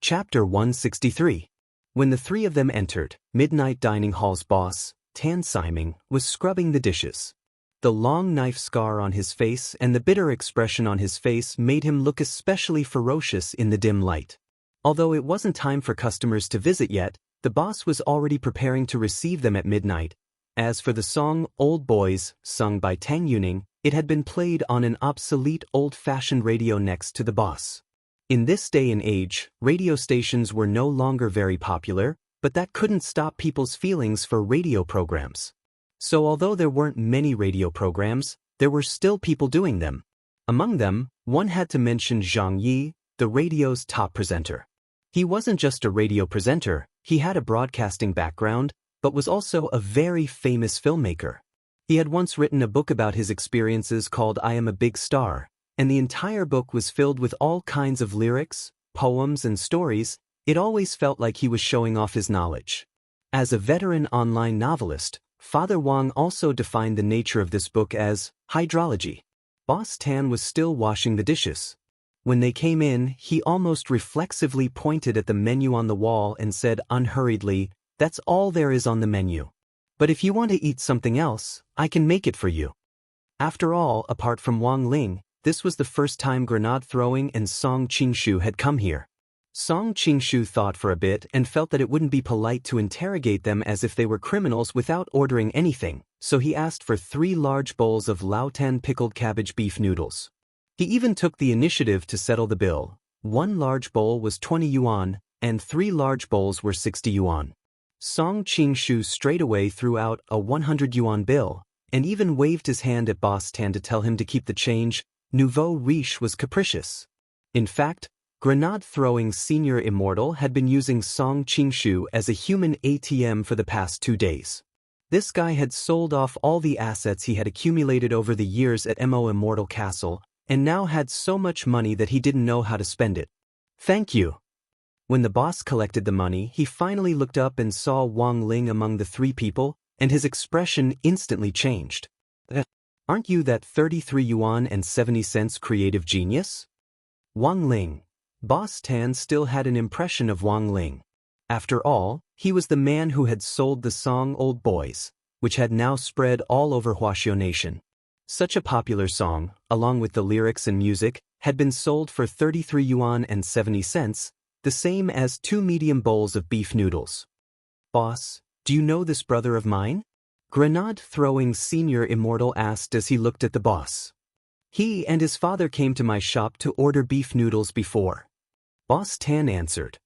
Chapter 163. When the three of them entered, Midnight Dining Hall's boss, Tan Siming, was scrubbing the dishes. The long knife scar on his face and the bitter expression on his face made him look especially ferocious in the dim light. Although it wasn't time for customers to visit yet, the boss was already preparing to receive them at midnight. As for the song Old Boys, sung by Tang Yuning, it had been played on an obsolete old-fashioned radio next to the boss. In this day and age, radio stations were no longer very popular, but that couldn't stop people's feelings for radio programs. So although there weren't many radio programs, there were still people doing them. Among them, one had to mention Zhang Yi, the radio's top presenter. He wasn't just a radio presenter, he had a broadcasting background, but was also a very famous filmmaker. He had once written a book about his experiences called I Am a Big Star, and the entire book was filled with all kinds of lyrics, poems, and stories. It always felt like he was showing off his knowledge. As a veteran online novelist, Father Wang also defined the nature of this book as hydrology. Boss Tan was still washing the dishes. When they came in, he almost reflexively pointed at the menu on the wall and said unhurriedly, "That's all there is on the menu. But if you want to eat something else, I can make it for you." After all, apart from Wang Ling, this was the first time Grenade Throwing and Song Qingshu had come here. Song Qingshu thought for a bit and felt that it wouldn't be polite to interrogate them as if they were criminals without ordering anything, so he asked for 3 large bowls of Laotan pickled cabbage beef noodles. He even took the initiative to settle the bill. 1 large bowl was 20 yuan, and 3 large bowls were 60 yuan. Song Qingshu straightaway threw out a 100 yuan bill, and even waved his hand at Boss Tan to tell him to keep the change. Nouveau riche was capricious. In fact, Grenade Throwing Senior Immortal had been using Song Qingshu as a human ATM for the past 2 days. This guy had sold off all the assets he had accumulated over the years at Mo Immortal Castle, and now had so much money that he didn't know how to spend it. "Thank you." When the boss collected the money, he finally looked up and saw Wang Ling among the 3 people, and his expression instantly changed. "Aren't you that 33 yuan and 70 cents creative genius?" Wang Ling. Boss Tan still had an impression of Wang Ling. After all, he was the man who had sold the song Old Boys, which had now spread all over Huaxiao Nation. Such a popular song, along with the lyrics and music, had been sold for 33 yuan and 70 cents, the same as 2 medium bowls of beef noodles. "Boss, do you know this brother of mine?" Grenade Throwing Senior Immortal asked as he looked at the boss. "He and his father came to my shop to order beef noodles before." Boss Tan answered.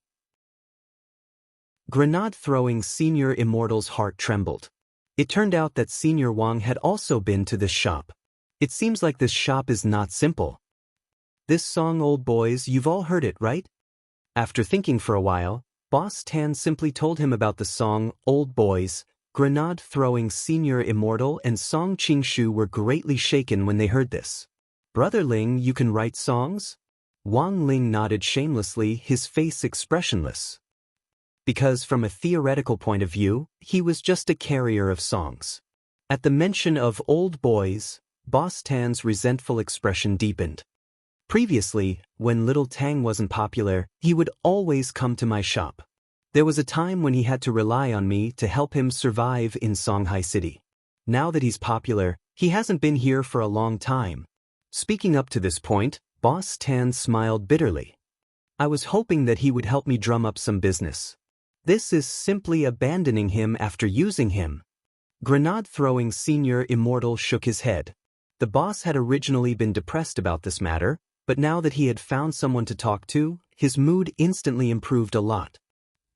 Grenade Throwing Senior Immortal's heart trembled. It turned out that Senior Wang had also been to this shop. It seems like this shop is not simple. "This song Old Boys, you've all heard it, right?" After thinking for a while, Boss Tan simply told him about the song Old Boys. Grenade Throwing Senior Immortal and Song Qingshu were greatly shaken when they heard this. "Brother Ling, you can write songs?" Wang Ling nodded shamelessly, his face expressionless. Because from a theoretical point of view, he was just a carrier of songs. At the mention of Old Boys, Boss Tan's resentful expression deepened. "Previously, when Little Tang wasn't popular, he would always come to my shop. There was a time when he had to rely on me to help him survive in Songhai City. Now that he's popular, he hasn't been here for a long time." Speaking up to this point, Boss Tan smiled bitterly. "I was hoping that he would help me drum up some business. This is simply abandoning him after using him." Grenade Throwing Senior Immortal shook his head. The boss had originally been depressed about this matter, but now that he had found someone to talk to, his mood instantly improved a lot.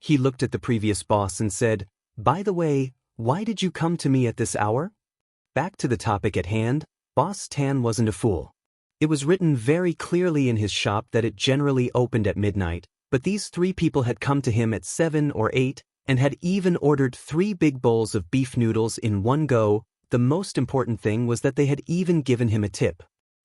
He looked at the previous boss and said, "By the way, why did you come to me at this hour?" Back to the topic at hand, Boss Tan wasn't a fool. It was written very clearly in his shop that it generally opened at midnight, but these 3 people had come to him at 7 or 8, and had even ordered 3 big bowls of beef noodles in one go. The most important thing was that they had even given him a tip.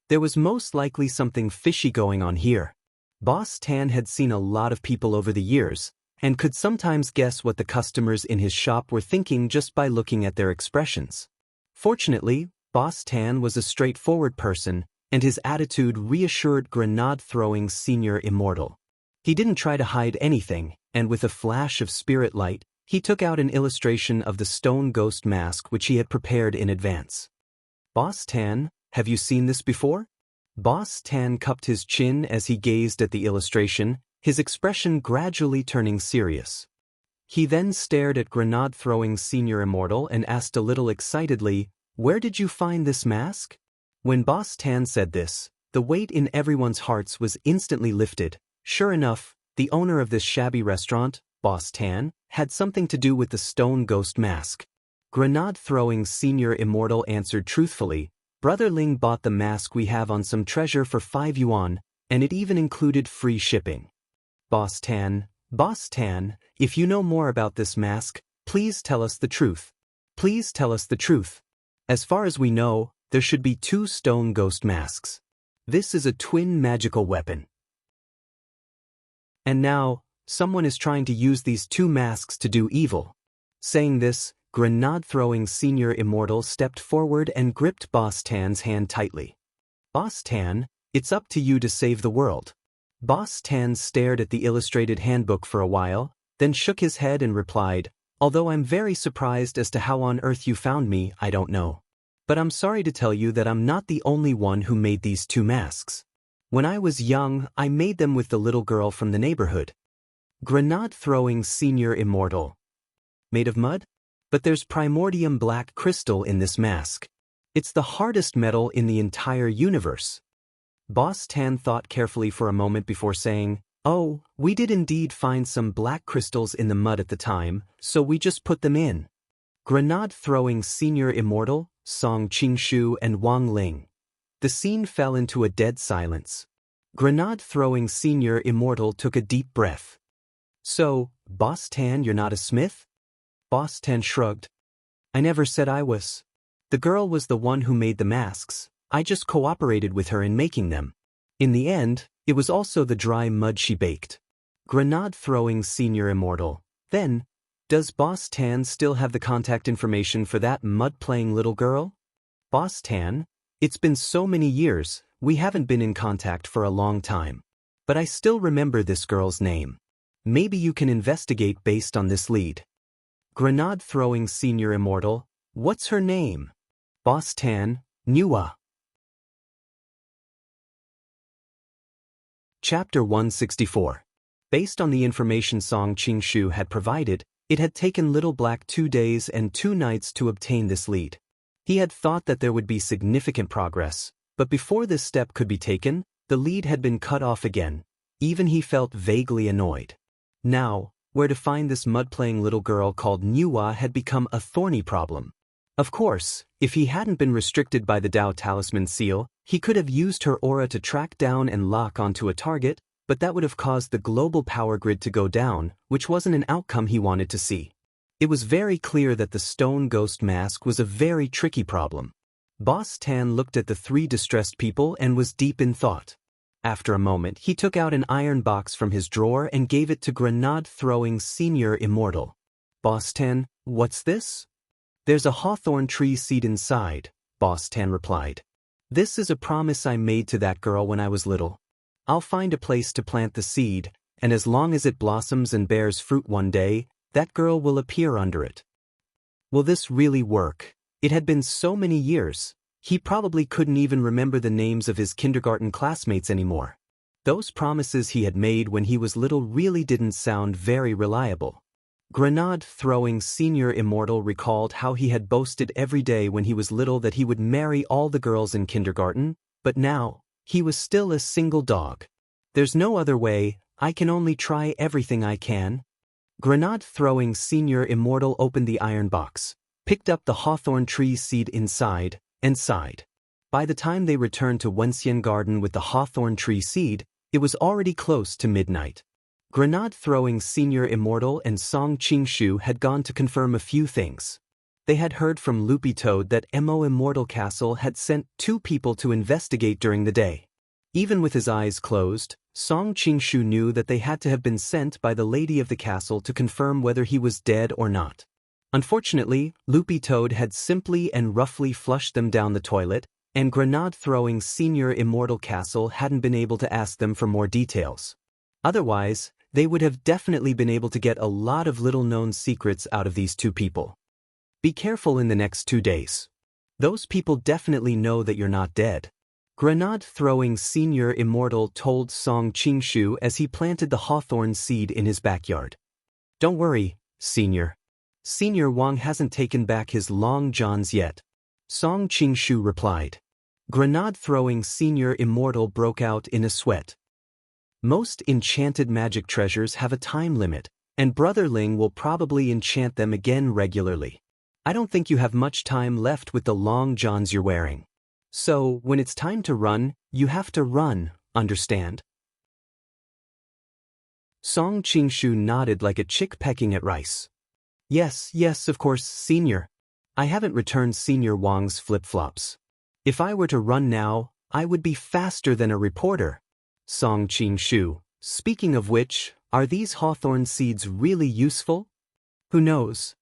There was most likely something fishy going on here. Boss Tan had seen a lot of people over the years, and could sometimes guess what the customers in his shop were thinking just by looking at their expressions. Fortunately, Boss Tan was a straightforward person, and his attitude reassured Grenade Throwing Senior Immortal. He didn't try to hide anything, and with a flash of spirit light, he took out an illustration of the stone ghost mask which he had prepared in advance. Boss Tan, have you seen this before? Boss Tan cupped his chin as he gazed at the illustration, his expression gradually turning serious. He then stared at grenade-throwing Senior Immortal and asked a little excitedly, "Where did you find this mask?" When Boss Tan said this, the weight in everyone's hearts was instantly lifted. Sure enough, the owner of this shabby restaurant, Boss Tan, had something to do with the stone ghost mask. Grenade-throwing Senior Immortal answered truthfully, "Brother Ling bought the mask we have on some treasure for 5 yuan, and it even included free shipping." Boss Tan, if you know more about this mask, please tell us the truth. Please tell us the truth. As far as we know, there should be 2 stone ghost masks. This is a twin magical weapon. And now, someone is trying to use these 2 masks to do evil. Saying this, grenade-throwing Senior Immortal stepped forward and gripped Boss Tan's hand tightly. "Boss Tan, it's up to you to save the world." Boss Tan stared at the illustrated handbook for a while, then shook his head and replied, "Although I'm very surprised as to how on earth you found me, I don't know. But I'm sorry to tell you that I'm not the only one who made these 2 masks. When I was young, I made them with the little girl from the neighborhood." Grenade-throwing Senior Immortal. Made of mud? But there's primordium black crystal in this mask. It's the hardest metal in the entire universe. Boss Tan thought carefully for a moment before saying, "Oh, we did indeed find some black crystals in the mud at the time, so we just put them in." Grenade-throwing Senior Immortal, Song Qingshu and Wang Ling. The scene fell into a dead silence. Grenade-throwing Senior Immortal took a deep breath. "So, Boss Tan, you're not a smith?" Boss Tan shrugged. "I never said I was. The girl was the one who made the masks. I just cooperated with her in making them. In the end, it was also the dry mud she baked." Grenade-throwing Senior Immortal. "Then, does Boss Tan still have the contact information for that mud-playing little girl?" Boss Tan, "It's been so many years, we haven't been in contact for a long time. But I still remember this girl's name. Maybe you can investigate based on this lead." Grenade-throwing Senior Immortal. "What's her name?" Boss Tan, "Nua." Chapter 164. Based on the information Song Qingshu had provided, it had taken Little Black 2 days and 2 nights to obtain this lead. He had thought that there would be significant progress, but before this step could be taken, the lead had been cut off again. Even he felt vaguely annoyed. Now, where to find this mud-playing little girl called Nua had become a thorny problem. Of course, if he hadn't been restricted by the Dao Talisman seal, he could have used her aura to track down and lock onto a target, but that would have caused the global power grid to go down, which wasn't an outcome he wanted to see. It was very clear that the stone ghost mask was a very tricky problem. Boss Tan looked at the 3 distressed people and was deep in thought. After a moment, he took out an iron box from his drawer and gave it to grenade-throwing Senior Immortal. "Boss Tan, what's this?" "There's a hawthorn tree seed inside," Boss Tan replied. "This is a promise I made to that girl when I was little. I'll find a place to plant the seed, and as long as it blossoms and bears fruit one day, that girl will appear under it." Will this really work? It had been so many years. He probably couldn't even remember the names of his kindergarten classmates anymore. Those promises he had made when he was little really didn't sound very reliable. Grenade-throwing Senior Immortal recalled how he had boasted every day when he was little that he would marry all the girls in kindergarten, but now, he was still a single dog. "There's no other way, I can only try everything I can." Grenade-throwing Senior Immortal opened the iron box, picked up the hawthorn tree seed inside, and sighed. By the time they returned to Wenxian Garden with the hawthorn tree seed, it was already close to midnight. Grenade-throwing Senior Immortal and Song Qingshu had gone to confirm a few things. They had heard from Loopy Toad that Mo Immortal Castle had sent 2 people to investigate during the day. Even with his eyes closed, Song Qingshu knew that they had to have been sent by the lady of the castle to confirm whether he was dead or not. Unfortunately, Loopy Toad had simply and roughly flushed them down the toilet, and grenade-throwing Senior Immortal Castle hadn't been able to ask them for more details. Otherwise, they would have definitely been able to get a lot of little-known secrets out of these two people. Be careful in the next 2 days. Those people definitely know that you're not dead. Grenade-throwing Senior Immortal told Song Qingshu as he planted the hawthorn seed in his backyard. Don't worry, Senior. Senior Wang hasn't taken back his long johns yet. Song Qingshu replied. Grenade-throwing Senior Immortal broke out in a sweat. Most enchanted magic treasures have a time limit, and Brother Ling will probably enchant them again regularly. I don't think you have much time left with the long johns you're wearing. So, when it's time to run, you have to run, understand? Song Qingshu nodded like a chick pecking at rice. Yes, of course, Senior. I haven't returned Senior Wang's flip-flops. If I were to run now, I would be faster than a reporter. Song Qingshu, speaking of which, are these hawthorn seeds really useful? Who knows?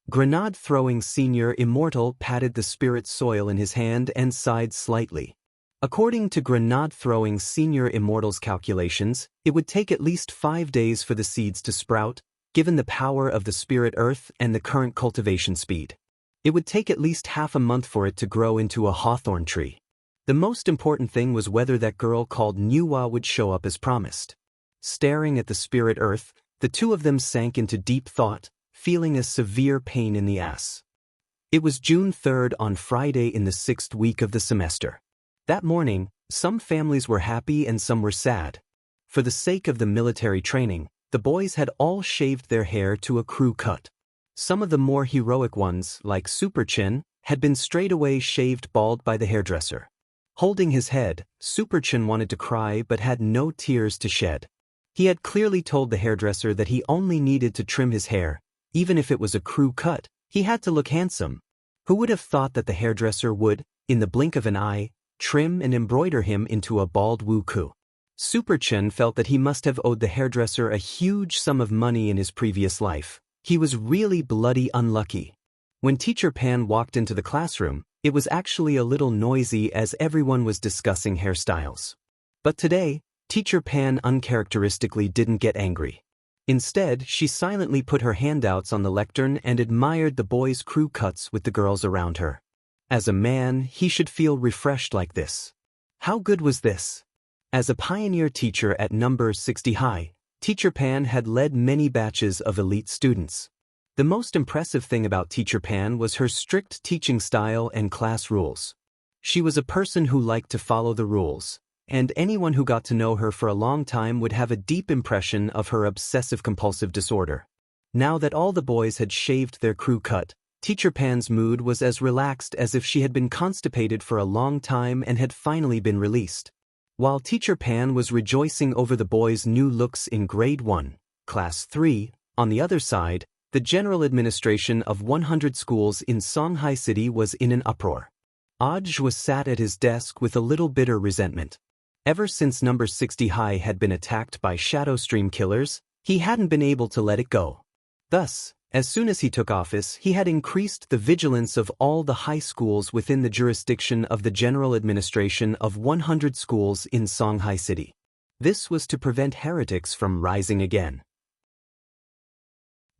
Grenade-throwing Senior Immortal patted the spirit soil in his hand and sighed slightly. According to Grenade-throwing Senior Immortal's calculations, it would take at least 5 days for the seeds to sprout, given the power of the spirit earth and the current cultivation speed. It would take at least half a month for it to grow into a hawthorn tree. The most important thing was whether that girl called Nuwa would show up as promised. Staring at the spirit earth, the two of them sank into deep thought, feeling a severe pain in the ass. It was June 3rd on Friday in the 6th week of the semester. That morning, some families were happy and some were sad. For the sake of the military training, the boys had all shaved their hair to a crew cut. Some of the more heroic ones, like Super Chin, had been straightaway shaved bald by the hairdresser. Holding his head, Super Chin wanted to cry but had no tears to shed. He had clearly told the hairdresser that he only needed to trim his hair. Even if it was a crew cut, he had to look handsome. Who would have thought that the hairdresser would, in the blink of an eye, trim and embroider him into a bald Wu-Ku? Super Chen felt that he must have owed the hairdresser a huge sum of money in his previous life. He was really bloody unlucky. When Teacher Pan walked into the classroom, it was actually a little noisy as everyone was discussing hairstyles. But today, Teacher Pan uncharacteristically didn't get angry. Instead, she silently put her handouts on the lectern and admired the boys' crew cuts with the girls around her. As a man, he should feel refreshed like this. How good was this? As a pioneer teacher at number 60 high, Teacher Pan had led many batches of elite students. The most impressive thing about Teacher Pan was her strict teaching style and class rules. She was a person who liked to follow the rules, and anyone who got to know her for a long time would have a deep impression of her obsessive-compulsive disorder. Now that all the boys had shaved their crew cut, Teacher Pan's mood was as relaxed as if she had been constipated for a long time and had finally been released. While Teacher Pan was rejoicing over the boys' new looks in Grade 1, Class 3, on the other side, the general administration of 100 schools in Songhai City was in an uproar. Aj was sat at his desk with a little bitter resentment. Ever since number 60 high had been attacked by Shadow Stream killers, he hadn't been able to let it go. Thus, as soon as he took office, he had increased the vigilance of all the high schools within the jurisdiction of the general administration of 100 schools in Songhai City. This was to prevent heretics from rising again.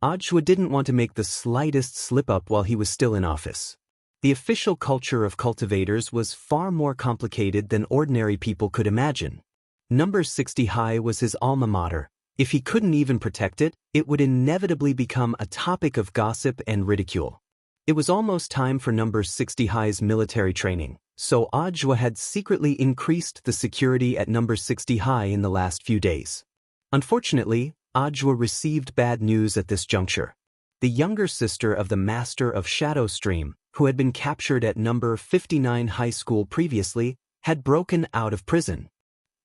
Ajwa didn't want to make the slightest slip-up while he was still in office. The official culture of cultivators was far more complicated than ordinary people could imagine. Number 60 high was his alma mater. If he couldn't even protect it, it would inevitably become a topic of gossip and ridicule. It was almost time for number 60 high's military training, so Ajwa had secretly increased the security at number 60 high in the last few days. Unfortunately, Ajwa received bad news at this juncture. The younger sister of the master of Shadow Stream, who had been captured at number 59 high school previously, had broken out of prison.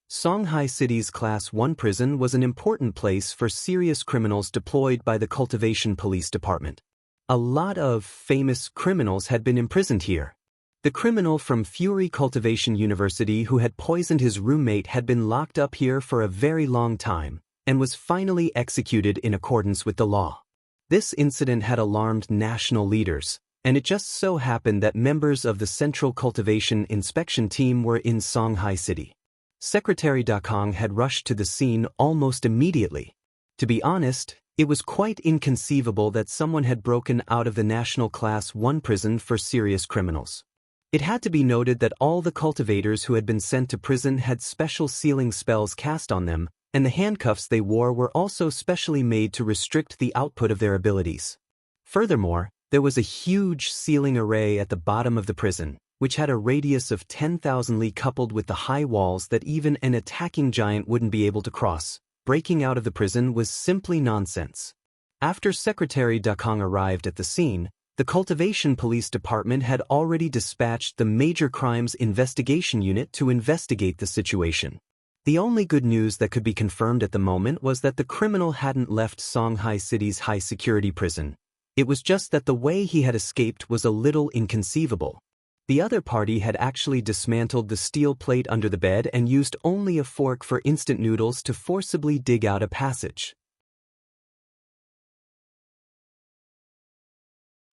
Songhai City's Class 1 prison was an important place for serious criminals deployed by the Cultivation Police Department. A lot of famous criminals had been imprisoned here. The criminal from Fury Cultivation University who had poisoned his roommate had been locked up here for a very long time, and was finally executed in accordance with the law. This incident had alarmed national leaders, and it just so happened that members of the Central Cultivation Inspection Team were in Songhai City. Secretary Dakong had rushed to the scene almost immediately. To be honest, it was quite inconceivable that someone had broken out of the National Class 1 prison for serious criminals. It had to be noted that all the cultivators who had been sent to prison had special sealing spells cast on them, and the handcuffs they wore were also specially made to restrict the output of their abilities. Furthermore, there was a huge sealing array at the bottom of the prison, which had a radius of 10,000 li coupled with the high walls that even an attacking giant wouldn't be able to cross. Breaking out of the prison was simply nonsense. After Secretary Dakong arrived at the scene, the Cultivation Police Department had already dispatched the Major Crimes Investigation Unit to investigate the situation. The only good news that could be confirmed at the moment was that the criminal hadn't left Songhai City's high-security prison. It was just that the way he had escaped was a little inconceivable. The other party had actually dismantled the steel plate under the bed and used only a fork for instant noodles to forcibly dig out a passage.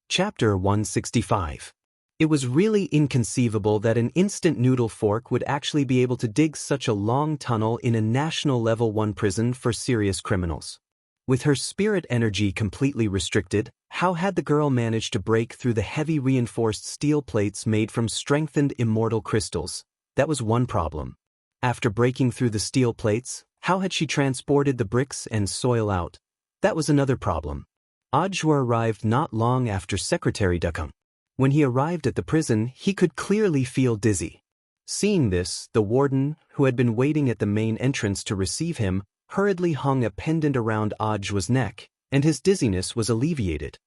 Chapter 165. It was really inconceivable that an instant noodle fork would actually be able to dig such a long tunnel in a national level 1 prison for serious criminals. With her spirit energy completely restricted, how had the girl managed to break through the heavy reinforced steel plates made from strengthened immortal crystals? That was one problem. After breaking through the steel plates, how had she transported the bricks and soil out? That was another problem. Ajwa arrived not long after Secretary Dakong. When he arrived at the prison, he could clearly feel dizzy. Seeing this, the warden, who had been waiting at the main entrance to receive him, hurriedly hung a pendant around Ajwa's neck, and his dizziness was alleviated.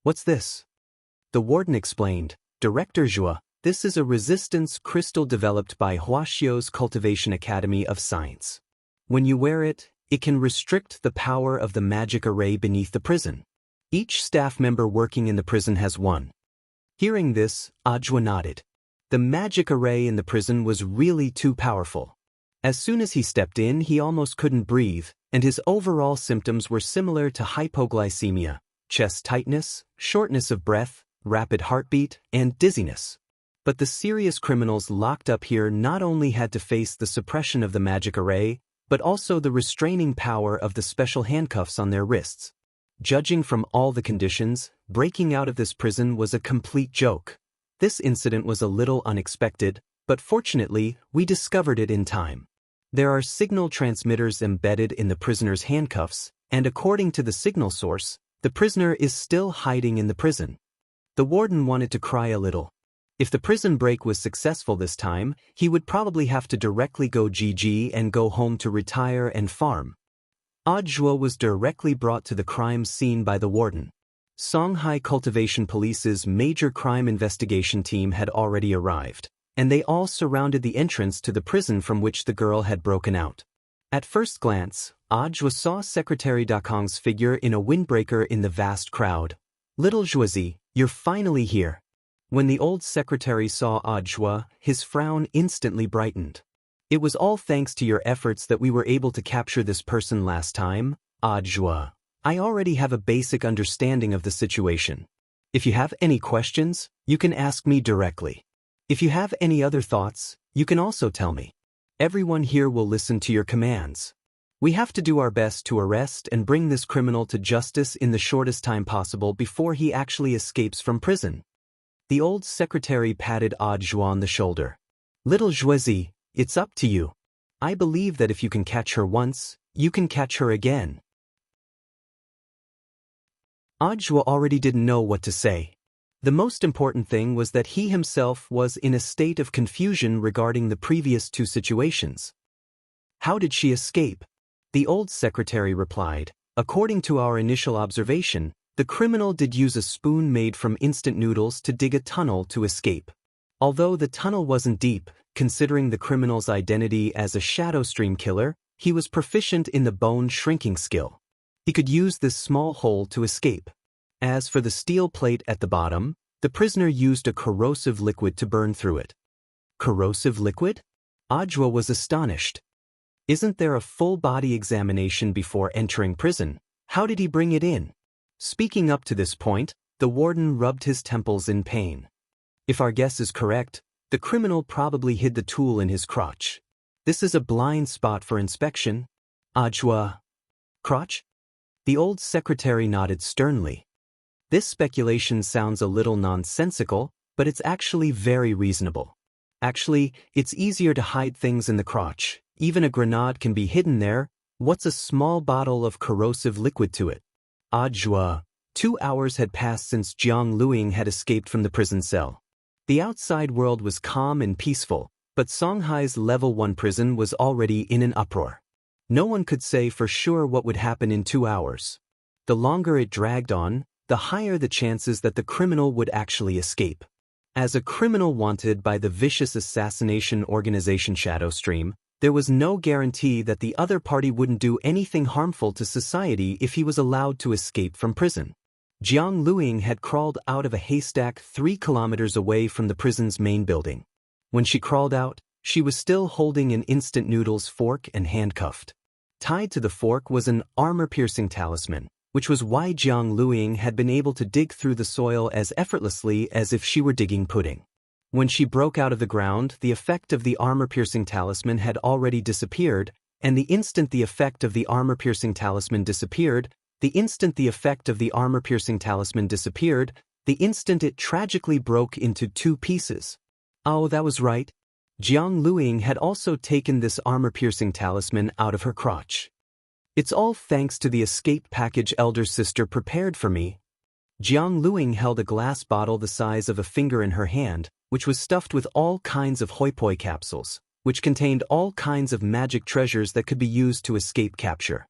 "What's this?" The warden explained. "Director Zhua, this is a resistance crystal developed by Huaxiao's Cultivation Academy of Science. When you wear it, it can restrict the power of the magic array beneath the prison. Each staff member working in the prison has one." Hearing this, Ajwa nodded. The magic array in the prison was really too powerful. As soon as he stepped in, he almost couldn't breathe, and his overall symptoms were similar to hypoglycemia, chest tightness, shortness of breath, rapid heartbeat, and dizziness. But the serious criminals locked up here not only had to face the suppression of the magic array, but also the restraining power of the special handcuffs on their wrists. Judging from all the conditions, breaking out of this prison was a complete joke. This incident was a little unexpected, but fortunately, we discovered it in time. There are signal transmitters embedded in the prisoner's handcuffs, and according to the signal source, the prisoner is still hiding in the prison. The warden wanted to cry a little. If the prison break was successful this time, he would probably have to directly go GG and go home to retire and farm. Ajwa was directly brought to the crime scene by the warden. Songhai Cultivation Police's Major Crime Investigation Team had already arrived, and they all surrounded the entrance to the prison from which the girl had broken out. At first glance, Ajwa saw Secretary Dakong's figure in a windbreaker in the vast crowd. "Little Zhuazi, you're finally here." When the old secretary saw Ajwa, his frown instantly brightened. "It was all thanks to your efforts that we were able to capture this person last time, Ajwa. I already have a basic understanding of the situation. If you have any questions, you can ask me directly. If you have any other thoughts, you can also tell me. Everyone here will listen to your commands. We have to do our best to arrest and bring this criminal to justice in the shortest time possible before he actually escapes from prison." The old secretary patted Ajwa on the shoulder. "Little Zhuazi, it's up to you. I believe that if you can catch her once, you can catch her again." Ajwa already didn't know what to say. The most important thing was that he himself was in a state of confusion regarding the previous two situations. "How did she escape?" The old secretary replied. "According to our initial observation, the criminal did use a spoon made from instant noodles to dig a tunnel to escape. Although the tunnel wasn't deep, considering the criminal's identity as a shadow stream killer, he was proficient in the bone shrinking skill. He could use this small hole to escape. As for the steel plate at the bottom, the prisoner used a corrosive liquid to burn through it." "Corrosive liquid?" Ajwa was astonished. "Isn't there a full body examination before entering prison? How did he bring it in?" Speaking up to this point, the warden rubbed his temples in pain. "If our guess is correct, the criminal probably hid the tool in his crotch. This is a blind spot for inspection. Ajwa. Crotch? The old secretary nodded sternly. This speculation sounds a little nonsensical, but it's actually very reasonable. Actually, it's easier to hide things in the crotch. Even a grenade can be hidden there. What's a small bottle of corrosive liquid to it? Ajwa. 2 hours had passed since Jiang Luing had escaped from the prison cell. The outside world was calm and peaceful, but Songhai's level 1 prison was already in an uproar. No one could say for sure what would happen in 2 hours. The longer it dragged on, the higher the chances that the criminal would actually escape. As a criminal wanted by the vicious assassination organization Shadowstream, there was no guarantee that the other party wouldn't do anything harmful to society if he was allowed to escape from prison. Jiang Luing had crawled out of a haystack 3 kilometers away from the prison's main building. When she crawled out, she was still holding an instant noodles fork and handcuffed. Tied to the fork was an armor-piercing talisman, which was why Jiang Luing had been able to dig through the soil as effortlessly as if she were digging pudding. When she broke out of the ground, the effect of the armor-piercing talisman had already disappeared, and the instant the effect of the armor-piercing talisman disappeared, the instant it tragically broke into 2 pieces. Oh, that was right. Jiang Luing had also taken this armor-piercing talisman out of her crotch. It's all thanks to the escape package elder sister prepared for me. Jiang Luing held a glass bottle the size of a finger in her hand, which was stuffed with all kinds of hoi poi capsules, which contained all kinds of magic treasures that could be used to escape capture.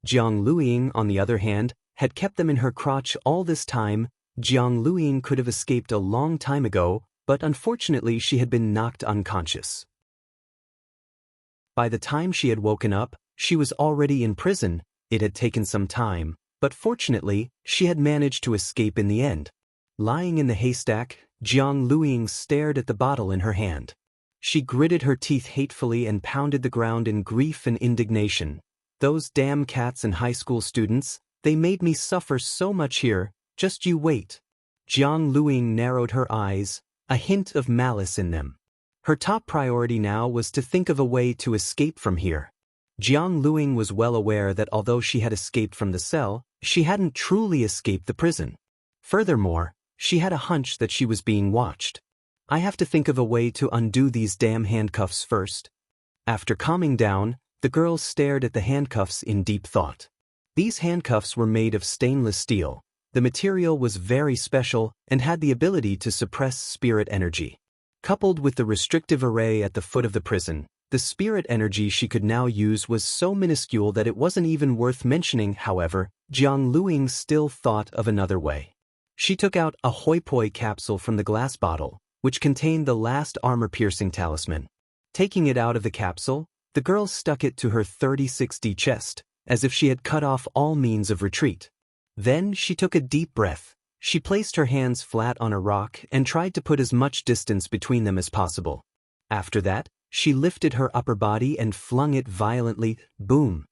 Jiang Luing, on the other hand, had kept them in her crotch all this time. Jiang Luing could have escaped a long time ago, but unfortunately she had been knocked unconscious. By the time she had woken up, she was already in prison. It had taken some time, but fortunately, she had managed to escape in the end. Lying in the haystack, Jiang Luing stared at the bottle in her hand. She gritted her teeth hatefully and pounded the ground in grief and indignation. Those damn cats and high school students, they made me suffer so much here. Just you wait. Jiang Luing narrowed her eyes, a hint of malice in them. Her top priority now was to think of a way to escape from here. Jiang Luing was well aware that although she had escaped from the cell, she hadn't truly escaped the prison. Furthermore, she had a hunch that she was being watched. I have to think of a way to undo these damn handcuffs first. After calming down, the girl stared at the handcuffs in deep thought. These handcuffs were made of stainless steel. The material was very special and had the ability to suppress spirit energy. Coupled with the restrictive array at the foot of the prison, the spirit energy she could now use was so minuscule that it wasn't even worth mentioning. However, Jiang Luing still thought of another way. She took out a hoi poi capsule from the glass bottle, which contained the last armor-piercing talisman. Taking it out of the capsule, the girl stuck it to her 30-60 chest, as if she had cut off all means of retreat. Then she took a deep breath. She placed her hands flat on a rock and tried to put as much distance between them as possible. After that, she lifted her upper body and flung it violently. Boom.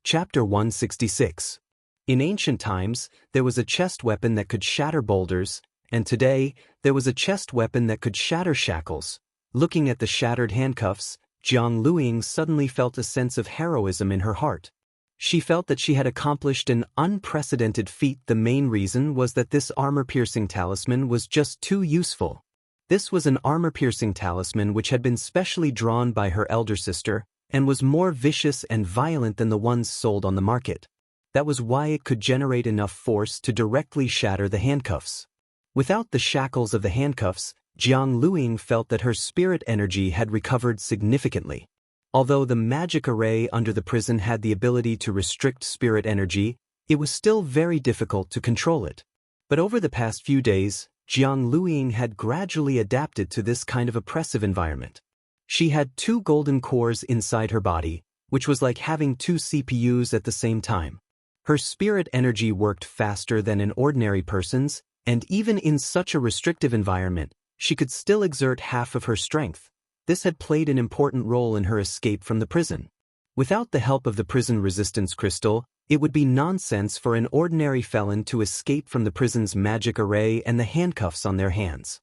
Chapter 166. In ancient times, there was a chest weapon that could shatter boulders, and today, there was a chest weapon that could shatter shackles. Looking at the shattered handcuffs, Jiang Luing suddenly felt a sense of heroism in her heart. She felt that she had accomplished an unprecedented feat. The main reason was that this armor-piercing talisman was just too useful. This was an armor-piercing talisman which had been specially drawn by her elder sister and was more vicious and violent than the ones sold on the market. That was why it could generate enough force to directly shatter the handcuffs. Without the shackles of the handcuffs, Jiang Luing felt that her spirit energy had recovered significantly. Although the magic array under the prison had the ability to restrict spirit energy, it was still very difficult to control it. But over the past few days, Jiang Luing had gradually adapted to this kind of oppressive environment. She had 2 golden cores inside her body, which was like having 2 CPUs at the same time. Her spirit energy worked faster than an ordinary person's, and even in such a restrictive environment, she could still exert half of her strength. This had played an important role in her escape from the prison. Without the help of the prison resistance crystal, it would be nonsense for an ordinary felon to escape from the prison's magic array and the handcuffs on their hands.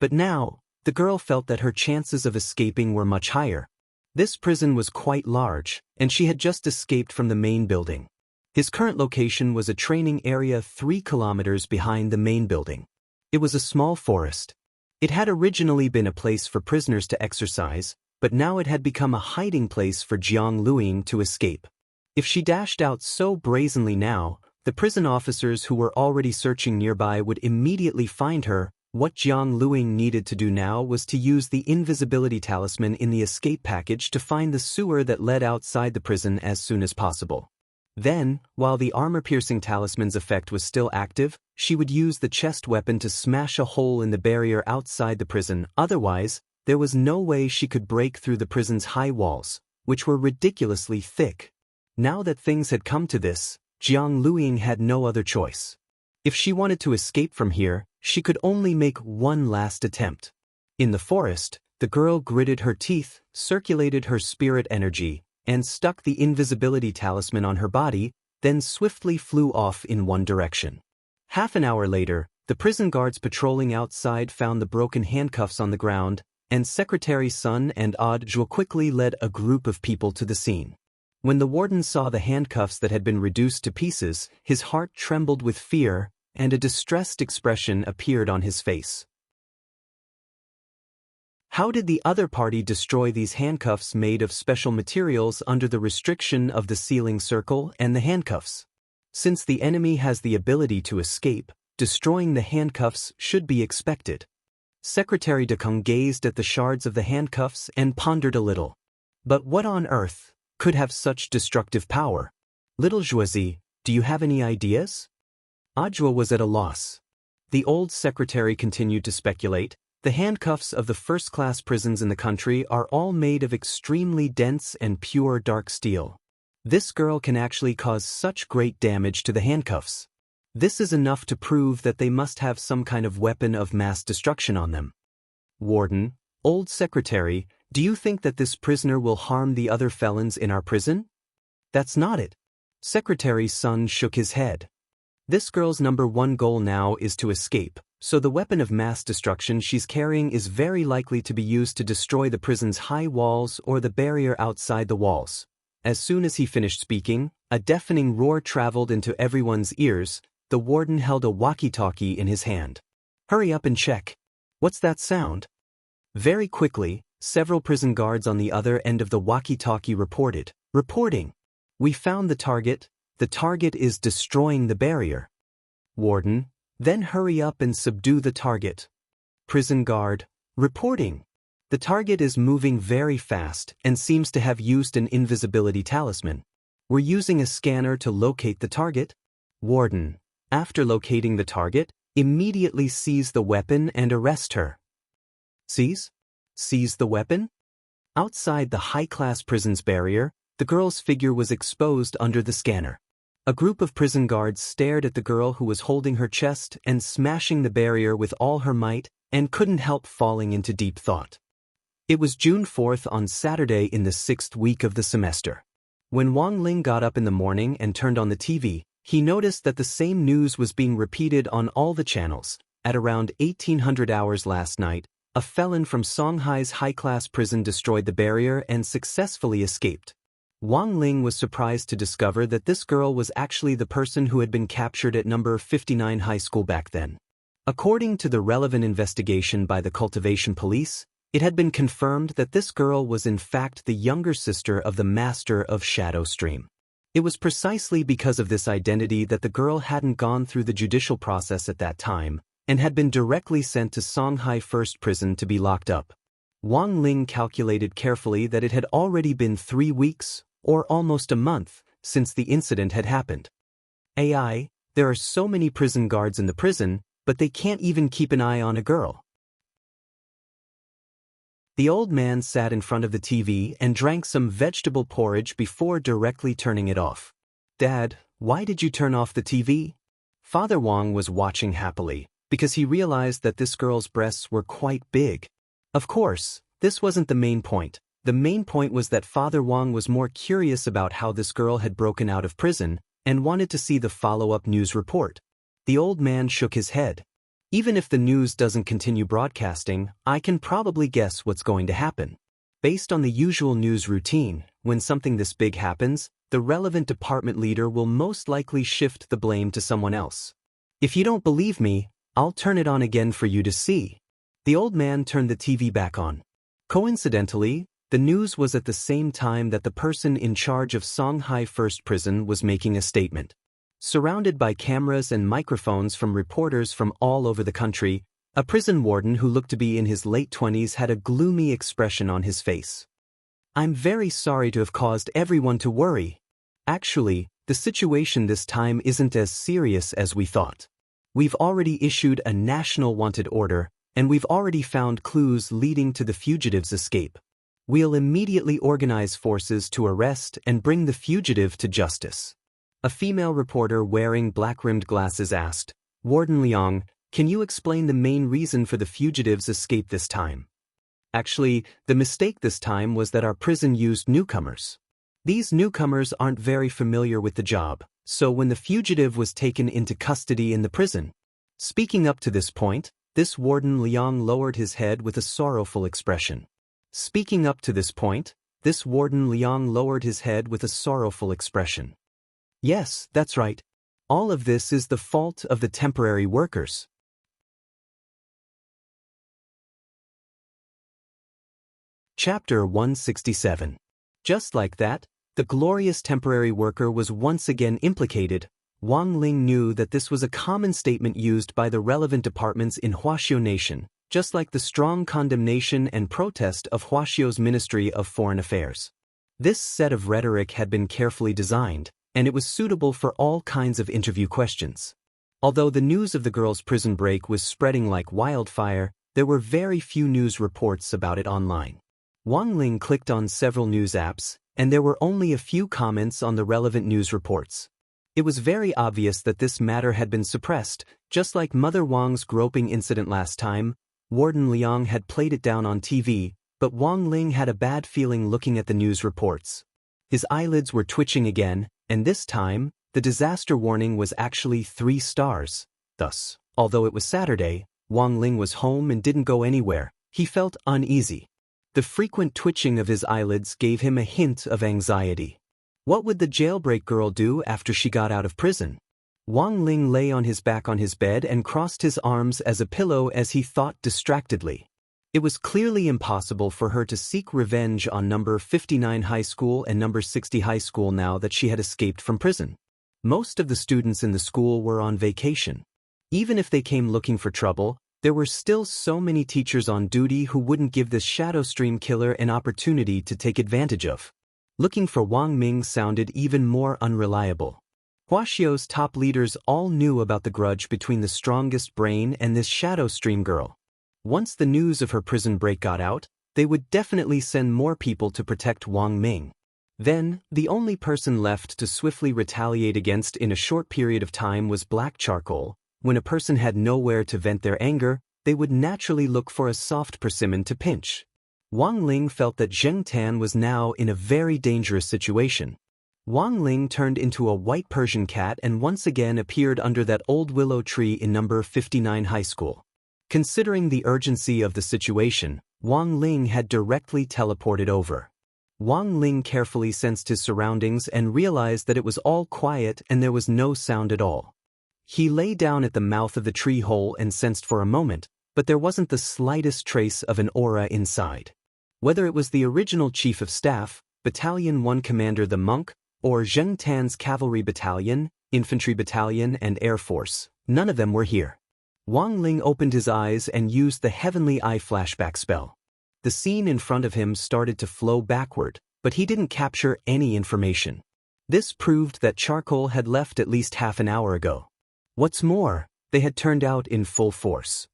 But now, the girl felt that her chances of escaping were much higher. This prison was quite large, and she had just escaped from the main building. His current location was a training area 3 kilometers behind the main building. It was a small forest. It had originally been a place for prisoners to exercise, but now it had become a hiding place for Jiang Luiying to escape. If she dashed out so brazenly now, the prison officers who were already searching nearby would immediately find her. What Jiang Luiying needed to do now was to use the invisibility talisman in the escape package to find the sewer that led outside the prison as soon as possible. Then, while the armor-piercing talisman's effect was still active, she would use the chest weapon to smash a hole in the barrier outside the prison. Otherwise, there was no way she could break through the prison's high walls, which were ridiculously thick. Now that things had come to this, Jiang Luiying had no other choice. If she wanted to escape from here, she could only make one last attempt. In the forest, the girl gritted her teeth, circulated her spirit energy, and stuck the invisibility talisman on her body, then swiftly flew off in one direction. Half an hour later, the prison guards patrolling outside found the broken handcuffs on the ground, and Secretary Sun and Audiobook quickly led a group of people to the scene. When the warden saw the handcuffs that had been reduced to pieces, his heart trembled with fear, and a distressed expression appeared on his face. How did the other party destroy these handcuffs made of special materials under the restriction of the sealing circle and the handcuffs? Since the enemy has the ability to escape, destroying the handcuffs should be expected. Secretary Dekung gazed at the shards of the handcuffs and pondered a little. But what on earth could have such destructive power? Little Joisy, do you have any ideas? Ajwa was at a loss. The old secretary continued to speculate. The handcuffs of the first-class prisons in the country are all made of extremely dense and pure dark steel. This girl can actually cause such great damage to the handcuffs. This is enough to prove that they must have some kind of weapon of mass destruction on them. Warden, old secretary, do you think that this prisoner will harm the other felons in our prison? That's not it. Secretary Sun shook his head. This girl's #1 goal now is to escape, so the weapon of mass destruction she's carrying is very likely to be used to destroy the prison's high walls or the barrier outside the walls. As soon as he finished speaking, a deafening roar traveled into everyone's ears. The warden held a walkie-talkie in his hand. Hurry up and check. What's that sound? Very quickly, several prison guards on the other end of the walkie-talkie reported. Reporting. We found the target. The target is destroying the barrier. Warden, then hurry up and subdue the target. Prison guard, reporting. The target is moving very fast and seems to have used an invisibility talisman. We're using a scanner to locate the target. Warden, after locating the target, immediately seize the weapon and arrest her. Seize? Seize the weapon? Outside the high-class prison's barrier, the girl's figure was exposed under the scanner. A group of prison guards stared at the girl who was holding her chest and smashing the barrier with all her might and couldn't help falling into deep thought. It was June 4th on Saturday in the 6th week of the semester. When Wang Ling got up in the morning and turned on the TV, he noticed that the same news was being repeated on all the channels. At around 1800 hours last night, a felon from Songhai's high-class prison destroyed the barrier and successfully escaped. Wang Ling was surprised to discover that this girl was actually the person who had been captured at number 59 high school back then. According to the relevant investigation by the cultivation police, it had been confirmed that this girl was in fact the younger sister of the master of Shadow Stream. It was precisely because of this identity that the girl hadn't gone through the judicial process at that time and had been directly sent to Songhai First Prison to be locked up. Wang Ling calculated carefully that it had already been 3 weeks, or almost a month, since the incident had happened. AI, there are so many prison guards in the prison, but they can't even keep an eye on a girl. The old man sat in front of the TV and drank some vegetable porridge before directly turning it off. Dad, why did you turn off the TV? Father Wang was watching happily, because he realized that this girl's breasts were quite big. Of course, this wasn't the main point. The main point was that Father Wang was more curious about how this girl had broken out of prison and wanted to see the follow-up news report. The old man shook his head. Even if the news doesn't continue broadcasting, I can probably guess what's going to happen. Based on the usual news routine, when something this big happens, the relevant department leader will most likely shift the blame to someone else. If you don't believe me, I'll turn it on again for you to see. The old man turned the TV back on. Coincidentally, the news was at the same time that the person in charge of Songhai First Prison was making a statement. Surrounded by cameras and microphones from reporters from all over the country, a prison warden who looked to be in his late 20s had a gloomy expression on his face. "I'm very sorry to have caused everyone to worry. Actually, the situation this time isn't as serious as we thought. We've already issued a national wanted order, and we've already found clues leading to the fugitive's escape. We'll immediately organize forces to arrest and bring the fugitive to justice." A female reporter wearing black-rimmed glasses asked, "Warden Liang, can you explain the main reason for the fugitive's escape this time?" "Actually, the mistake this time was that our prison used newcomers. These newcomers aren't very familiar with the job, so when the fugitive was taken into custody in the prison." Speaking up to this point, this Warden Liang lowered his head with a sorrowful expression. Speaking up to this point, this Warden Liang lowered his head with a sorrowful expression. "Yes, that's right. All of this is the fault of the temporary workers." Chapter 167. Just like that, the glorious temporary worker was once again implicated. Wang Ling knew that this was a common statement used by the relevant departments in Huaxiao Nation, just like the strong condemnation and protest of Huaxiao's Ministry of Foreign Affairs. This set of rhetoric had been carefully designed, and it was suitable for all kinds of interview questions. Although the news of the girl's prison break was spreading like wildfire, there were very few news reports about it online. Wang Ling clicked on several news apps, and there were only a few comments on the relevant news reports. It was very obvious that this matter had been suppressed, just like Mother Wang's groping incident last time. Warden Liang had played it down on TV, but Wang Ling had a bad feeling looking at the news reports. His eyelids were twitching again, and this time, the disaster warning was actually 3 stars. Thus, although it was Saturday, Wang Ling was home and didn't go anywhere. He felt uneasy. The frequent twitching of his eyelids gave him a hint of anxiety. What would the jailbreak girl do after she got out of prison? Wang Ling lay on his back on his bed and crossed his arms as a pillow as he thought distractedly. It was clearly impossible for her to seek revenge on number 59 high school and number 60 high school now that she had escaped from prison. Most of the students in the school were on vacation. Even if they came looking for trouble, there were still so many teachers on duty who wouldn't give this Shadow Stream killer an opportunity to take advantage of. Looking for Wang Ming sounded even more unreliable. Huaxiao's top leaders all knew about the grudge between the strongest brain and this Shadow Stream girl. Once the news of her prison break got out, they would definitely send more people to protect Wang Ming. Then, the only person left to swiftly retaliate against in a short period of time was black charcoal. When a person had nowhere to vent their anger, they would naturally look for a soft persimmon to pinch. Wang Ling felt that Zheng Tan was now in a very dangerous situation. Wang Ling turned into a white Persian cat and once again appeared under that old willow tree in number 59 high school. Considering the urgency of the situation, Wang Ling had directly teleported over. Wang Ling carefully sensed his surroundings and realized that it was all quiet and there was no sound at all. He lay down at the mouth of the tree hole and sensed for a moment, but there wasn't the slightest trace of an aura inside. Whether it was the original Chief of Staff, Battalion 1 Commander the Monk, or Zheng Tan's Cavalry Battalion, Infantry Battalion and Air Force, none of them were here. Wang Ling opened his eyes and used the Heavenly Eye flashback spell. The scene in front of him started to flow backward, but he didn't capture any information. This proved that charcoal had left at least half an hour ago. What's more, they had turned out in full force.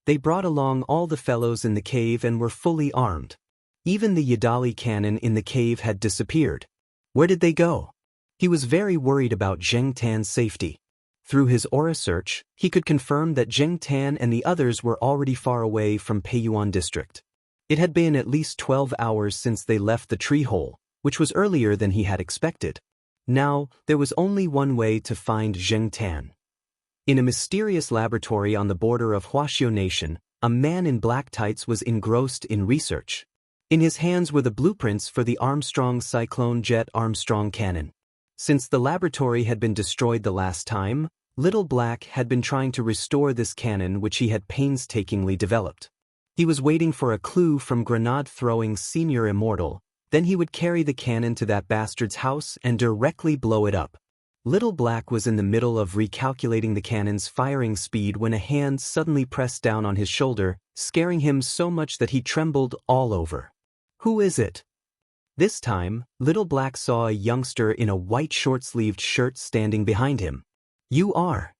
They brought along all the fellows in the cave and were fully armed. Even the Yadali cannon in the cave had disappeared. Where did they go? He was very worried about Zheng Tan's safety. Through his aura search, he could confirm that Zheng Tan and the others were already far away from Peiyuan district. It had been at least 12 hours since they left the tree hole, which was earlier than he had expected. Now, there was only one way to find Zheng Tan. In a mysterious laboratory on the border of Huaxiao Nation, a man in black tights was engrossed in research. In his hands were the blueprints for the Armstrong Cyclone Jet Armstrong cannon. Since the laboratory had been destroyed the last time, Little Black had been trying to restore this cannon which he had painstakingly developed. He was waiting for a clue from grenade-throwing Senior Immortal, then he would carry the cannon to that bastard's house and directly blow it up. Little Black was in the middle of recalculating the cannon's firing speed when a hand suddenly pressed down on his shoulder, scaring him so much that he trembled all over. "Who is it?" This time, Little Black saw a youngster in a white short-sleeved shirt standing behind him. "You are."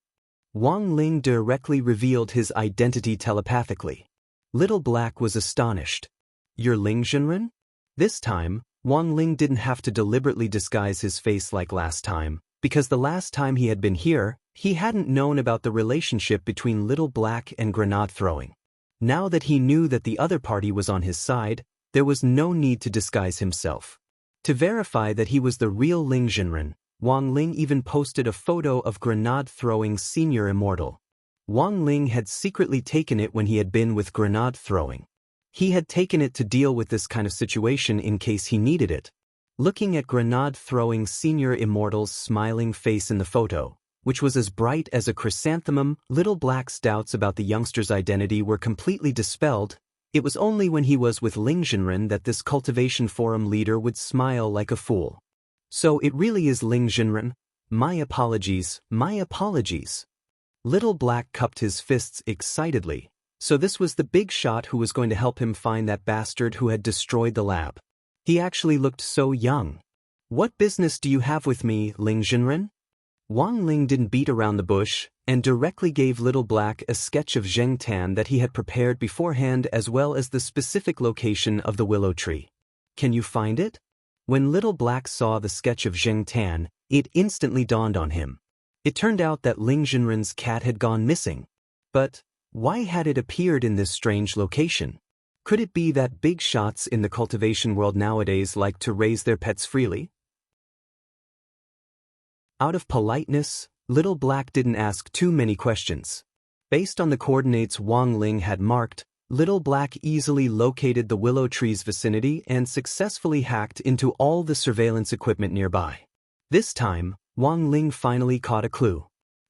Wang Ling directly revealed his identity telepathically. Little Black was astonished. "You're Ling Zhenren?" This time, Wang Ling didn't have to deliberately disguise his face like last time, because the last time he had been here, he hadn't known about the relationship between Little Black and grenade throwing. Now that he knew that the other party was on his side, there was no need to disguise himself. To verify that he was the real Ling Zhenren, Wang Ling even posted a photo of grenade-throwing Senior Immortal. Wang Ling had secretly taken it when he had been with grenade throwing. He had taken it to deal with this kind of situation in case he needed it. Looking at grenade-throwing Senior Immortal's smiling face in the photo, which was as bright as a chrysanthemum, Little Black's doubts about the youngster's identity were completely dispelled. It was only when he was with Ling Zhenren that this cultivation forum leader would smile like a fool. "So it really is Ling Zhenren? My apologies, my apologies." Little Black cupped his fists excitedly. So this was the big shot who was going to help him find that bastard who had destroyed the lab. He actually looked so young. "What business do you have with me, Ling Zhenren?" Wang Ling didn't beat around the bush, and directly gave Little Black a sketch of Zheng Tan that he had prepared beforehand as well as the specific location of the willow tree. "Can you find it?" When Little Black saw the sketch of Zheng Tan, it instantly dawned on him. It turned out that Ling Zhenren's cat had gone missing. But why had it appeared in this strange location? Could it be that big shots in the cultivation world nowadays like to raise their pets freely? Out of politeness, Little Black didn't ask too many questions. Based on the coordinates Wang Ling had marked, Little Black easily located the willow tree's vicinity and successfully hacked into all the surveillance equipment nearby. This time, Wang Ling finally caught a clue.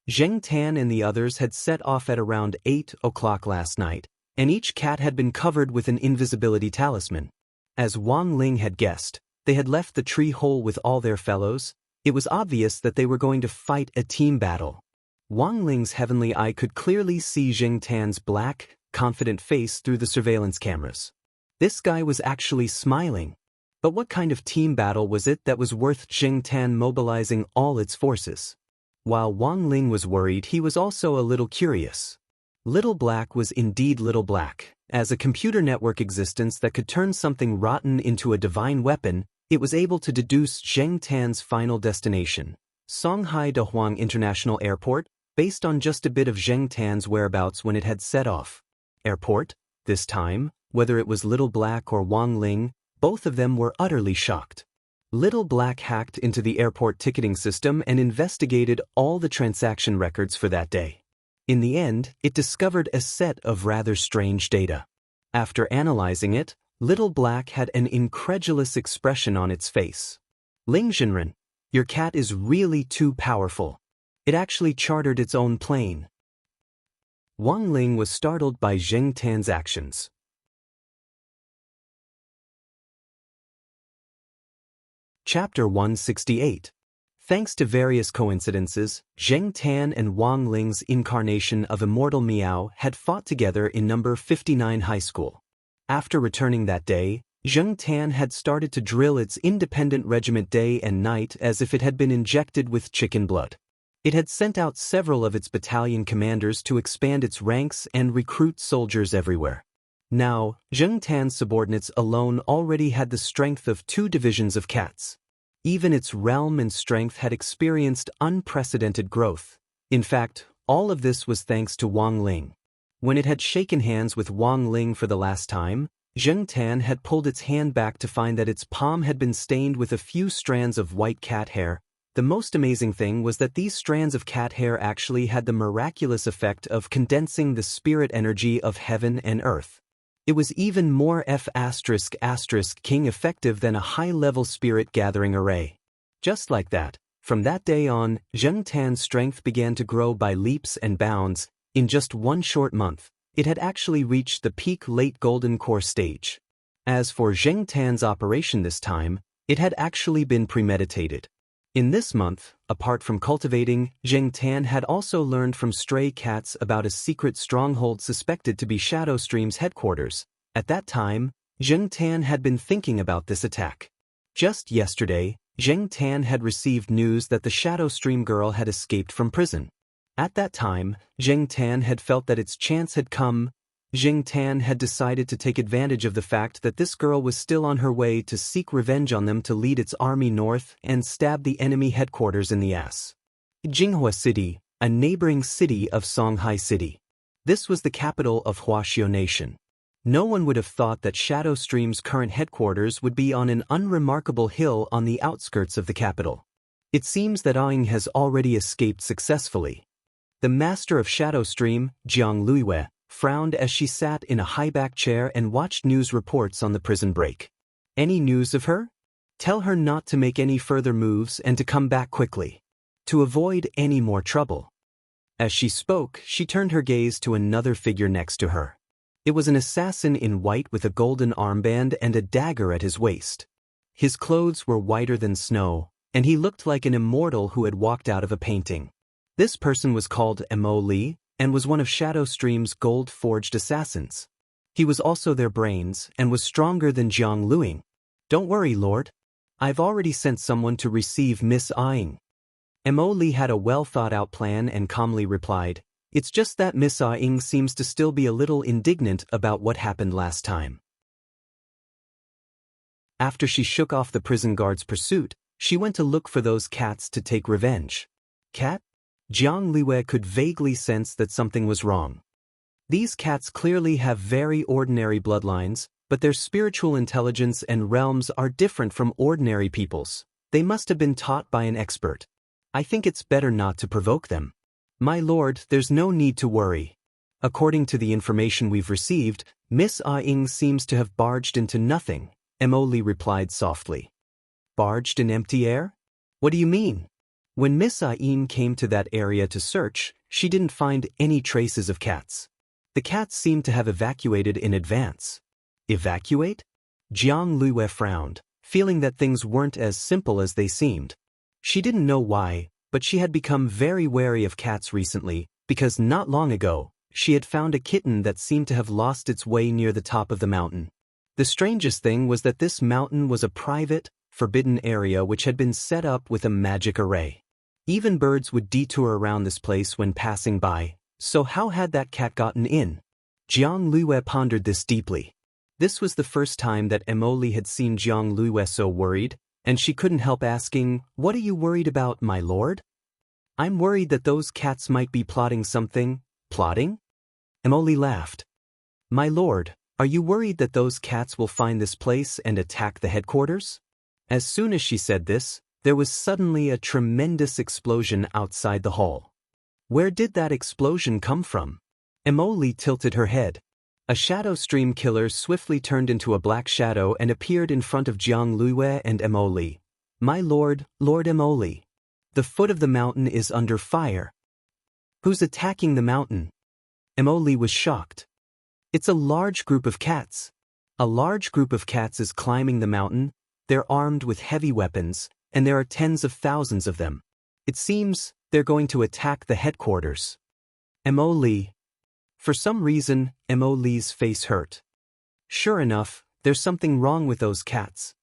Zheng Tan and the others had set off at around 8 o'clock last night, and each cat had been covered with an invisibility talisman. As Wang Ling had guessed, they had left the tree whole with all their fellows. It was obvious that they were going to fight a team battle. Wang Ling's heavenly eye could clearly see Zheng Tan's black, confident face through the surveillance cameras. This guy was actually smiling. But what kind of team battle was it that was worth Zheng Tan mobilizing all its forces? While Wang Ling was worried, he was also a little curious. Little Black was indeed Little Black. As a computer network existence that could turn something rotten into a divine weapon, it was able to deduce Zheng Tan's final destination, Songhai Dahuang International Airport, based on just a bit of Zheng Tan's whereabouts when it had set off. Airport? This time, whether it was Little Black or Wang Ling, both of them were utterly shocked. Little Black hacked into the airport ticketing system and investigated all the transaction records for that day. In the end, it discovered a set of rather strange data. After analyzing it, Little Black had an incredulous expression on its face. "Ling Zhenren, your cat is really too powerful. It actually chartered its own plane." Wang Ling was startled by Zheng Tan's actions. Chapter 168. Thanks to various coincidences, Zheng Tan and Wang Ling's incarnation of Immortal Meow had fought together in number 59 high school. After returning that day, Zheng Tan had started to drill its independent regiment day and night as if it had been injected with chicken blood. It had sent out several of its battalion commanders to expand its ranks and recruit soldiers everywhere. Now, Zheng Tan's subordinates alone already had the strength of 2 divisions of cats. Even its realm and strength had experienced unprecedented growth. In fact, all of this was thanks to Wang Ling. When it had shaken hands with Wang Ling for the last time, Zheng Tan had pulled its hand back to find that its palm had been stained with a few strands of white cat hair. The most amazing thing was that these strands of cat hair actually had the miraculous effect of condensing the spirit energy of heaven and earth. It was even more ***king effective than a high-level spirit gathering array. Just like that, from that day on, Zheng Tan's strength began to grow by leaps and bounds. In just one short month, it had actually reached the peak late golden core stage. As for Zheng Tan's operation this time, it had actually been premeditated. In this month, apart from cultivating, Zheng Tan had also learned from stray cats about a secret stronghold suspected to be Shadow Stream's headquarters. At that time, Zheng Tan had been thinking about this attack. Just yesterday, Zheng Tan had received news that the Shadow Stream girl had escaped from prison. At that time, Zheng Tan had felt that its chance had come. Zheng Tan had decided to take advantage of the fact that this girl was still on her way to seek revenge on them to lead its army north and stab the enemy headquarters in the ass. Jinghua City, a neighboring city of Songhai City. This was the capital of Huaxiao Nation. No one would have thought that Shadow Stream's current headquarters would be on an unremarkable hill on the outskirts of the capital. It seems that Aing has already escaped successfully. The master of Shadow Stream, Jiang Luiwei, frowned as she sat in a high-back chair and watched news reports on the prison break. Any news of her? Tell her not to make any further moves and to come back quickly. To avoid any more trouble. As she spoke, she turned her gaze to another figure next to her. It was an assassin in white with a golden armband and a dagger at his waist. His clothes were whiter than snow, and he looked like an immortal who had walked out of a painting. This person was called Mo Li, and was one of Shadow Stream's gold-forged assassins. He was also their brains, and was stronger than Jiang Luing. Don't worry, Lord. I've already sent someone to receive Miss Aing. Mo Li had a well-thought-out plan and calmly replied, "It's just that Miss Aing seems to still be a little indignant about what happened last time." After she shook off the prison guard's pursuit, she went to look for those cats to take revenge. Cat? Jiang Luiwei could vaguely sense that something was wrong. These cats clearly have very ordinary bloodlines, but their spiritual intelligence and realms are different from ordinary people's. They must have been taught by an expert. I think it's better not to provoke them. My lord, there's no need to worry. According to the information we've received, Miss Aing seems to have barged into nothing, Mo Li replied softly. Barged in empty air? What do you mean? When Miss Aing came to that area to search, she didn't find any traces of cats. The cats seemed to have evacuated in advance. Evacuate? Jiang Luiwei frowned, feeling that things weren't as simple as they seemed. She didn't know why, but she had become very wary of cats recently, because not long ago, she had found a kitten that seemed to have lost its way near the top of the mountain. The strangest thing was that this mountain was a private, forbidden area which had been set up with a magic array. Even birds would detour around this place when passing by, so how had that cat gotten in? Jiang Luiwei pondered this deeply. This was the first time that Mo Li had seen Jiang Luiwei so worried, and she couldn't help asking, "What are you worried about, my lord?" "I'm worried that those cats might be plotting something." "Plotting?" Mo Li laughed. "My lord, are you worried that those cats will find this place and attack the headquarters?" As soon as she said this, there was suddenly a tremendous explosion outside the hall. Where did that explosion come from? Mo Li tilted her head. A Shadow Stream killer swiftly turned into a black shadow and appeared in front of Jiang Luiwei and Mo Li. "My lord, Lord Mo Li. The foot of the mountain is under fire." "Who's attacking the mountain?" Mo Li was shocked. "It's a large group of cats. A large group of cats is climbing the mountain. They're armed with heavy weapons, and there are tens of thousands of them. It seems they're going to attack the headquarters." Mo Li. For some reason, Mo Li's face hurt. Sure enough, there's something wrong with those cats.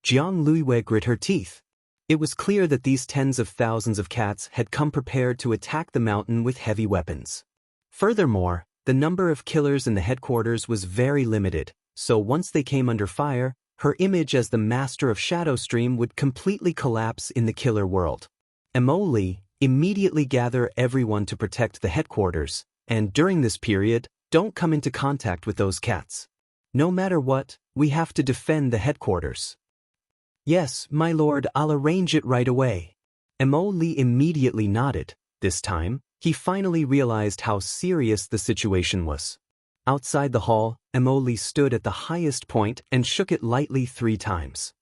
Jiang Luiwei grit her teeth. It was clear that these tens of thousands of cats had come prepared to attack the mountain with heavy weapons. Furthermore, the number of killers in the headquarters was very limited, so once they came under fire, her image as the master of Shadow Stream would completely collapse in the killer world. Mo Li, immediately gather everyone to protect the headquarters, and during this period, don't come into contact with those cats. No matter what, we have to defend the headquarters. "Yes, my lord, I'll arrange it right away." Mo Li immediately nodded. This time, he finally realized how serious the situation was. Outside the hall, Mo Li stood at the highest point and shook it lightly 3 times.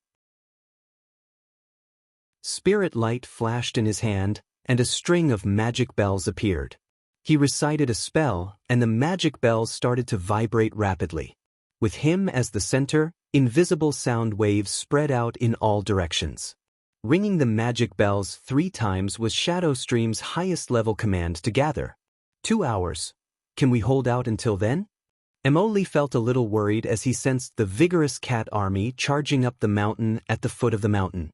Spirit light flashed in his hand, and a string of magic bells appeared. He recited a spell, and the magic bells started to vibrate rapidly. With him as the center, invisible sound waves spread out in all directions. Ringing the magic bells 3 times was Shadow Stream's highest-level command to gather. 2 hours. Can we hold out until then? Mo Li felt a little worried as he sensed the vigorous cat army charging up the mountain at the foot of the mountain.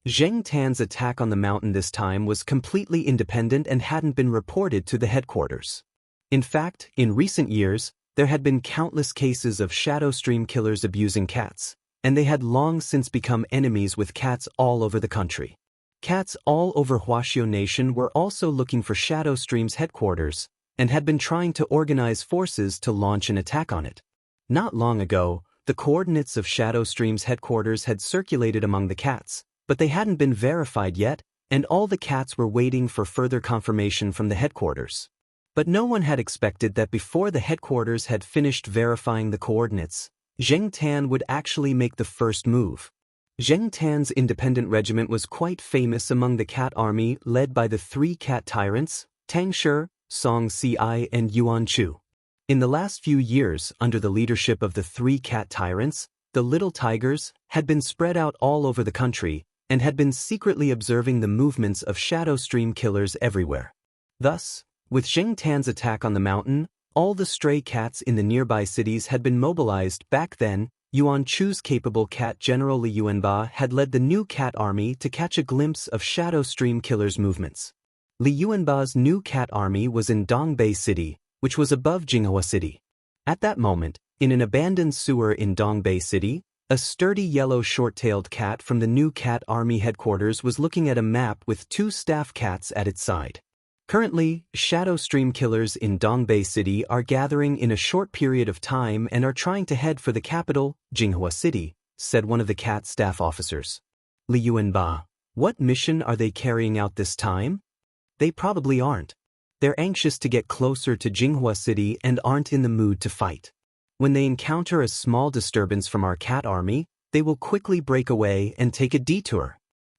Zheng Tan's attack on the mountain this time was completely independent and hadn't been reported to the headquarters. In fact, in recent years, there had been countless cases of Shadow Stream killers abusing cats, and they had long since become enemies with cats all over the country. Cats all over Huaxiao Nation were also looking for Shadow Stream's headquarters, and had been trying to organize forces to launch an attack on it. Not long ago, the coordinates of Shadow Stream's headquarters had circulated among the cats, but they hadn't been verified yet, and all the cats were waiting for further confirmation from the headquarters. But no one had expected that before the headquarters had finished verifying the coordinates, Zheng Tan would actually make the first move. Zheng Tan's independent regiment was quite famous among the cat army led by the 3 cat tyrants, Tang Shi, Song Ci, and Yuan Chu. In the last few years, under the leadership of the 3 cat tyrants, the little tigers had been spread out all over the country and had been secretly observing the movements of Shadow Stream killers everywhere. Thus, with Zheng Tan's attack on the mountain, all the stray cats in the nearby cities had been mobilized. Back then, Yuan Chu's capable cat general Li Yuanba had led the new cat army to catch a glimpse of Shadow Stream killers' movements. Li Yuanba's new cat army was in Dongbei City, which was above Jinghua City. At that moment, in an abandoned sewer in Dongbei City, a sturdy yellow short-tailed cat from the new cat army headquarters was looking at a map with 2 staff cats at its side. Currently, Shadow Stream killers in Dongbei City are gathering in a short period of time and are trying to head for the capital, Jinghua City, said one of the cat staff officers. Li Yuanba, what mission are they carrying out this time? They probably aren't. They're anxious to get closer to Jinghua City and aren't in the mood to fight. When they encounter a small disturbance from our cat army, they will quickly break away and take a detour.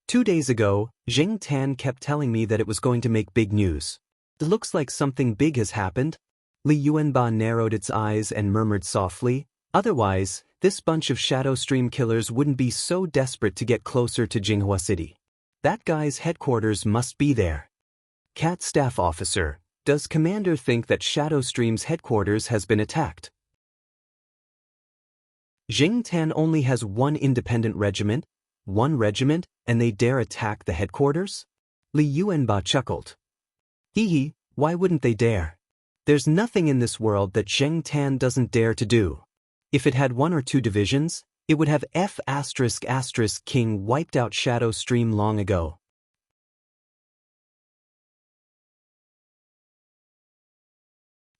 2 days ago, Zheng Tan kept telling me that it was going to make big news. It looks like something big has happened. Li Yuanba narrowed its eyes and murmured softly, otherwise, this bunch of Shadow Stream killers wouldn't be so desperate to get closer to Jinghua City. That guy's headquarters must be there. Cat Staff Officer, does Commander think that Shadow Stream's headquarters has been attacked? Zheng Tan only has 1 independent regiment, 1 regiment, and they dare attack the headquarters? Li Yuanba chuckled. Hee, why wouldn't they dare? There's nothing in this world that Zheng Tan doesn't dare to do. If it had 1 or 2 divisions, it would have King wiped out Shadow Stream long ago.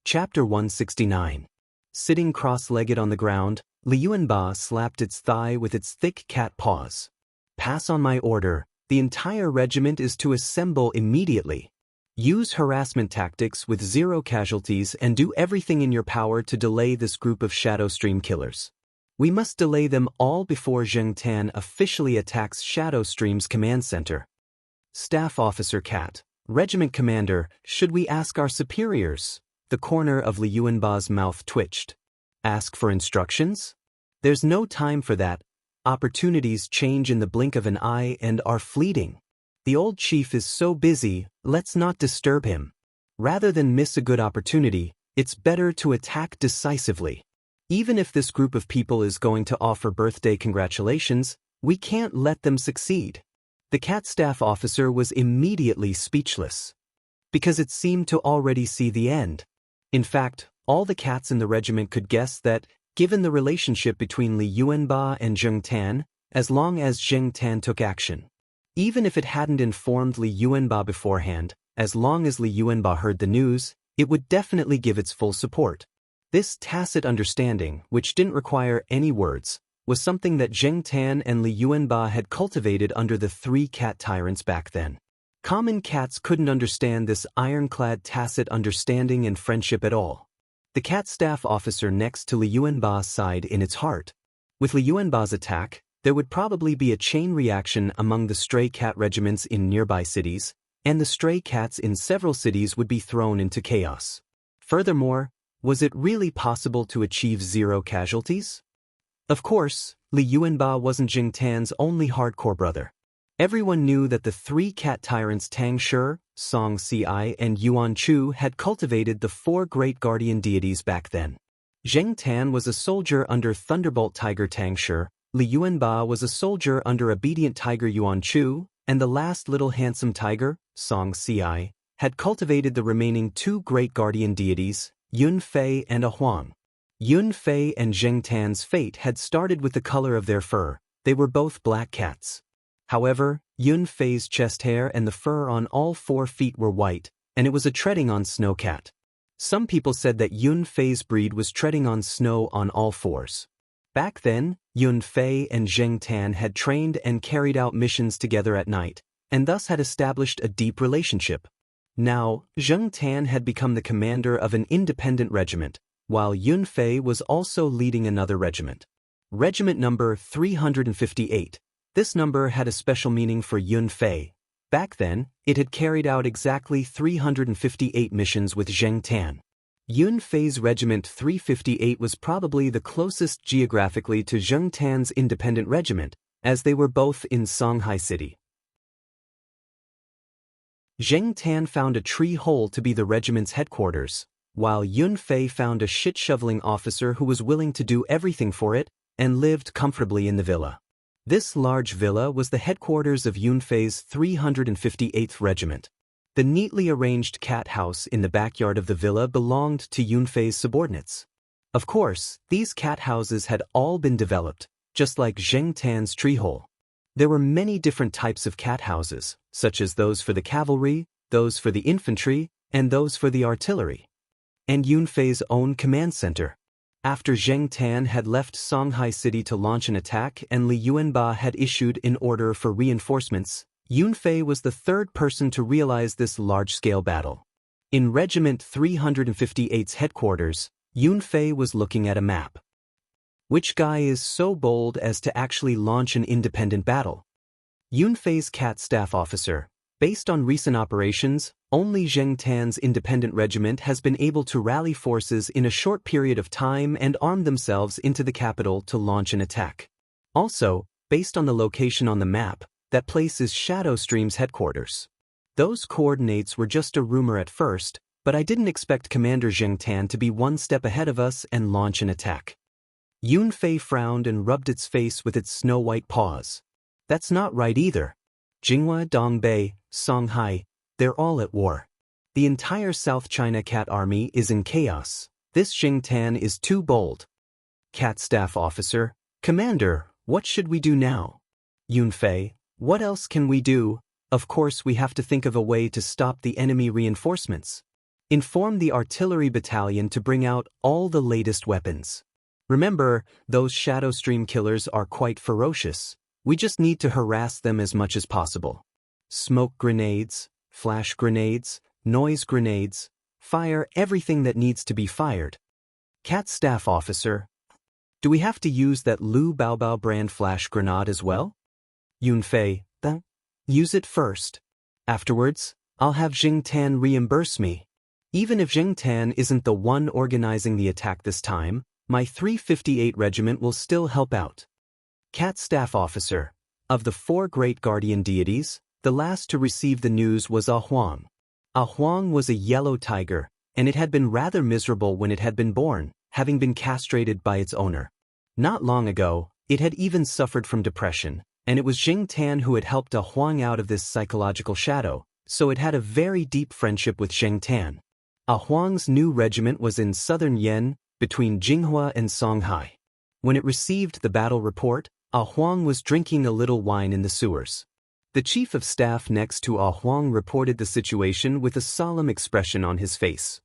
Chapter 169. Sitting cross-legged on the ground, Li Yuanba slapped its thigh with its thick cat paws. Pass on my order, the entire regiment is to assemble immediately. Use harassment tactics with 0 casualties and do everything in your power to delay this group of Shadow Stream killers. We must delay them all before Zheng Tan officially attacks Shadow Stream's command center. Staff Officer Cat, Regiment Commander, should we ask our superiors? The corner of Li Yuanba's mouth twitched. Ask for instructions? There's no time for that. Opportunities change in the blink of an eye and are fleeting. The old chief is so busy, let's not disturb him. Rather than miss a good opportunity, it's better to attack decisively. Even if this group of people is going to offer birthday congratulations, we can't let them succeed. The cat staff officer was immediately speechless. Because it seemed to already see the end. In fact, all the cats in the regiment could guess that, given the relationship between Li Yuanba and Zheng Tan, as long as Zheng Tan took action. Even if it hadn't informed Li Yuanba beforehand, as long as Li Yuanba heard the news, it would definitely give its full support. This tacit understanding, which didn't require any words, was something that Zheng Tan and Li Yuanba had cultivated under the 3 cat tyrants back then. Common cats couldn't understand this ironclad tacit understanding and friendship at all. The cat staff officer next to Li Yuanba sighed in its heart. With Li Yuanba's attack, there would probably be a chain reaction among the stray cat regiments in nearby cities, and the stray cats in several cities would be thrown into chaos. Furthermore, was it really possible to achieve 0 casualties? Of course, Li Yuanba wasn't Jing Tan's only hardcore brother. Everyone knew that the 3 cat tyrants Tang Shi, Song Ci, and Yuan Chu had cultivated the 4 great guardian deities back then. Zheng Tan was a soldier under Thunderbolt Tiger Tang Shi, Li Yuanba was a soldier under Obedient Tiger Yuan Chu, and the last little handsome tiger, Song Ci, had cultivated the remaining 2 great guardian deities, Yun Fei and A Huang. Yun Fei and Zheng Tan's fate had started with the color of their fur. They were both black cats. However, Yun Fei's chest hair and the fur on all 4 feet were white, and it was a treading on snow cat. Some people said that Yun Fei's breed was treading on snow on all 4s. Back then, Yun Fei and Zheng Tan had trained and carried out missions together at night, and thus had established a deep relationship. Now, Zheng Tan had become the commander of an independent regiment, while Yun Fei was also leading another regiment. Regiment number 358. This number had a special meaning for Yun Fei. Back then, it had carried out exactly 358 missions with Zheng Tan. Yun Fei's Regiment 358 was probably the closest geographically to Zheng Tan's independent regiment, as they were both in Songhai City. Zheng Tan found a tree hole to be the regiment's headquarters, while Yun Fei found a shit-shoveling officer who was willing to do everything for it, and lived comfortably in the villa. This large villa was the headquarters of Yun Fei's 358th Regiment. The neatly arranged cat house in the backyard of the villa belonged to Yun Fei's subordinates. Of course, these cat houses had all been developed, just like Zheng Tan's treehole. There were many different types of cat houses, such as those for the cavalry, those for the infantry, and those for the artillery. And Yun Fei's own command center. After Zheng Tan had left Songhai City to launch an attack and Li Yuanba had issued an order for reinforcements, Yun Fei was the 3rd person to realize this large-scale battle. In Regiment 358's headquarters, Yun Fei was looking at a map. Which guy is so bold as to actually launch an independent battle? Yun Fei's cat staff officer. Based on recent operations, only Zheng Tan's independent regiment has been able to rally forces in a short period of time and arm themselves into the capital to launch an attack. Also, based on the location on the map, that place is Shadow Stream's headquarters. Those coordinates were just a rumor at first, but I didn't expect Commander Zheng Tan to be 1 step ahead of us and launch an attack. Yun Fei frowned and rubbed its face with its snow-white paws. That's not right either. Jinghua, Dongbei, Songhai, they're all at war. The entire South China cat army is in chaos. This Zheng Tan is too bold. Cat staff officer, Commander, what should we do now? Yun Fei, what else can we do? Of course we have to think of a way to stop the enemy reinforcements. Inform the artillery battalion to bring out all the latest weapons. Remember, those Shadow Stream killers are quite ferocious. We just need to harass them as much as possible. Smoke grenades, flash grenades, noise grenades, fire everything that needs to be fired. Cat staff officer, do we have to use that Lu Baobao brand flash grenade as well? Yun Fei, use it first. Afterwards, I'll have Zheng Tan reimburse me. Even if Zheng Tan isn't the one organizing the attack this time, my 358 regiment will still help out. Cat staff officer, of the 4 great guardian deities, the last to receive the news was A Huang. A Huang was a yellow tiger, and it had been rather miserable when it had been born, having been castrated by its owner. Not long ago, it had even suffered from depression, and it was Zheng Tan who had helped A Huang out of this psychological shadow, so it had a very deep friendship with Zheng Tan. A Huang's new regiment was in southern Yen, between Jinghua and Songhai. When it received the battle report, A Huang was drinking a little wine in the sewers. The chief of staff next to A Huang reported the situation with a solemn expression on his face.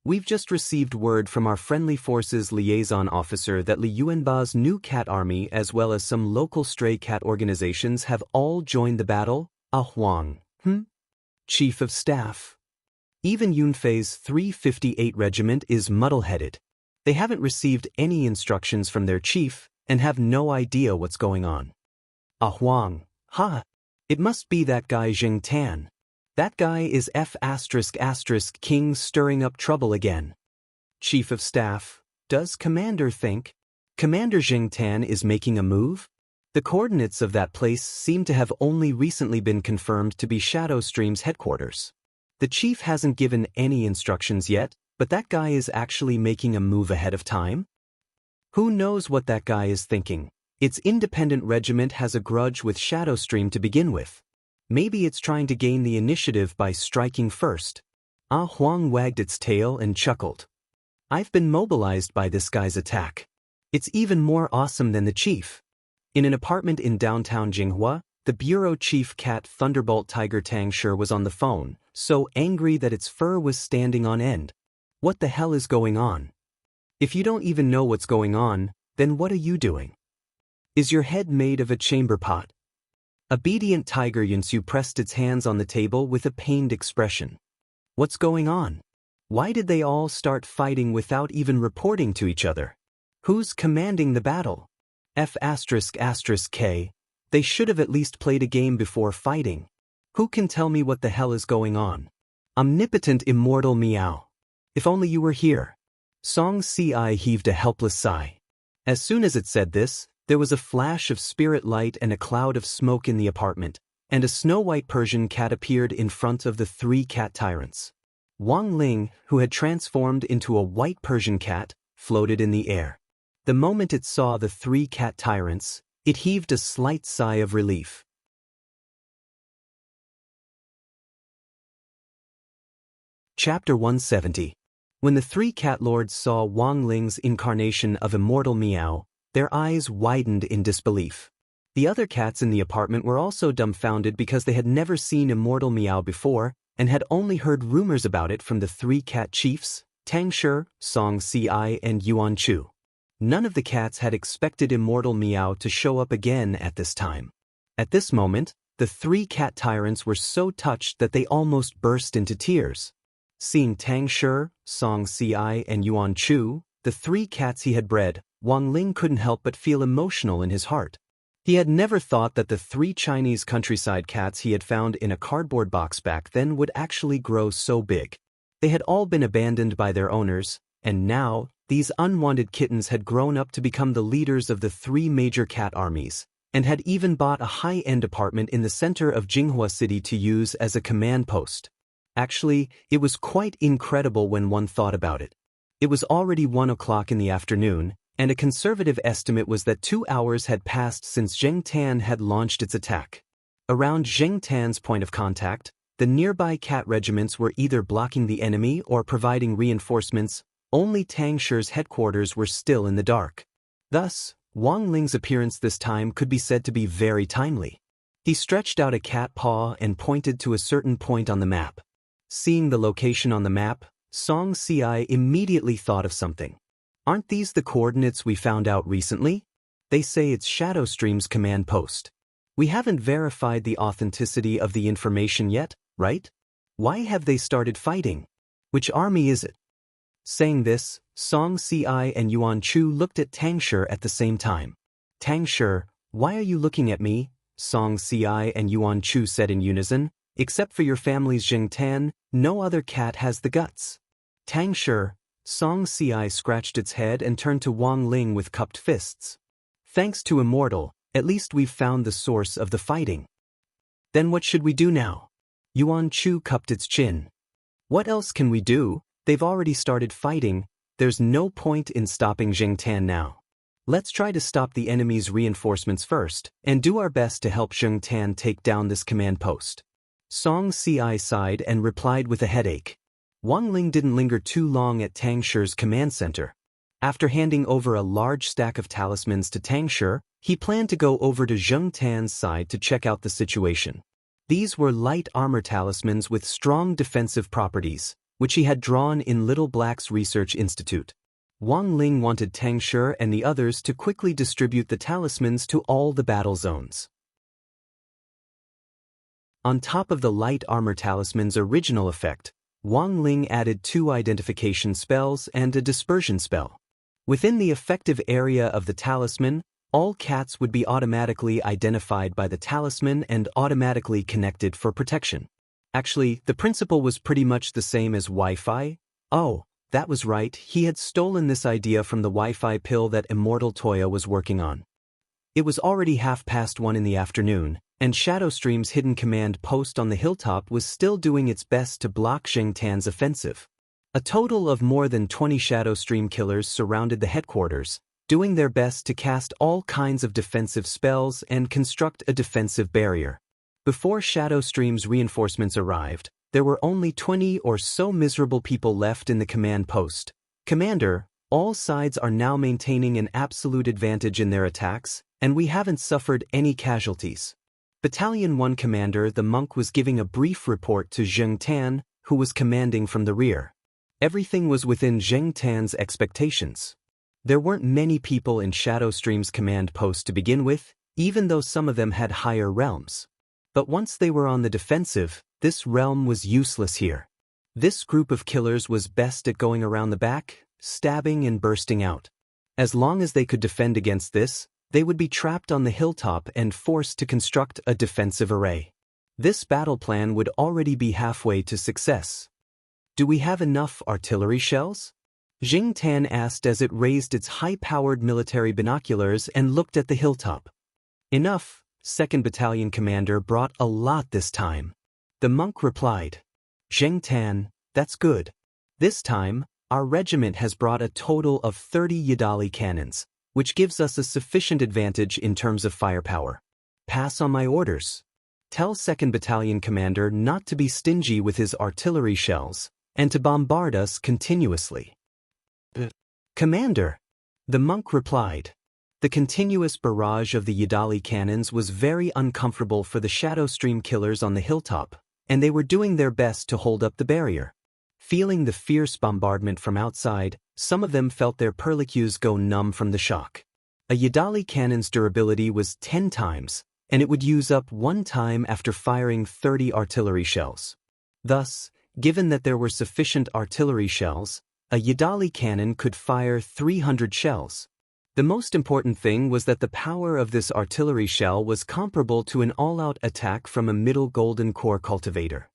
We've just received word from our friendly forces liaison officer that Li Yuanba's new cat army as well as some local stray cat organizations have all joined the battle. Huang, Chief of Staff. Even Yunfei's 358 Regiment is muddle-headed. They haven't received any instructions from their chief and have no idea what's going on. Huang, it must be that guy Jing Tan. That guy is King stirring up trouble again. Chief of Staff, does Commander think Commander Jing Tan is making a move? The coordinates of that place seem to have only recently been confirmed to be Shadowstream's headquarters. The chief hasn't given any instructions yet, but that guy is actually making a move ahead of time? Who knows what that guy is thinking? Its independent regiment has a grudge with Shadowstream to begin with. Maybe it's trying to gain the initiative by striking first. Huang wagged its tail and chuckled. I've been mobilized by this guy's attack. It's even more awesome than the chief. In an apartment in downtown Jinghua, the bureau chief cat Thunderbolt Tiger Tangshi was on the phone, so angry that its fur was standing on end. What the hell is going on? If you don't even know what's going on, then what are you doing? Is your head made of a chamber pot? Obedient Tiger Yunsu pressed its hands on the table with a pained expression. What's going on? Why did they all start fighting without even reporting to each other? Who's commanding the battle? K. They should have at least played a game before fighting. Who can tell me what the hell is going on? Omnipotent immortal Meow. If only you were here. Song Ci heaved a helpless sigh. As soon as it said this, there was a flash of spirit light and a cloud of smoke in the apartment, and a snow-white Persian cat appeared in front of the three cat tyrants. Wang Ling, who had transformed into a white Persian cat, floated in the air. The moment it saw the three cat tyrants, it heaved a slight sigh of relief. Chapter 170. When the three cat lords saw Wang Ling's incarnation of immortal Meow, their eyes widened in disbelief. The other cats in the apartment were also dumbfounded because they had never seen immortal Meow before and had only heard rumors about it from the three cat chiefs, Tangshi, Song Ci, and Yuan Chu. None of the cats had expected immortal Meow to show up again at this time. At this moment, the three cat tyrants were so touched that they almost burst into tears. Seeing Tangshi, Song Ci, and Yuan Chu, the three cats he had bred, Wang Ling couldn't help but feel emotional in his heart. He had never thought that the three Chinese countryside cats he had found in a cardboard box back then would actually grow so big. They had all been abandoned by their owners, and now, these unwanted kittens had grown up to become the leaders of the three major cat armies, and had even bought a high-end apartment in the center of Jinghua City to use as a command post. Actually, it was quite incredible when one thought about it. It was already 1 o'clock in the afternoon, and a conservative estimate was that 2 hours had passed since Jing Tan had launched its attack. Around Jing Tan's point of contact, the nearby cat regiments were either blocking the enemy or providing reinforcements. Only Tangshi's headquarters were still in the dark. Thus, Wang Ling's appearance this time could be said to be very timely. He stretched out a cat paw and pointed to a certain point on the map. Seeing the location on the map, Song Ci immediately thought of something. Aren't these the coordinates we found out recently? They say it's Shadowstream's command post. We haven't verified the authenticity of the information yet, right? Why have they started fighting? Which army is it? Saying this, Song Ci and Yuan Chu looked at Tangshi at the same time. Tangshi, why are you looking at me? Song Ci and Yuan Chu said in unison. Except for your family's Jing Tan, no other cat has the guts. Tangshi, Song Ci scratched its head and turned to Wang Ling with cupped fists. Thanks to Immortal, at least we've found the source of the fighting. Then what should we do now? Yuan Chu cupped its chin. What else can we do? They've already started fighting. There's no point in stopping Jing Tan now. Let's try to stop the enemy's reinforcements first, and do our best to help Jing Tan take down this command post. Song Ci sighed and replied with a headache. Wang Ling didn't linger too long at Tangshi's command center. After handing over a large stack of talismans to Tangshi, he planned to go over to Jing Tan's side to check out the situation. These were light armor talismans with strong defensive properties, which he had drawn in Little Black's research institute. Wang Ling wanted Tang Shi and the others to quickly distribute the talismans to all the battle zones. On top of the light armor talisman's original effect, Wang Ling added 2 identification spells and a dispersion spell. Within the effective area of the talisman, all cats would be automatically identified by the talisman and automatically connected for protection. Actually, the principle was pretty much the same as Wi-Fi. Oh, that was right, he had stolen this idea from the Wi-Fi pill that Immortal Toya was working on. It was already 1:30 in the afternoon, and Shadowstream's hidden command post on the hilltop was still doing its best to block Zheng Tan's offensive. A total of more than 20 Shadowstream killers surrounded the headquarters, doing their best to cast all kinds of defensive spells and construct a defensive barrier. Before Shadowstream's reinforcements arrived, there were only 20 or so miserable people left in the command post. Commander, all sides are now maintaining an absolute advantage in their attacks, and we haven't suffered any casualties. Battalion 1 Commander the monk was giving a brief report to Zheng Tan, who was commanding from the rear. Everything was within Zheng Tan's expectations. There weren't many people in Shadowstream's command post to begin with, even though some of them had higher realms. But once they were on the defensive, this realm was useless here. This group of killers was best at going around the back, stabbing and bursting out. As long as they could defend against this, they would be trapped on the hilltop and forced to construct a defensive array. This battle plan would already be halfway to success. Do we have enough artillery shells? Zheng Tan asked as it raised its high-powered military binoculars and looked at the hilltop. Enough. 2nd Battalion Commander brought a lot this time. The monk replied. Zheng Tan, that's good. This time, our regiment has brought a total of 30 Yidali cannons, which gives us a sufficient advantage in terms of firepower. Pass on my orders. Tell 2nd Battalion Commander not to be stingy with his artillery shells, and to bombard us continuously. Commander, the monk replied. The continuous barrage of the Yidali cannons was very uncomfortable for the Shadowstream killers on the hilltop, and they were doing their best to hold up the barrier. Feeling the fierce bombardment from outside, some of them felt their perlicues go numb from the shock. A Yidali cannon's durability was 10 times, and it would use up 1 time after firing 30 artillery shells. Thus, given that there were sufficient artillery shells, a Yidali cannon could fire 300 shells. The most important thing was that the power of this artillery shell was comparable to an all-out attack from a middle golden core cultivator.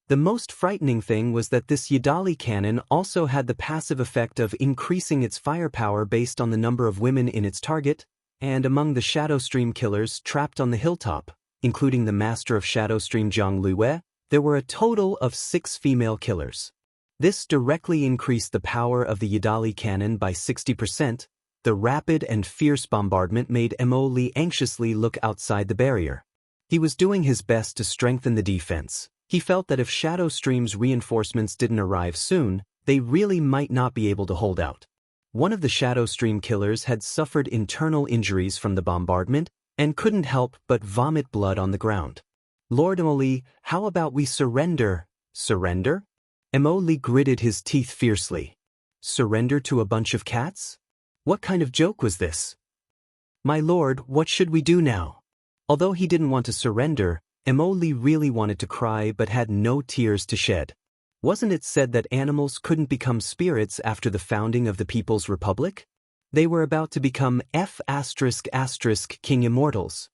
The most frightening thing was that this Yidali cannon also had the passive effect of increasing its firepower based on the number of women in its target, and among the Shadowstream killers trapped on the hilltop, including the master of Shadowstream Jiang Luiyue, there were a total of 6 female killers. This directly increased the power of the Yidali cannon by 60%. The rapid and fierce bombardment made Mo Li anxiously look outside the barrier. He was doing his best to strengthen the defense. He felt that if Shadowstream's reinforcements didn't arrive soon, they really might not be able to hold out. One of the Shadowstream killers had suffered internal injuries from the bombardment and couldn't help but vomit blood on the ground. Lord Mo Li, how about we surrender? Surrender? Mo Li gritted his teeth fiercely. Surrender to a bunch of cats? What kind of joke was this? My lord, what should we do now? Although he didn't want to surrender, Mo Li really wanted to cry but had no tears to shed. Wasn't it said that animals couldn't become spirits after the founding of the People's Republic? They were about to become King Immortals.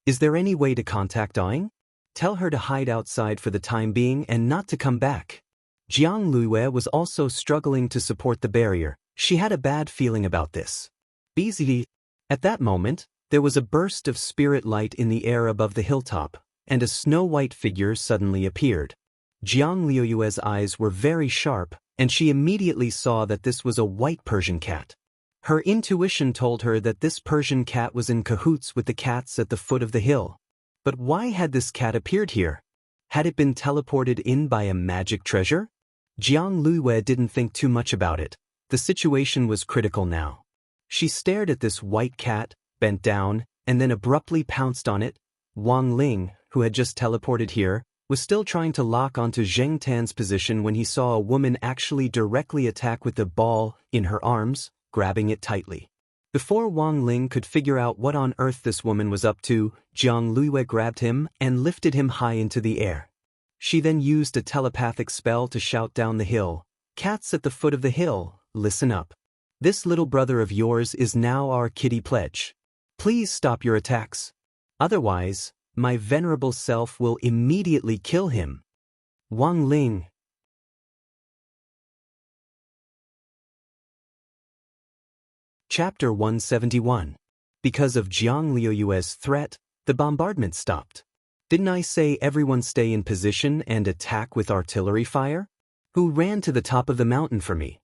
Is there any way to contact Aang? Tell her to hide outside for the time being and not to come back. Jiang Luiyue was also struggling to support the barrier. She had a bad feeling about this. Busy. At that moment, there was a burst of spirit light in the air above the hilltop, and a snow-white figure suddenly appeared. Jiang Luiyue's eyes were very sharp, and she immediately saw that this was a white Persian cat. Her intuition told her that this Persian cat was in cahoots with the cats at the foot of the hill. But why had this cat appeared here? Had it been teleported in by a magic treasure? Jiang Luiyue didn't think too much about it. The situation was critical now. She stared at this white cat, bent down, and then abruptly pounced on it. Wang Ling, who had just teleported here, was still trying to lock onto Zheng Tan's position when he saw a woman actually directly attack with the ball in her arms, grabbing it tightly. Before Wang Ling could figure out what on earth this woman was up to, Jiang Luiyue grabbed him and lifted him high into the air. She then used a telepathic spell to shout down the hill, "Cats at the foot of the hill, listen up. This little brother of yours is now our kitty pledge. Please stop your attacks. Otherwise, my venerable self will immediately kill him." Wang Ling. Chapter 171. Because of Jiang Liuyue's threat, the bombardment stopped. Didn't I say everyone stay in position and attack with artillery fire? Who ran to the top of the mountain for me?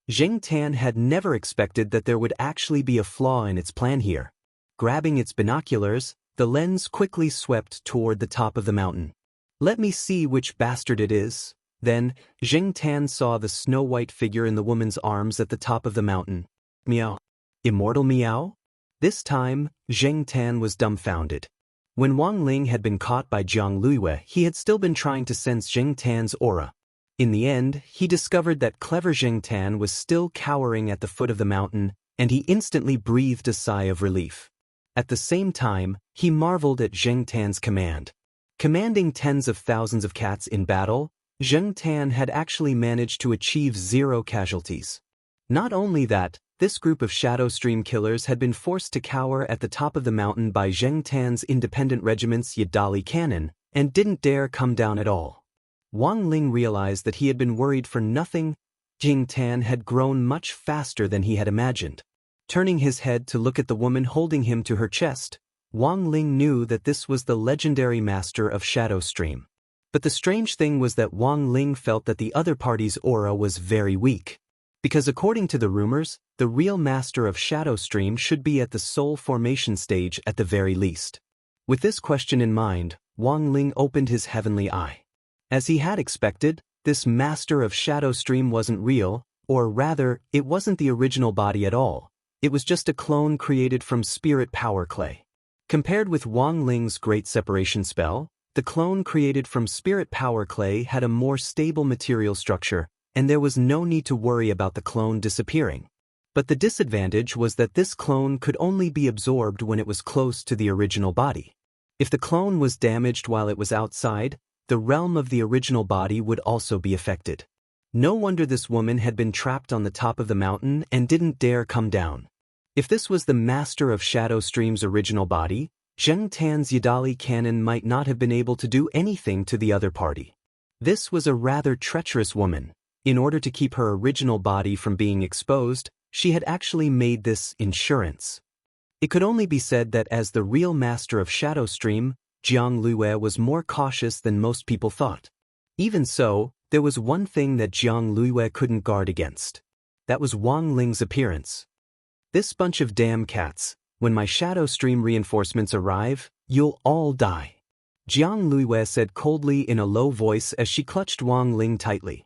Zheng Tan had never expected that there would actually be a flaw in its plan here. Grabbing its binoculars, the lens quickly swept toward the top of the mountain. "Let me see which bastard it is." Then, Zheng Tan saw the snow-white figure in the woman's arms at the top of the mountain. Meow. Immortal Meow? This time, Zheng Tan was dumbfounded. When Wang Ling had been caught by Jiang Luiyue, he had still been trying to sense Zheng Tan's aura. In the end, he discovered that clever Zheng Tan was still cowering at the foot of the mountain, and he instantly breathed a sigh of relief. At the same time, he marveled at Zheng Tan's command. Commanding tens of thousands of cats in battle, Zheng Tan had actually managed to achieve 0 casualties. Not only that, this group of Shadow Stream killers had been forced to cower at the top of the mountain by Zheng Tan's independent regiment's Yadali cannon, and didn't dare come down at all. Wang Ling realized that he had been worried for nothing. Zheng Tan had grown much faster than he had imagined. Turning his head to look at the woman holding him to her chest, Wang Ling knew that this was the legendary master of Shadow Stream. But the strange thing was that Wang Ling felt that the other party's aura was very weak. Because according to the rumors, the real master of Shadow Stream should be at the soul formation stage at the very least. With this question in mind, Wang Ling opened his heavenly eye. As he had expected, this master of Shadow Stream wasn't real, or rather, it wasn't the original body at all. It was just a clone created from spirit power clay. Compared with Wang Ling's great separation spell, the clone created from spirit power clay had a more stable material structure, and there was no need to worry about the clone disappearing. But the disadvantage was that this clone could only be absorbed when it was close to the original body. If the clone was damaged while it was outside, the realm of the original body would also be affected. No wonder this woman had been trapped on the top of the mountain and didn't dare come down. If this was the master of Shadow Stream's original body, Zheng Tan's Yadali cannon might not have been able to do anything to the other party. This was a rather treacherous woman. In order to keep her original body from being exposed, she had actually made this insurance. It could only be said that as the real master of Shadow Stream, Jiang Luiyue was more cautious than most people thought. Even so, there was one thing that Jiang Luiyue couldn't guard against. That was Wang Ling's appearance. "This bunch of damn cats, when my Shadow Stream reinforcements arrive, you'll all die," Jiang Luiyue said coldly in a low voice as she clutched Wang Ling tightly.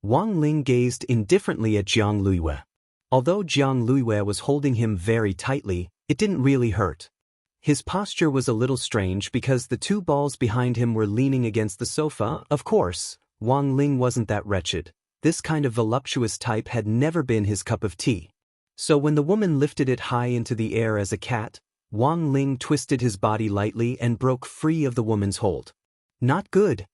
Wang Ling gazed indifferently at Jiang Luiyue. Although Jiang Luiyue was holding him very tightly, it didn't really hurt. His posture was a little strange because the two balls behind him were leaning against the sofa. Of course, Wang Ling wasn't that wretched. This kind of voluptuous type had never been his cup of tea. So when the woman lifted it high into the air as a cat, Wang Ling twisted his body lightly and broke free of the woman's hold. Not good.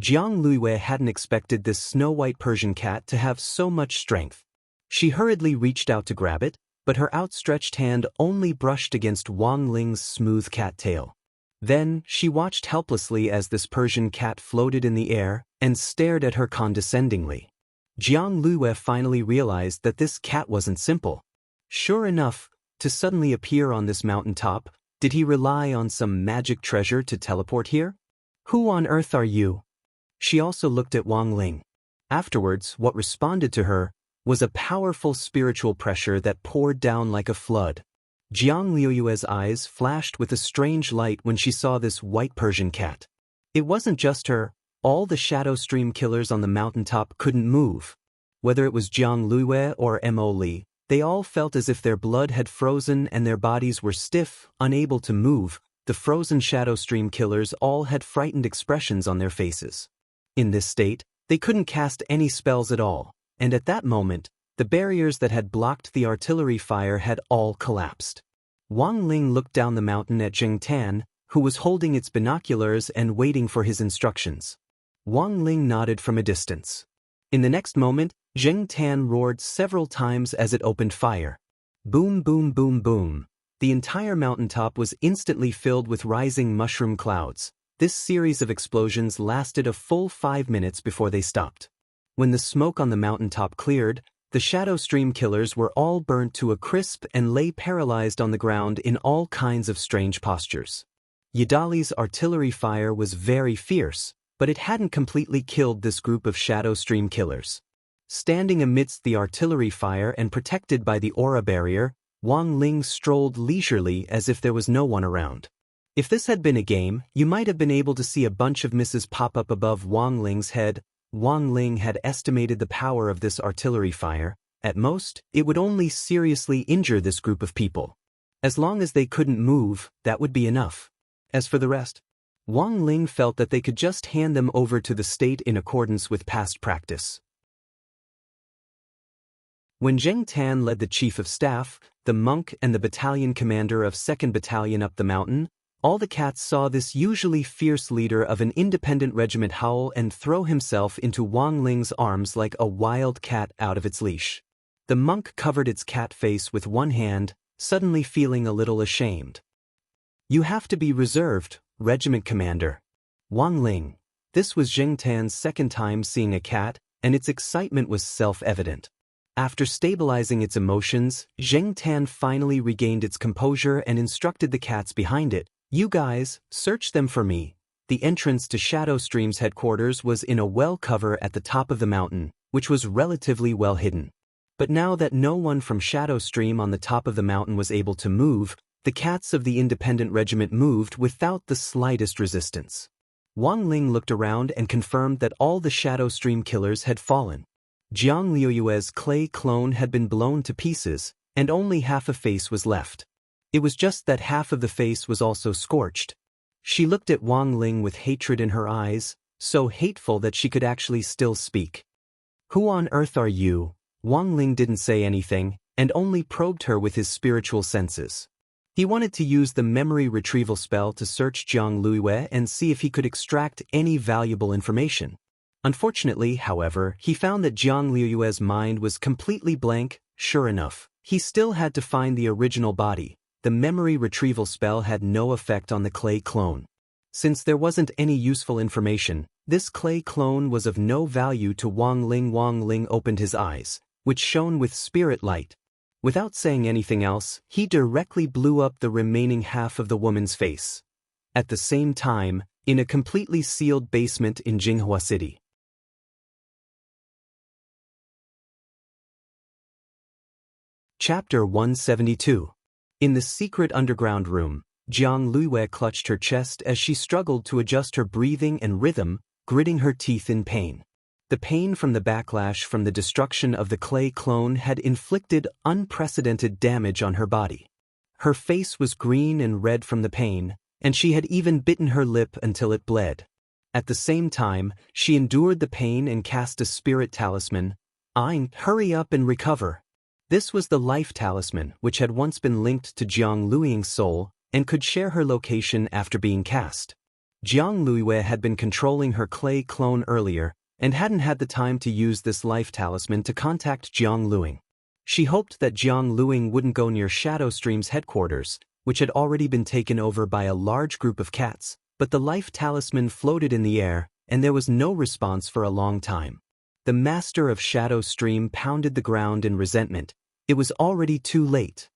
Jiang Luiyue hadn't expected this snow-white Persian cat to have so much strength. She hurriedly reached out to grab it, but her outstretched hand only brushed against Wang Ling's smooth cat tail. Then, she watched helplessly as this Persian cat floated in the air and stared at her condescendingly. Jiang Luiyue finally realized that this cat wasn't simple. Sure enough, to suddenly appear on this mountaintop, did he rely on some magic treasure to teleport here? Who on earth are you? She also looked at Wang Ling. Afterwards, what responded to her was a powerful spiritual pressure that poured down like a flood. Jiang Liuyue's eyes flashed with a strange light when she saw this white Persian cat. It wasn't just her. All the Shadow Stream killers on the mountaintop couldn't move. Whether it was Jiang Luiyue or Mo Li, they all felt as if their blood had frozen and their bodies were stiff, unable to move, The frozen Shadow Stream killers all had frightened expressions on their faces. In this state, they couldn't cast any spells at all, and at that moment, the barriers that had blocked the artillery fire had all collapsed. Wang Ling looked down the mountain at Jing Tan, who was holding its binoculars and waiting for his instructions. Wang Ling nodded from a distance. In the next moment, Jing Tan roared several times as it opened fire. Boom, boom, boom, boom. The entire mountaintop was instantly filled with rising mushroom clouds. This series of explosions lasted a full 5 minutes before they stopped. When the smoke on the mountaintop cleared, the Shadow Stream killers were all burnt to a crisp and lay paralyzed on the ground in all kinds of strange postures. Yidali's artillery fire was very fierce, but it hadn't completely killed this group of Shadow Stream killers. Standing amidst the artillery fire and protected by the aura barrier, Wang Ling strolled leisurely as if there was no one around. If this had been a game, you might have been able to see a bunch of misses pop up above Wang Ling's head. Wang Ling had estimated the power of this artillery fire. At most, it would only seriously injure this group of people. As long as they couldn't move, that would be enough. As for the rest, Wang Ling felt that they could just hand them over to the state in accordance with past practice. When Jing Tan led the chief of staff, the monk and the battalion commander of 2nd Battalion up the mountain, all the cats saw this usually fierce leader of an independent regiment howl and throw himself into Wang Ling's arms like a wild cat out of its leash. The monk covered its cat face with one hand, suddenly feeling a little ashamed. "You have to be reserved, regiment commander." Wang Ling. This was Jing Tan's second time seeing a cat, and its excitement was self-evident. After stabilizing its emotions, Jing Tan finally regained its composure and instructed the cats behind it, "You guys, search them for me." The entrance to Shadow Stream's headquarters was in a well cover at the top of the mountain, which was relatively well hidden. But now that no one from Shadow Stream on the top of the mountain was able to move, the cats of the independent regiment moved without the slightest resistance. Wang Ling looked around and confirmed that all the Shadow Stream killers had fallen. Jiang Liuyue's clay clone had been blown to pieces, and only half a face was left. It was just that half of the face was also scorched. She looked at Wang Ling with hatred in her eyes, so hateful that she could actually still speak. "Who on earth are you?" Wang Ling didn't say anything, and only probed her with his spiritual senses. He wanted to use the memory retrieval spell to search Jiang Liyue and see if he could extract any valuable information. Unfortunately, however, he found that Jiang Liyue's mind was completely blank. Sure enough, he still had to find the original body. The memory retrieval spell had no effect on the clay clone. Since there wasn't any useful information, this clay clone was of no value to Wang Ling. Wang Ling opened his eyes, which shone with spirit light. Without saying anything else, he directly blew up the remaining half of the woman's face. At the same time, in a completely sealed basement in Jinghua City. Chapter 172. In the secret underground room, Jiang Liyue clutched her chest as she struggled to adjust her breathing and rhythm, gritting her teeth in pain. The pain from the backlash from the destruction of the clay clone had inflicted unprecedented damage on her body. Her face was green and red from the pain, and she had even bitten her lip until it bled. At the same time, she endured the pain and cast a spirit talisman. Hurry up and recover." This was the life talisman, which had once been linked to Jiang Liyue's soul, and could share her location after being cast. Jiang Liyue had been controlling her clay clone earlier, and hadn't had the time to use this life talisman to contact Jiang Liyue. She hoped that Jiang Liyue wouldn't go near Shadow Stream's headquarters, which had already been taken over by a large group of cats, but the life talisman floated in the air, and there was no response for a long time. The master of Shadow Stream pounded the ground in resentment. It was already too late.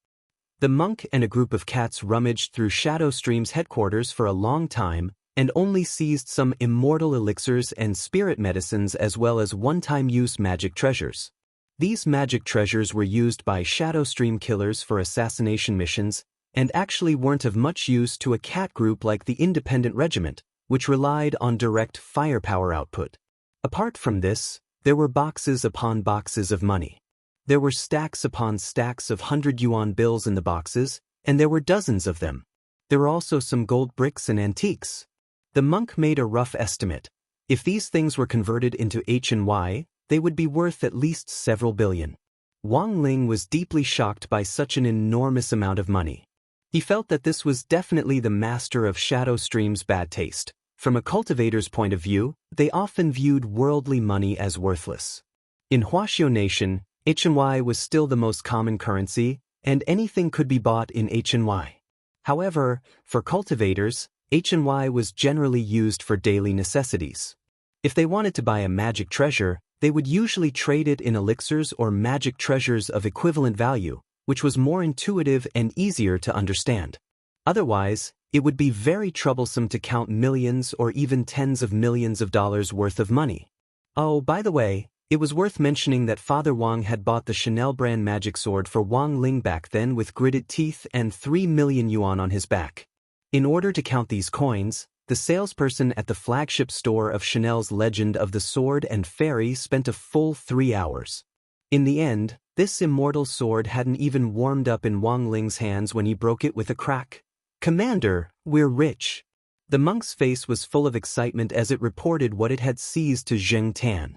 The monk and a group of cats rummaged through Shadow Stream's headquarters for a long time, and only seized some immortal elixirs and spirit medicines as well as one-time use magic treasures. These magic treasures were used by Shadow Stream killers for assassination missions, and actually weren't of much use to a cat group like the Independent Regiment, which relied on direct firepower output. Apart from this, there were boxes upon boxes of money. There were stacks upon stacks of 100 yuan bills in the boxes, and there were dozens of them. There were also some gold bricks and antiques. The monk made a rough estimate. If these things were converted into HNY, they would be worth at least several billion. Wang Ling was deeply shocked by such an enormous amount of money. He felt that this was definitely the master of Shadow Stream's bad taste. From a cultivator's point of view, they often viewed worldly money as worthless. In Huaxiao Nation, HNY was still the most common currency, and anything could be bought in HNY. However, for cultivators, HNY was generally used for daily necessities. If they wanted to buy a magic treasure, they would usually trade it in elixirs or magic treasures of equivalent value, which was more intuitive and easier to understand. Otherwise, it would be very troublesome to count millions or even tens of millions of dollars worth of money. Oh, by the way, it was worth mentioning that Father Wang had bought the Chanel brand magic sword for Wang Ling back then with gritted teeth and 3 million yuan on his back. In order to count these coins, the salesperson at the flagship store of Chanel's Legend of the Sword and Fairy spent a full 3 hours. In the end, this immortal sword hadn't even warmed up in Wang Ling's hands when he broke it with a crack. "Commander, we're rich." The monk's face was full of excitement as it reported what it had seized to Zheng Tan.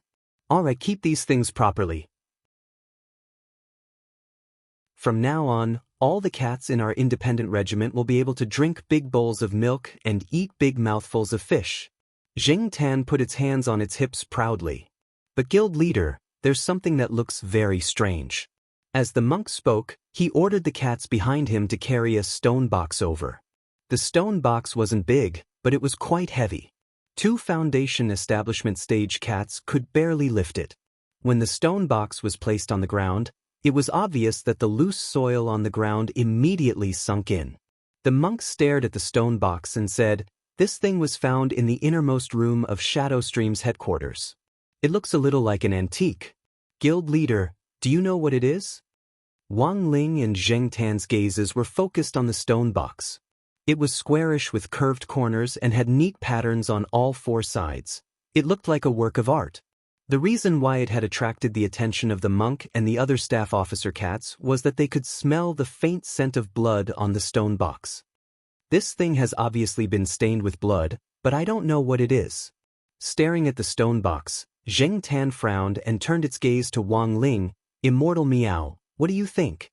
"Alright, keep these things properly. From now on, all the cats in our independent regiment will be able to drink big bowls of milk and eat big mouthfuls of fish." Zheng Tan put its hands on its hips proudly. "But guild leader, there's something that looks very strange." As the monk spoke, he ordered the cats behind him to carry a stone box over. The stone box wasn't big, but it was quite heavy. 2 foundation establishment stage cats could barely lift it. When the stone box was placed on the ground, it was obvious that the loose soil on the ground immediately sunk in. The monk stared at the stone box and said, "This thing was found in the innermost room of Shadow Stream's headquarters. It looks a little like an antique. Guild leader, do you know what it is?" Wang Ling and Zheng Tan's gazes were focused on the stone box. It was squarish with curved corners and had neat patterns on all 4 sides. It looked like a work of art. The reason why it had attracted the attention of the monk and the other staff officer cats was that they could smell the faint scent of blood on the stone box. "This thing has obviously been stained with blood, but I don't know what it is." Staring at the stone box, Zheng Tan frowned and turned its gaze to Wang Ling. "Immortal Meow, what do you think?"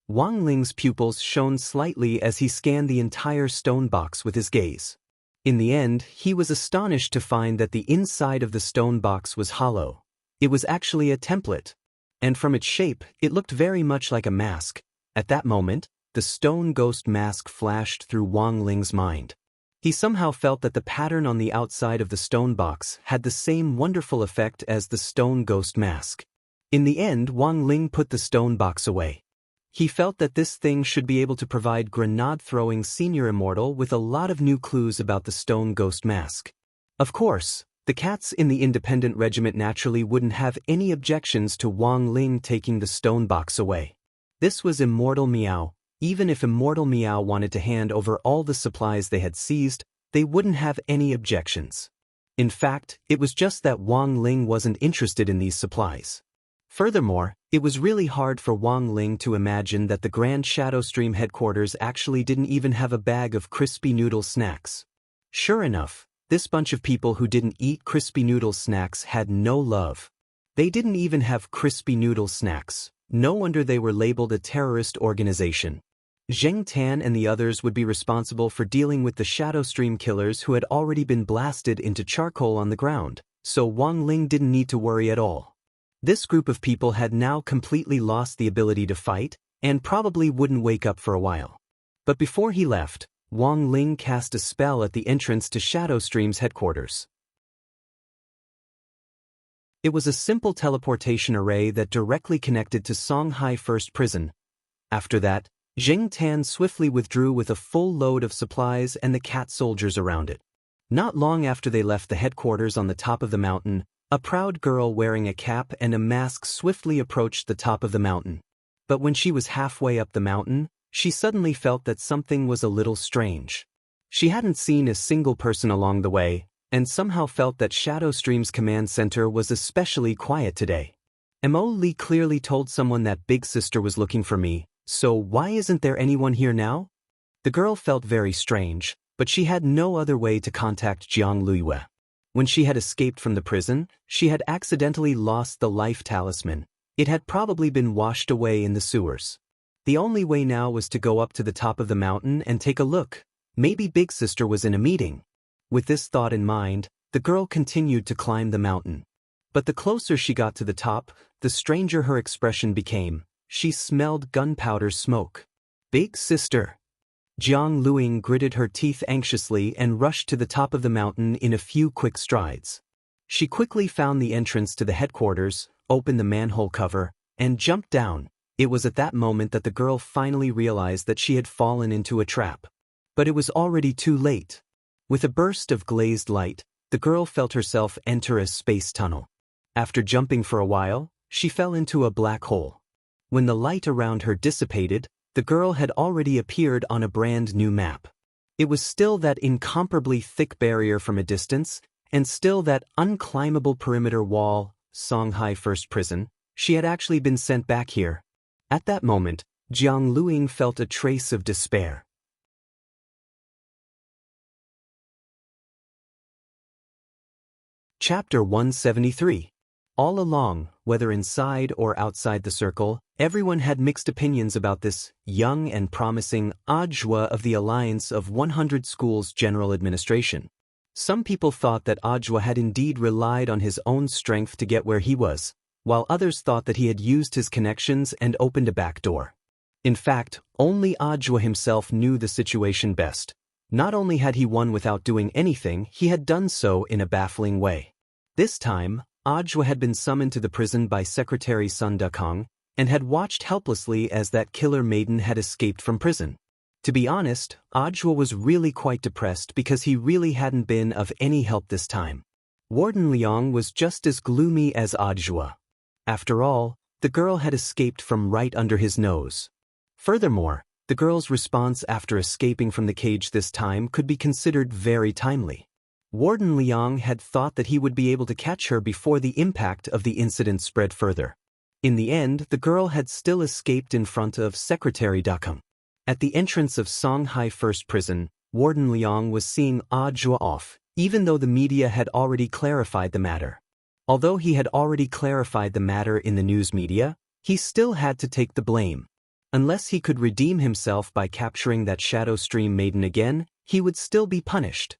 Wang Ling's pupils shone slightly as he scanned the entire stone box with his gaze. In the end, he was astonished to find that the inside of the stone box was hollow. It was actually a template. And from its shape, it looked very much like a mask. At that moment, the stone ghost mask flashed through Wang Ling's mind. He somehow felt that the pattern on the outside of the stone box had the same wonderful effect as the stone ghost mask. In the end, Wang Ling put the stone box away. He felt that this thing should be able to provide grenade-throwing senior immortal with a lot of new clues about the stone ghost mask. Of course, the cats in the independent regiment naturally wouldn't have any objections to Wang Ling taking the stone box away. This was Immortal Meow. Even if Immortal Meow wanted to hand over all the supplies they had seized, they wouldn't have any objections. In fact, it was just that Wang Ling wasn't interested in these supplies. Furthermore, it was really hard for Wang Ling to imagine that the Grand Shadow Stream headquarters actually didn't even have a bag of crispy noodle snacks. Sure enough, this bunch of people who didn't eat crispy noodle snacks had no love. They didn't even have crispy noodle snacks. No wonder they were labeled a terrorist organization. Zheng Tan and the others would be responsible for dealing with the Shadow Stream killers who had already been blasted into charcoal on the ground, so Wang Ling didn't need to worry at all. This group of people had now completely lost the ability to fight, and probably wouldn't wake up for a while. But before he left, Wang Ling cast a spell at the entrance to Shadow Stream's headquarters. It was a simple teleportation array that directly connected to Songhai First Prison. After that, Zheng Tan swiftly withdrew with a full load of supplies and the cat soldiers around it. Not long after they left the headquarters on the top of the mountain, a proud girl wearing a cap and a mask swiftly approached the top of the mountain. But when she was halfway up the mountain, she suddenly felt that something was a little strange. She hadn't seen a single person along the way, and somehow felt that Shadow Stream's command center was especially quiet today. Mo Li clearly told someone that Big Sister was looking for me, so why isn't there anyone here now? The girl felt very strange, but she had no other way to contact Jiang Luiyue. When she had escaped from the prison, she had accidentally lost the life talisman. It had probably been washed away in the sewers. The only way now was to go up to the top of the mountain and take a look. Maybe Big Sister was in a meeting. With this thought in mind, the girl continued to climb the mountain. But the closer she got to the top, the stranger her expression became. She smelled gunpowder smoke. Big Sister. Jiang Luiying gritted her teeth anxiously and rushed to the top of the mountain in a few quick strides. She quickly found the entrance to the headquarters, opened the manhole cover, and jumped down. It was at that moment that the girl finally realized that she had fallen into a trap. But it was already too late. With a burst of glazed light, the girl felt herself enter a space tunnel. After jumping for a while, she fell into a black hole. When the light around her dissipated, the girl had already appeared on a brand new map. It was still that incomparably thick barrier from a distance, and still that unclimbable perimeter wall, Songhai First Prison. She had actually been sent back here. At that moment, Jiang Luiying felt a trace of despair. Chapter 173. All along, whether inside or outside the circle, everyone had mixed opinions about this young and promising Ajwa of the Alliance of 100 Schools General Administration. Some people thought that Ajwa had indeed relied on his own strength to get where he was, while others thought that he had used his connections and opened a back door. In fact, only Ajwa himself knew the situation best. Not only had he won without doing anything, he had done so in a baffling way. This time, Ajwa had been summoned to the prison by Secretary Sun Dukong, and had watched helplessly as that killer maiden had escaped from prison. To be honest, Ajwa was really quite depressed because he really hadn't been of any help this time. Warden Liang was just as gloomy as Ajwa. After all, the girl had escaped from right under his nose. Furthermore, the girl's response after escaping from the cage this time could be considered very timely. Warden Liang had thought that he would be able to catch her before the impact of the incident spread further. In the end, the girl had still escaped in front of Secretary Dukong. At the entrance of Songhai First Prison, Warden Liang was seeing Ajwa off, even though the media had already clarified the matter. Although he had already clarified the matter in the news media, he still had to take the blame. Unless he could redeem himself by capturing that Shadow Stream maiden again, he would still be punished.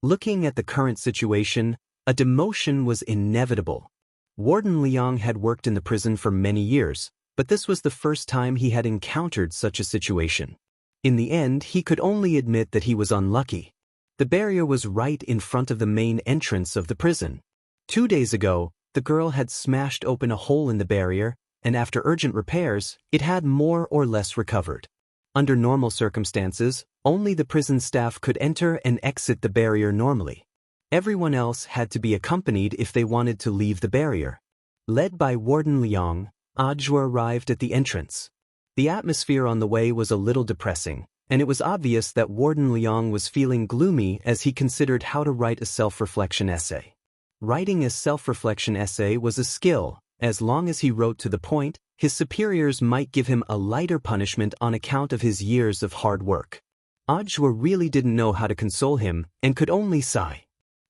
Looking at the current situation, a demotion was inevitable. Warden Liang had worked in the prison for many years, but this was the first time he had encountered such a situation. In the end, he could only admit that he was unlucky. The barrier was right in front of the main entrance of the prison. 2 days ago, the girl had smashed open a hole in the barrier, and after urgent repairs, it had more or less recovered. Under normal circumstances, only the prison staff could enter and exit the barrier normally. Everyone else had to be accompanied if they wanted to leave the barrier. Led by Warden Liang, Ajwa arrived at the entrance. The atmosphere on the way was a little depressing, and it was obvious that Warden Liang was feeling gloomy as he considered how to write a self-reflection essay. Writing a self-reflection essay was a skill. As long as he wrote to the point, his superiors might give him a lighter punishment on account of his years of hard work. Ajwa really didn't know how to console him and could only sigh.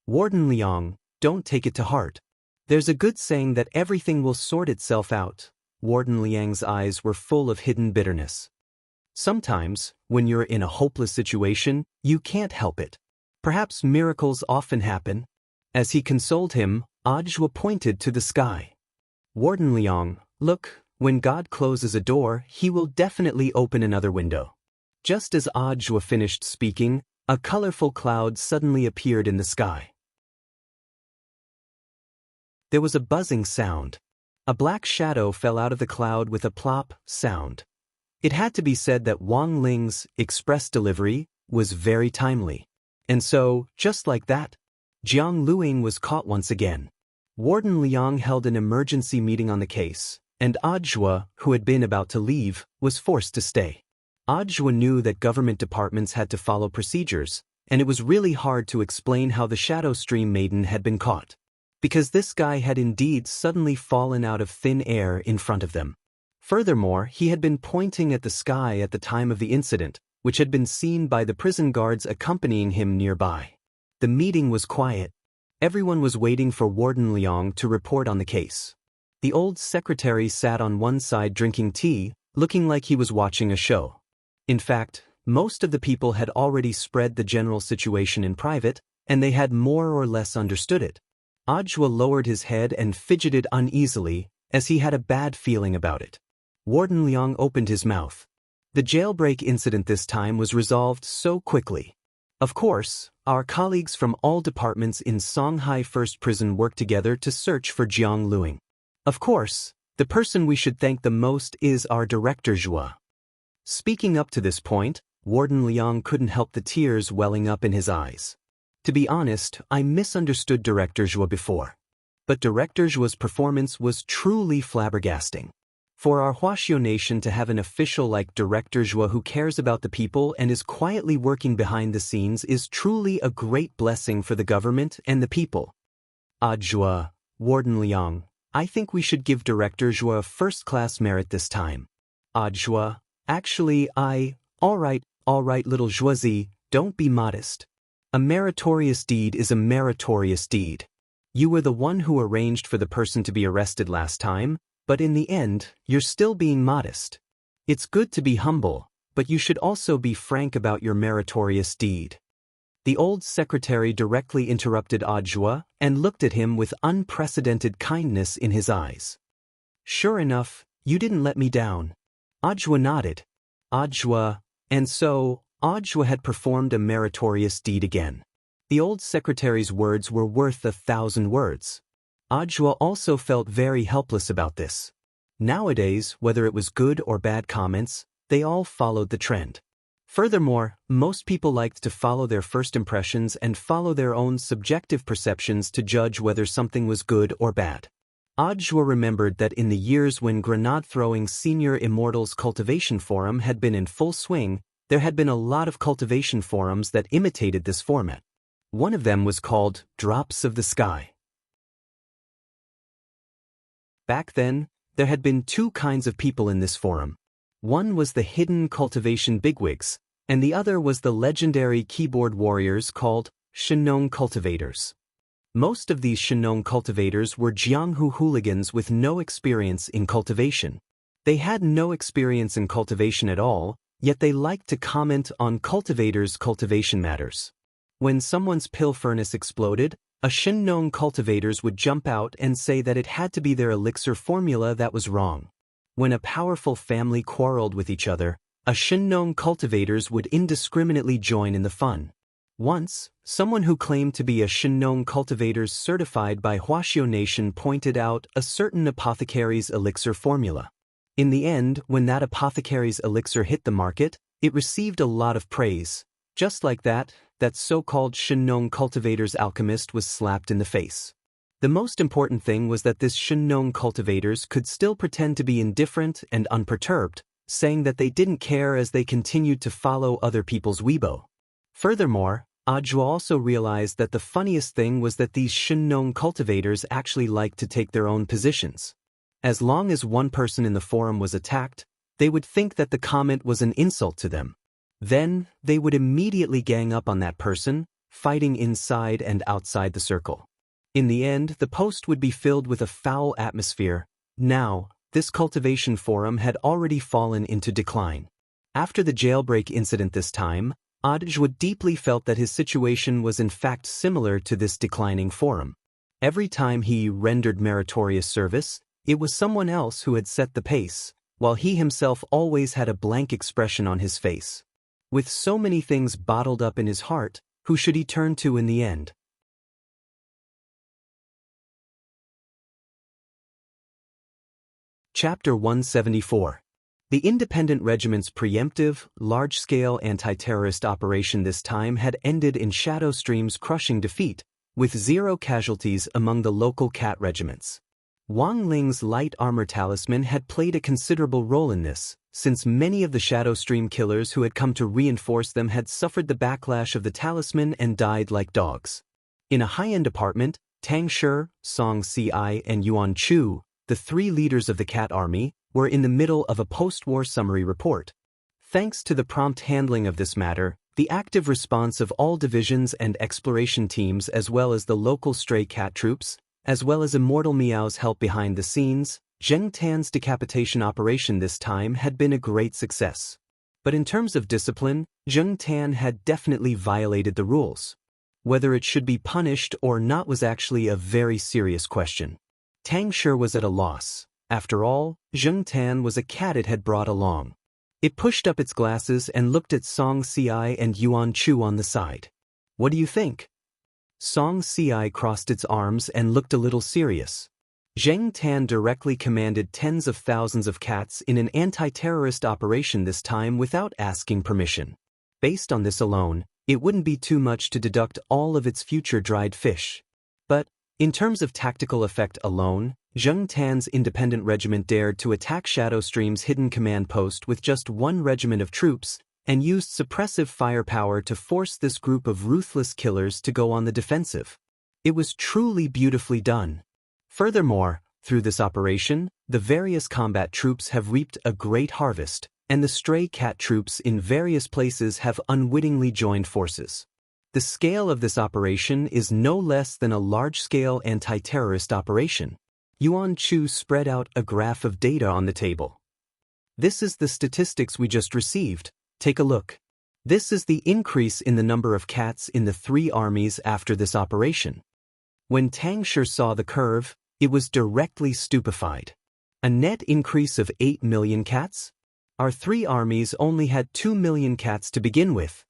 Warden Liang, don't take it to heart. There's a good saying that everything will sort itself out. Warden Liang's eyes were full of hidden bitterness. Sometimes, when you're in a hopeless situation, you can't help it. Perhaps miracles often happen. As he consoled him, Ajwa pointed to the sky. Warden Liang, look, when God closes a door, he will definitely open another window. Just as Ajwa finished speaking, a colorful cloud suddenly appeared in the sky. There was a buzzing sound. A black shadow fell out of the cloud with a plop sound. It had to be said that Wang Ling's express delivery was very timely. And so, just like that, Jiang Luiying was caught once again. Warden Liang held an emergency meeting on the case, and Ajwa, who had been about to leave, was forced to stay. Ajwa knew that government departments had to follow procedures, and it was really hard to explain how the Shadow Stream maiden had been caught. Because this guy had indeed suddenly fallen out of thin air in front of them. Furthermore, he had been pointing at the sky at the time of the incident, which had been seen by the prison guards accompanying him nearby. The meeting was quiet. Everyone was waiting for Warden Liang to report on the case. The old secretary sat on one side drinking tea, looking like he was watching a show. In fact, most of the people had already spread the general situation in private, and they had more or less understood it. Ajwa lowered his head and fidgeted uneasily, as he had a bad feeling about it. Warden Liang opened his mouth. The jailbreak incident this time was resolved so quickly. Of course, our colleagues from all departments in Songhai First Prison worked together to search for Jiang Luing. Of course, the person we should thank the most is our director Zhua. Speaking up to this point, Warden Liang couldn't help the tears welling up in his eyes. To be honest, I misunderstood Director Zhua before. But Director Zhua's performance was truly flabbergasting. For our Huaxiao nation to have an official like Director Zhua who cares about the people and is quietly working behind the scenes is truly a great blessing for the government and the people. Zhua, Warden Liang, I think we should give Director Zhua a first-class merit this time. Zhua, actually all right, little Zhuazi, don't be modest. A meritorious deed is a meritorious deed. You were the one who arranged for the person to be arrested last time, but in the end, you're still being modest. It's good to be humble, but you should also be frank about your meritorious deed. The old secretary directly interrupted Zhua and looked at him with unprecedented kindness in his eyes. Sure enough, you didn't let me down. Zhua nodded. Zhua, and so, Zhua had performed a meritorious deed again. The old secretary's words were worth 1,000 words. Zhua also felt very helpless about this. Nowadays, whether it was good or bad comments, they all followed the trend. Furthermore, most people liked to follow their first impressions and follow their own subjective perceptions to judge whether something was good or bad. Zhua remembered that in the years when grenade-throwing Senior Immortals Cultivation Forum had been in full swing, there had been a lot of cultivation forums that imitated this format. One of them was called Drops of the Sky. Back then, there had been two kinds of people in this forum. One was the hidden cultivation bigwigs, and the other was the legendary keyboard warriors called Shenong cultivators. Most of these Shenong cultivators were Jianghu hooligans with no experience in cultivation. They had no experience in cultivation at all, yet they liked to comment on cultivators' cultivation matters. When someone's pill furnace exploded, a Shenong cultivators would jump out and say that it had to be their elixir formula that was wrong. When a powerful family quarreled with each other, a Shenong cultivators would indiscriminately join in the fun. Once, someone who claimed to be a Shenong cultivators certified by Huaxiao Nation pointed out a certain apothecary's elixir formula. In the end, when that apothecary's elixir hit the market, it received a lot of praise. Just like that so-called Shenong cultivators alchemist was slapped in the face. The most important thing was that this Shenong cultivators could still pretend to be indifferent and unperturbed, saying that they didn't care as they continued to follow other people's Weibo. Furthermore, Zhua also realized that the funniest thing was that these Shenong cultivators actually liked to take their own positions. As long as one person in the forum was attacked, they would think that the comment was an insult to them. Then, they would immediately gang up on that person, fighting inside and outside the circle. In the end, the post would be filled with a foul atmosphere. Now, this cultivation forum had already fallen into decline. After the jailbreak incident this time, Zhua deeply felt that his situation was in fact similar to this declining forum. Every time he rendered meritorious service, it was someone else who had set the pace, while he himself always had a blank expression on his face. With so many things bottled up in his heart, who should he turn to in the end? Chapter 174. The independent regiment's preemptive, large-scale anti-terrorist operation this time had ended in Shadow Stream's crushing defeat, with 0 casualties among the local cat regiments. Wang Ling's light armor talisman had played a considerable role in this, since many of the Shadow Stream killers who had come to reinforce them had suffered the backlash of the talisman and died like dogs. In a high-end apartment, Tang Shi, Song Ci, and Yuan Chu, the 3 leaders of the cat army, were in the middle of a post-war summary report. Thanks to the prompt handling of this matter, the active response of all divisions and exploration teams as well as the local stray cat troops, as well as Immortal Meow's help behind the scenes, Zheng Tan's decapitation operation this time had been a great success. But in terms of discipline, Zheng Tan had definitely violated the rules. Whether it should be punished or not was actually a very serious question. Tang Shi was at a loss. After all, Zheng Tan was a cat it had brought along. It pushed up its glasses and looked at Song Si and Yuan Chu on the side. What do you think? Song Si crossed its arms and looked a little serious. Zheng Tan directly commanded tens of thousands of cats in an anti-terrorist operation this time without asking permission. Based on this alone, it wouldn't be too much to deduct all of its future dried fish. But, in terms of tactical effect alone, Zheng Tan's independent regiment dared to attack Shadowstream's hidden command post with just one regiment of troops, and used suppressive firepower to force this group of ruthless killers to go on the defensive. It was truly beautifully done. Furthermore, through this operation, the various combat troops have reaped a great harvest, and the stray cat troops in various places have unwittingly joined forces. The scale of this operation is no less than a large-scale anti-terrorist operation. Yuan Chu spread out a graph of data on the table. This is the statistics we just received. Take a look. This is the increase in the number of cats in the three armies after this operation. When Tang Shi saw the curve, it was directly stupefied. A net increase of 8 million cats? Our three armies only had 2 million cats to begin with.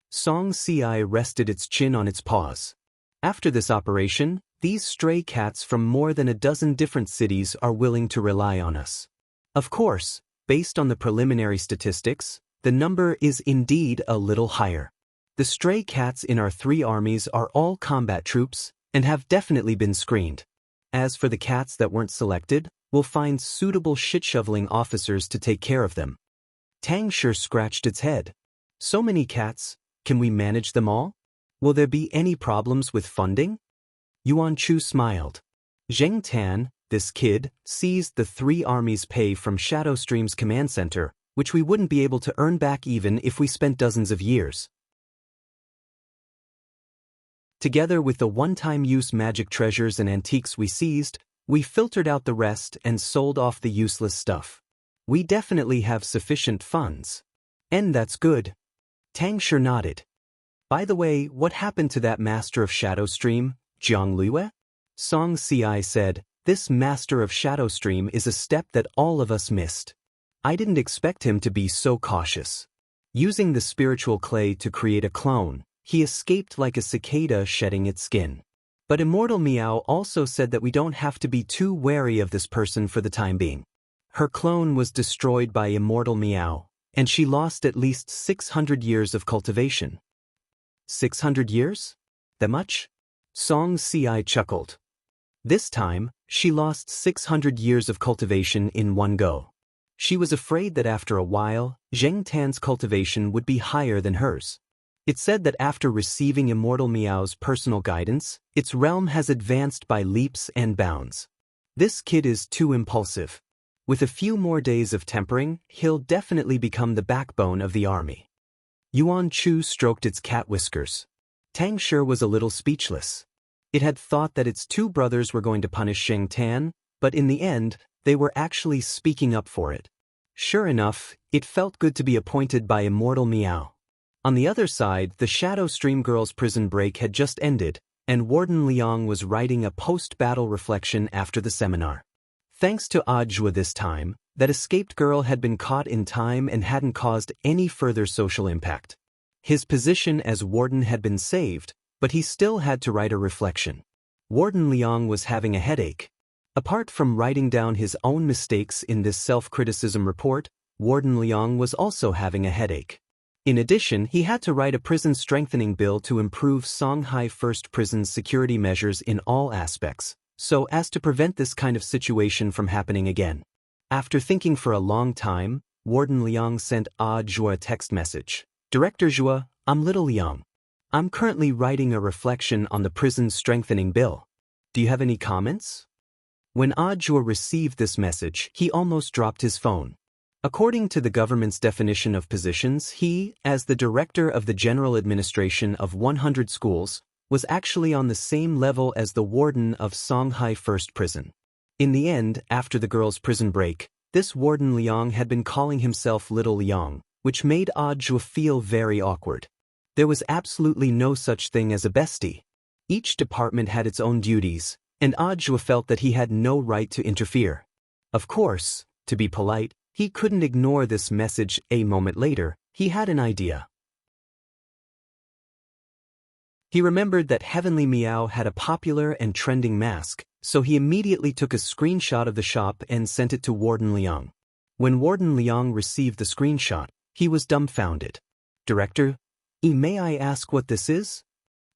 Song Si rested its chin on its paws. After this operation, these stray cats from more than a dozen different cities are willing to rely on us. Of course, based on the preliminary statistics, the number is indeed a little higher. The stray cats in our three armies are all combat troops and have definitely been screened. As for the cats that weren't selected, we'll find suitable shit-shoveling officers to take care of them. Tang Shi scratched its head. So many cats, can we manage them all? Will there be any problems with funding? Yuan Chu smiled. Zheng Tan, this kid, seized the three armies' pay from Shadowstream's command center, which we wouldn't be able to earn back even if we spent dozens of years. Together with the one-time use magic treasures and antiques we seized, we filtered out the rest and sold off the useless stuff. We definitely have sufficient funds. And that's good. Tang Shi nodded. By the way, what happened to that master of Shadowstream, Jiang Lue? Song Si said, this master of Shadowstream is a step that all of us missed. I didn't expect him to be so cautious. Using the spiritual clay to create a clone, he escaped like a cicada shedding its skin. But Immortal Meow also said that we don't have to be too wary of this person for the time being. Her clone was destroyed by Immortal Meow, and she lost at least 600 years of cultivation. 600 years? That much? Song Si chuckled. This time, she lost 600 years of cultivation in one go. She was afraid that after a while, Zheng Tan's cultivation would be higher than hers. It said that after receiving Immortal Meow's personal guidance, its realm has advanced by leaps and bounds. This kid is too impulsive. With a few more days of tempering, he'll definitely become the backbone of the army. Yuan Chu stroked its cat whiskers. Tang Shi was a little speechless. It had thought that its two brothers were going to punish Zheng Tan, but in the end, they were actually speaking up for it. Sure enough, it felt good to be appointed by Immortal Meow. On the other side, the Shadowstream girls' prison break had just ended, and Warden Liang was writing a post-battle reflection after the seminar. Thanks to Audiobook this time, that escaped girl had been caught in time and hadn't caused any further social impact. His position as warden had been saved, but he still had to write a reflection. Warden Liang was having a headache. Apart from writing down his own mistakes in this self-criticism report, Warden Liang was also having a headache. In addition, he had to write a prison strengthening bill to improve Songhai First Prison's security measures in all aspects, so as to prevent this kind of situation from happening again. After thinking for a long time, Warden Liang sent Zhua a text message. Director Zhua, I'm Little Liang. I'm currently writing a reflection on the prison strengthening bill. Do you have any comments? When Zhua received this message, he almost dropped his phone. According to the government's definition of positions, he, as the director of the general administration of 100 schools, was actually on the same level as the warden of Songhai First Prison. In the end, after the girls' prison break, this warden Liang had been calling himself Little Liang, which made Audrey feel very awkward. There was absolutely no such thing as a bestie. Each department had its own duties, and Audrey felt that he had no right to interfere. Of course, to be polite, he couldn't ignore this message. A moment later, he had an idea. He remembered that Heavenly Meow had a popular and trending mask, so he immediately took a screenshot of the shop and sent it to Warden Liang. When Warden Liang received the screenshot, he was dumbfounded. "Director, may I ask what this is?"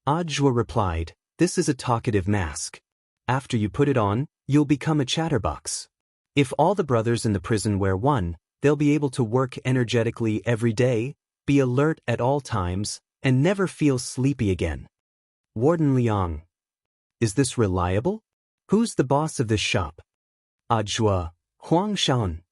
Audrey replied, "This is a talkative mask. After you put it on, you'll become a chatterbox. If all the brothers in the prison wear one, they'll be able to work energetically every day, be alert at all times, and never feel sleepy again." Warden Liang: "Is this reliable? Who's the boss of this shop?" Audrey: "Huang Shaon."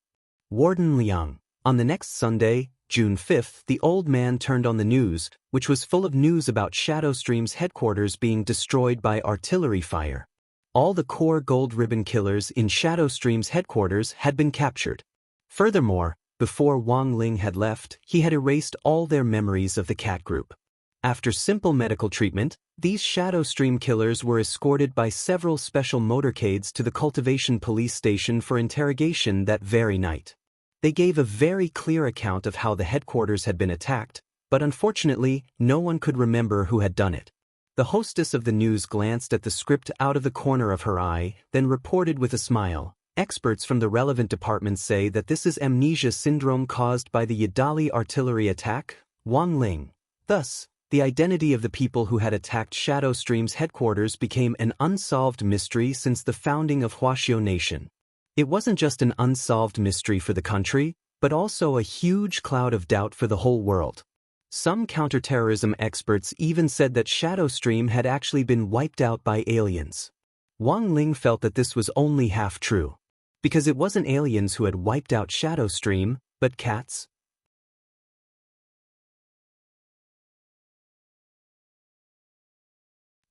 Warden Liang: "On the next Sunday, June 5th, the old man turned on the news, which was full of news about Shadowstream's headquarters being destroyed by artillery fire. All the core gold ribbon killers in Shadowstream's headquarters had been captured. Furthermore, before Wang Ling had left, he had erased all their memories of the cat group. After simple medical treatment, these Shadowstream killers were escorted by several special motorcades to the cultivation police station for interrogation that very night. They gave a very clear account of how the headquarters had been attacked, but unfortunately, no one could remember who had done it. The hostess of the news glanced at the script out of the corner of her eye, then reported with a smile, "Experts from the relevant departments say that this is amnesia syndrome caused by the Yadali artillery attack, Wang Ling." Thus, the identity of the people who had attacked Shadowstream's headquarters became an unsolved mystery since the founding of Huaxiao Nation. It wasn't just an unsolved mystery for the country, but also a huge cloud of doubt for the whole world. Some counterterrorism experts even said that Shadowstream had actually been wiped out by aliens. Wang Ling felt that this was only half true, because it wasn't aliens who had wiped out Shadowstream, but cats.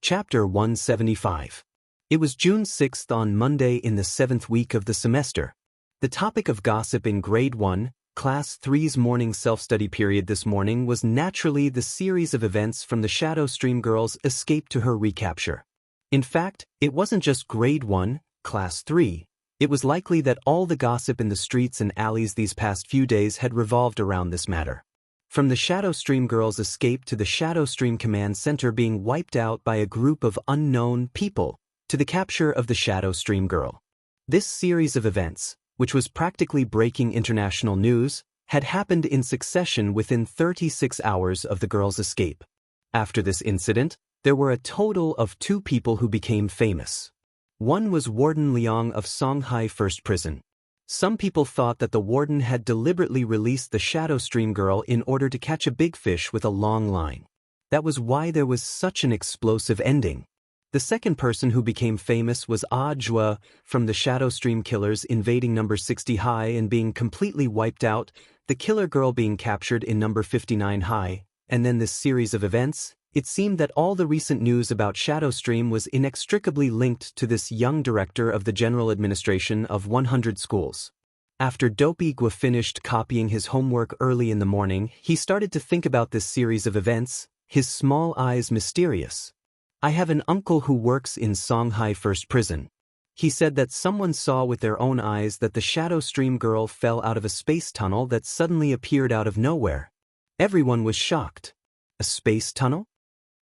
Chapter 175. It was June 6th on Monday in the 7th week of the semester. The topic of gossip in Grade 1, Class 3's morning self-study period this morning was naturally the series of events from the Shadowstream girls' escape to her recapture. In fact, it wasn't just Grade 1, Class 3. It was likely that all the gossip in the streets and alleys these past few days had revolved around this matter. From the Shadowstream girls' escape to the Shadowstream Command Center being wiped out by a group of unknown people, to the capture of the Shadowstream girl. This series of events, which was practically breaking international news, had happened in succession within 36 hours of the girl's escape. After this incident, there were a total of 2 people who became famous. One was Warden Liang of Songhai First Prison. Some people thought that the warden had deliberately released the Shadowstream girl in order to catch a big fish with a long line. That was why there was such an explosive ending. The second person who became famous was Audrey from the Shadowstream killers invading number 60 high and being completely wiped out, the killer girl being captured in number 59 high, and then this series of events. It seemed that all the recent news about Shadowstream was inextricably linked to this young director of the general administration of 100 schools. After Dopey Gua finished copying his homework early in the morning, he started to think about this series of events, his small eyes mysterious. "I have an uncle who works in Songhai First Prison. He said that someone saw with their own eyes that the Shadowstream girl fell out of a space tunnel that suddenly appeared out of nowhere. Everyone was shocked. A space tunnel?"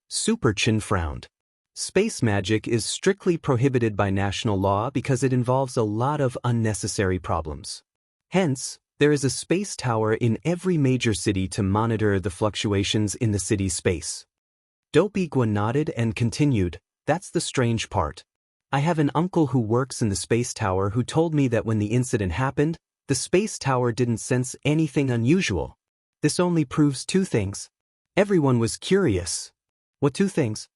Super Chin frowned. Space magic is strictly prohibited by national law because it involves a lot of unnecessary problems. Hence, there is a space tower in every major city to monitor the fluctuations in the city's space. Dopey Gua nodded and continued, "That's the strange part. I have an uncle who works in the space tower who told me that when the incident happened, the space tower didn't sense anything unusual. This only proves 2 things. Everyone was curious." "What 2 things?"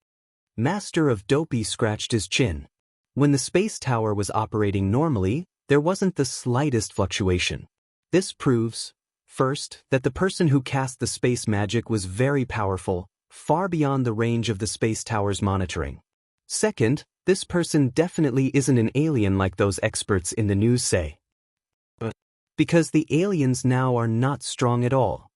Master of Dopey scratched his chin. When the space tower was operating normally, there wasn't the slightest fluctuation. This proves, first, that the person who cast the space magic was very powerful, far beyond the range of the space tower's monitoring. Second, this person definitely isn't an alien like those experts in the news say. Because the aliens now are not strong at all.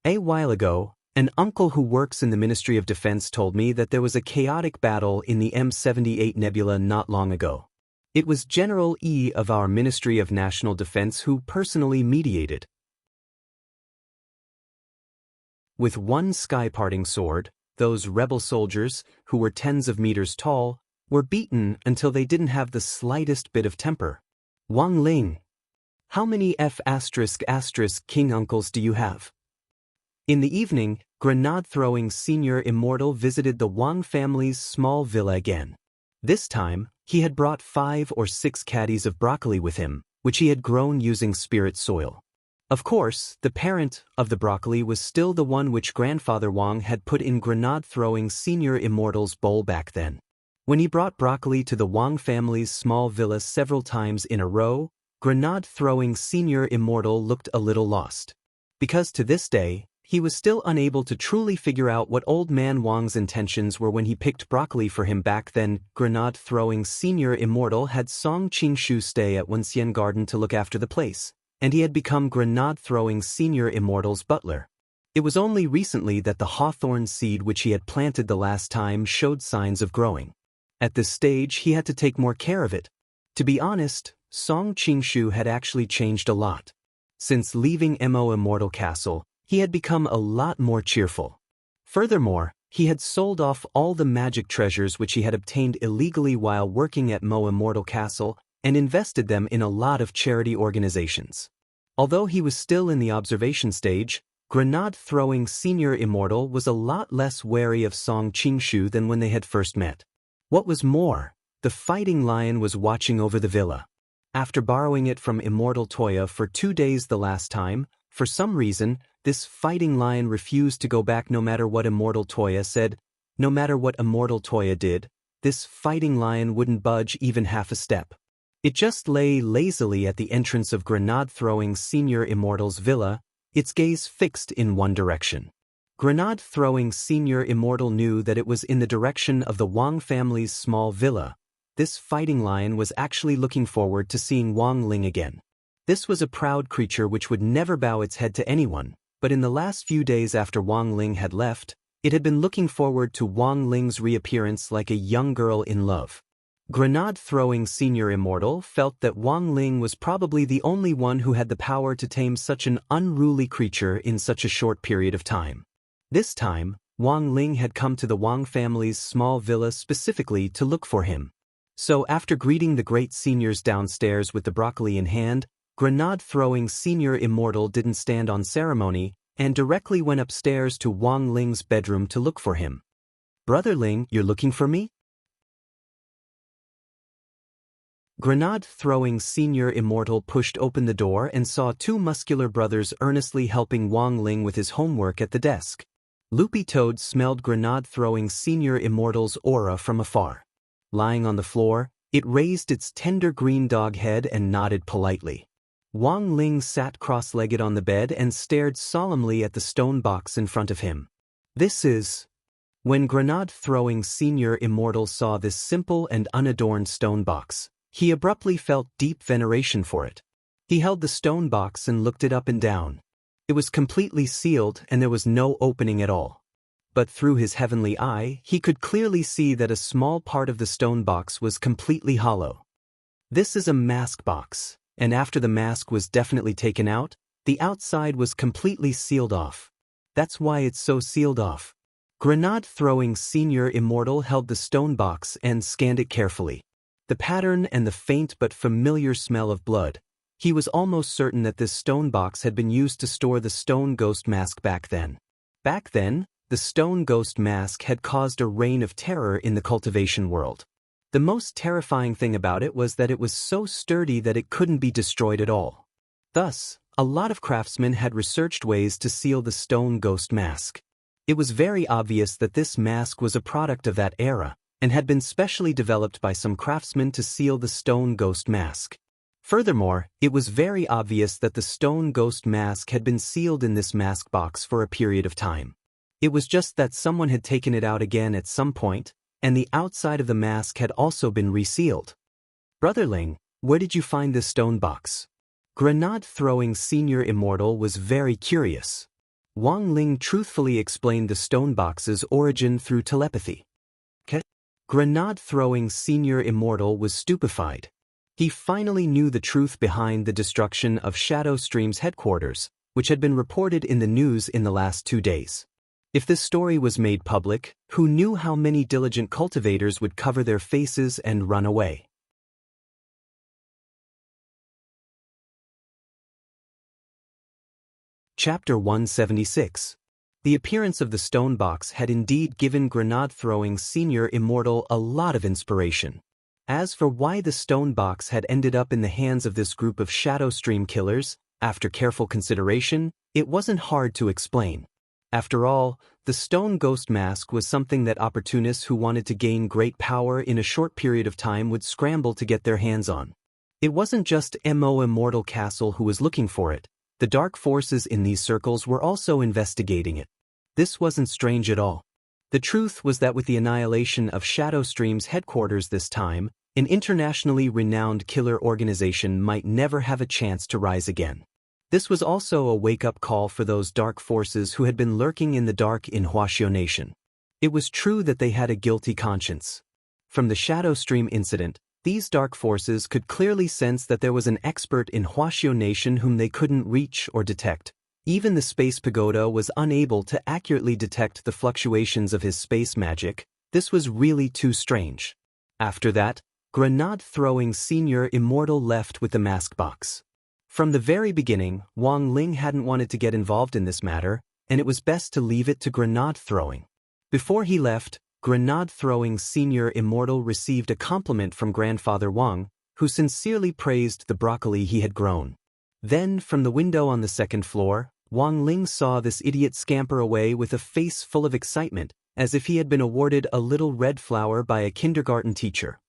A while ago, an uncle who works in the Ministry of Defense told me that there was a chaotic battle in the M78 nebula not long ago. It was General E of our Ministry of National Defense who personally mediated. With one sky-parting sword, those rebel soldiers, who were tens of meters tall, were beaten until they didn't have the slightest bit of temper. Wang Ling. How many F*** king uncles do you have? In the evening, grenade-throwing Senior Immortal visited the Wang family's small villa again. This time, he had brought 5 or 6 caddies of broccoli with him, which he had grown using spirit soil. Of course, the parent of the broccoli was still the one which Grandfather Wang had put in grenade-throwing Senior Immortal's bowl back then. When he brought broccoli to the Wang family's small villa several times in a row, grenade-throwing Senior Immortal looked a little lost. Because to this day, he was still unable to truly figure out what Old Man Wang's intentions were when he picked broccoli for him back then. Grenade-throwing Senior Immortal had Song Qingshu stay at Wenxian Garden to look after the place, and he had become grenade-throwing Senior Immortal's butler. It was only recently that the hawthorn seed which he had planted the last time showed signs of growing. At this stage, he had to take more care of it. To be honest, Song Qingshu had actually changed a lot. Since leaving Mo Immortal Castle, he had become a lot more cheerful. Furthermore, he had sold off all the magic treasures which he had obtained illegally while working at Mo Immortal Castle and invested them in a lot of charity organizations. Although he was still in the observation stage, grenade-throwing Senior Immortal was a lot less wary of Song Qingshu than when they had first met. What was more, the fighting lion was watching over the villa. After borrowing it from Immortal Toya for 2 days the last time, for some reason, this fighting lion refused to go back no matter what Immortal Toya said. No matter what Immortal Toya did, this fighting lion wouldn't budge even half a step. It just lay lazily at the entrance of grenade-throwing Senior Immortal's villa, its gaze fixed in one direction. Grenade-throwing Senior Immortal knew that it was in the direction of the Wang family's small villa. This fighting lion was actually looking forward to seeing Wang Ling again. This was a proud creature which would never bow its head to anyone, but in the last few days after Wang Ling had left, it had been looking forward to Wang Ling's reappearance like a young girl in love. Grenade-throwing Senior Immortal felt that Wang Ling was probably the only one who had the power to tame such an unruly creature in such a short period of time. This time, Wang Ling had come to the Wang family's small villa specifically to look for him. So after greeting the great seniors downstairs with the broccoli in hand, grenade-throwing Senior Immortal didn't stand on ceremony and directly went upstairs to Wang Ling's bedroom to look for him. "Brother Ling, you're looking for me?" Grenade-throwing Senior Immortal pushed open the door and saw 2 muscular brothers earnestly helping Wang Ling with his homework at the desk. Loopy Toad smelled grenade-throwing Senior Immortal's aura from afar. Lying on the floor, it raised its tender green dog head and nodded politely. Wang Ling sat cross-legged on the bed and stared solemnly at the stone box in front of him. This is... When grenade-throwing Senior Immortal saw this simple and unadorned stone box, he abruptly felt deep veneration for it. He held the stone box and looked it up and down. It was completely sealed and there was no opening at all. But through his heavenly eye, he could clearly see that a small part of the stone box was completely hollow. This is a mask box, and after the mask was definitely taken out, the outside was completely sealed off. That's why it's so sealed off. Grenade-throwing Senior Immortal held the stone box and scanned it carefully. The pattern and the faint but familiar smell of blood. He was almost certain that this stone box had been used to store the stone ghost mask back then. Back then, the stone ghost mask had caused a reign of terror in the cultivation world. The most terrifying thing about it was that it was so sturdy that it couldn't be destroyed at all. Thus, a lot of craftsmen had researched ways to seal the stone ghost mask. It was very obvious that this mask was a product of that era, and had been specially developed by some craftsmen to seal the stone ghost mask. Furthermore, it was very obvious that the stone ghost mask had been sealed in this mask box for a period of time. It was just that someone had taken it out again at some point, and the outside of the mask had also been resealed. Brother Ling, where did you find this stone box? Grenade-throwing senior immortal was very curious. Wang Ling truthfully explained the stone box's origin through telepathy. Grenade-throwing senior immortal was stupefied. He finally knew the truth behind the destruction of Shadow Stream's headquarters, which had been reported in the news in the last 2 days. If this story was made public, who knew how many diligent cultivators would cover their faces and run away? Chapter 176. The appearance of the stone box had indeed given grenade-throwing senior immortal a lot of inspiration. As for why the stone box had ended up in the hands of this group of Shadow Stream killers, after careful consideration, it wasn't hard to explain. After all, the stone ghost mask was something that opportunists who wanted to gain great power in a short period of time would scramble to get their hands on. It wasn't just Mo Immortal Castle who was looking for it. The dark forces in these circles were also investigating it. This wasn't strange at all. The truth was that with the annihilation of Shadow Stream's headquarters this time, an internationally renowned killer organization might never have a chance to rise again. This was also a wake-up call for those dark forces who had been lurking in the dark in Huaxiao Nation. It was true that they had a guilty conscience. From the Shadow Stream incident, these dark forces could clearly sense that there was an expert in Huaxiao Nation whom they couldn't reach or detect. Even the Space Pagoda was unable to accurately detect the fluctuations of his space magic. This was really too strange. After that, grenade-throwing senior immortal left with the mask box. From the very beginning, Wang Ling hadn't wanted to get involved in this matter, and it was best to leave it to grenade-throwing. Before he left, grenade-throwing senior immortal received a compliment from Grandfather Wang, who sincerely praised the broccoli he had grown. Then, from the window on the second floor, Wang Ling saw this idiot scamper away with a face full of excitement, as if he had been awarded a little red flower by a kindergarten teacher.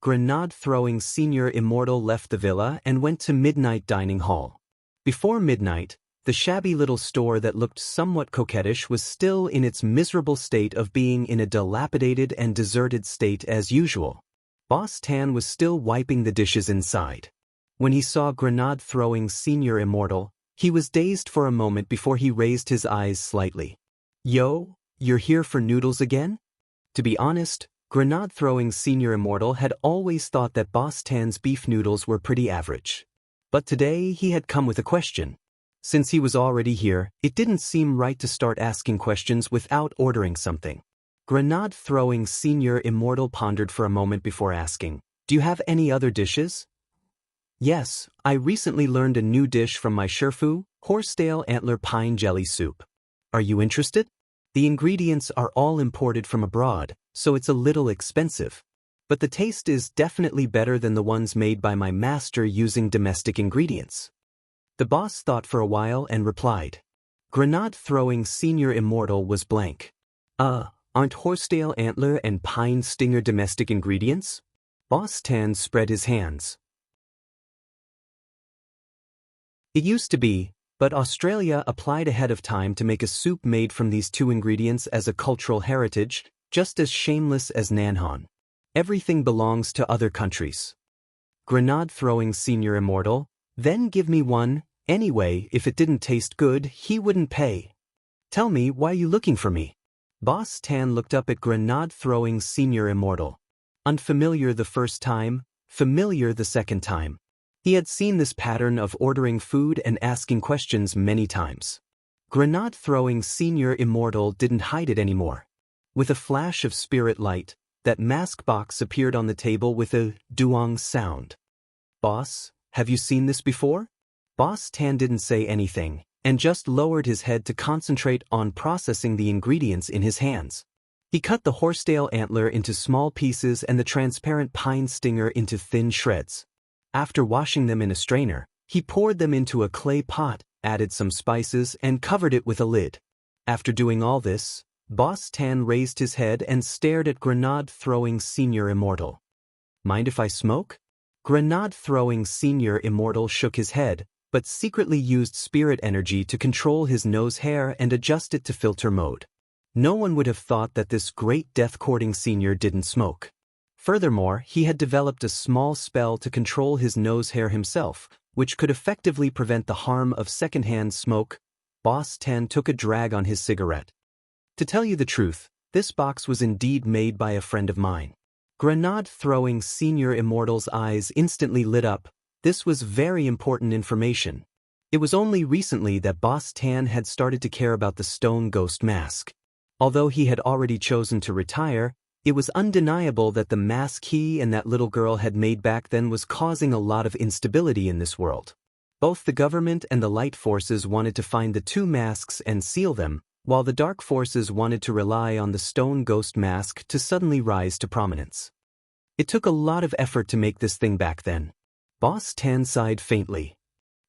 Grenade-throwing senior immortal left the villa and went to Midnight Dining Hall. Before midnight, the shabby little store that looked somewhat coquettish was still in its miserable state of being in a dilapidated and deserted state as usual. Boss Tan was still wiping the dishes inside. When he saw grenade-throwing senior immortal, he was dazed for a moment before he raised his eyes slightly. "Yo, you're here for noodles again?" To be honest, grenade-throwing senior immortal had always thought that Boss Tan's beef noodles were pretty average. But today he had come with a question. Since he was already here, it didn't seem right to start asking questions without ordering something. Grenade-throwing senior immortal pondered for a moment before asking, "Do you have any other dishes?" "Yes, I recently learned a new dish from my Shifu, horsetail antler pine jelly soup. Are you interested? The ingredients are all imported from abroad, so it's a little expensive. But the taste is definitely better than the ones made by my master using domestic ingredients." The boss thought for a while and replied. Grenade-throwing senior immortal was blank. Aren't horsetail antler and pine stinger domestic ingredients?" Boss Tan spread his hands. "It used to be, but Australia applied ahead of time to make a soup made from these two ingredients as a cultural heritage, just as shameless as Nanhan. Everything belongs to other countries." Grenade-throwing senior immortal, "Then give me one. Anyway, if it didn't taste good, he wouldn't pay." "Tell me, why are you looking for me?" Boss Tan looked up at grenade-throwing senior immortal. Unfamiliar the first time, familiar the second time. He had seen this pattern of ordering food and asking questions many times. Grenade-throwing senior immortal didn't hide it anymore. With a flash of spirit light, that mask box appeared on the table with a duong sound. "Boss, have you seen this before?" Boss Tan didn't say anything, and just lowered his head to concentrate on processing the ingredients in his hands. He cut the horsetail antler into small pieces and the transparent pine stinger into thin shreds. After washing them in a strainer, he poured them into a clay pot, added some spices, and covered it with a lid. After doing all this, Boss Tan raised his head and stared at grenade-throwing senior immortal. "Mind if I smoke?" Grenade-throwing Senior Immortal shook his head, but secretly used spirit energy to control his nose hair and adjust it to filter mode. No one would have thought that this great death-courting senior didn't smoke. Furthermore, he had developed a small spell to control his nose hair himself, which could effectively prevent the harm of secondhand smoke. Boss 10 took a drag on his cigarette. To tell you the truth, this box was indeed made by a friend of mine. Grenade-throwing Senior Immortal's eyes instantly lit up. This was very important information. It was only recently that Boss Tan had started to care about the stone ghost mask. Although he had already chosen to retire, it was undeniable that the mask he and that little girl had made back then was causing a lot of instability in this world. Both the government and the light forces wanted to find the two masks and seal them, while the dark forces wanted to rely on the stone ghost mask to suddenly rise to prominence. It took a lot of effort to make this thing back then. Boss Tan sighed faintly.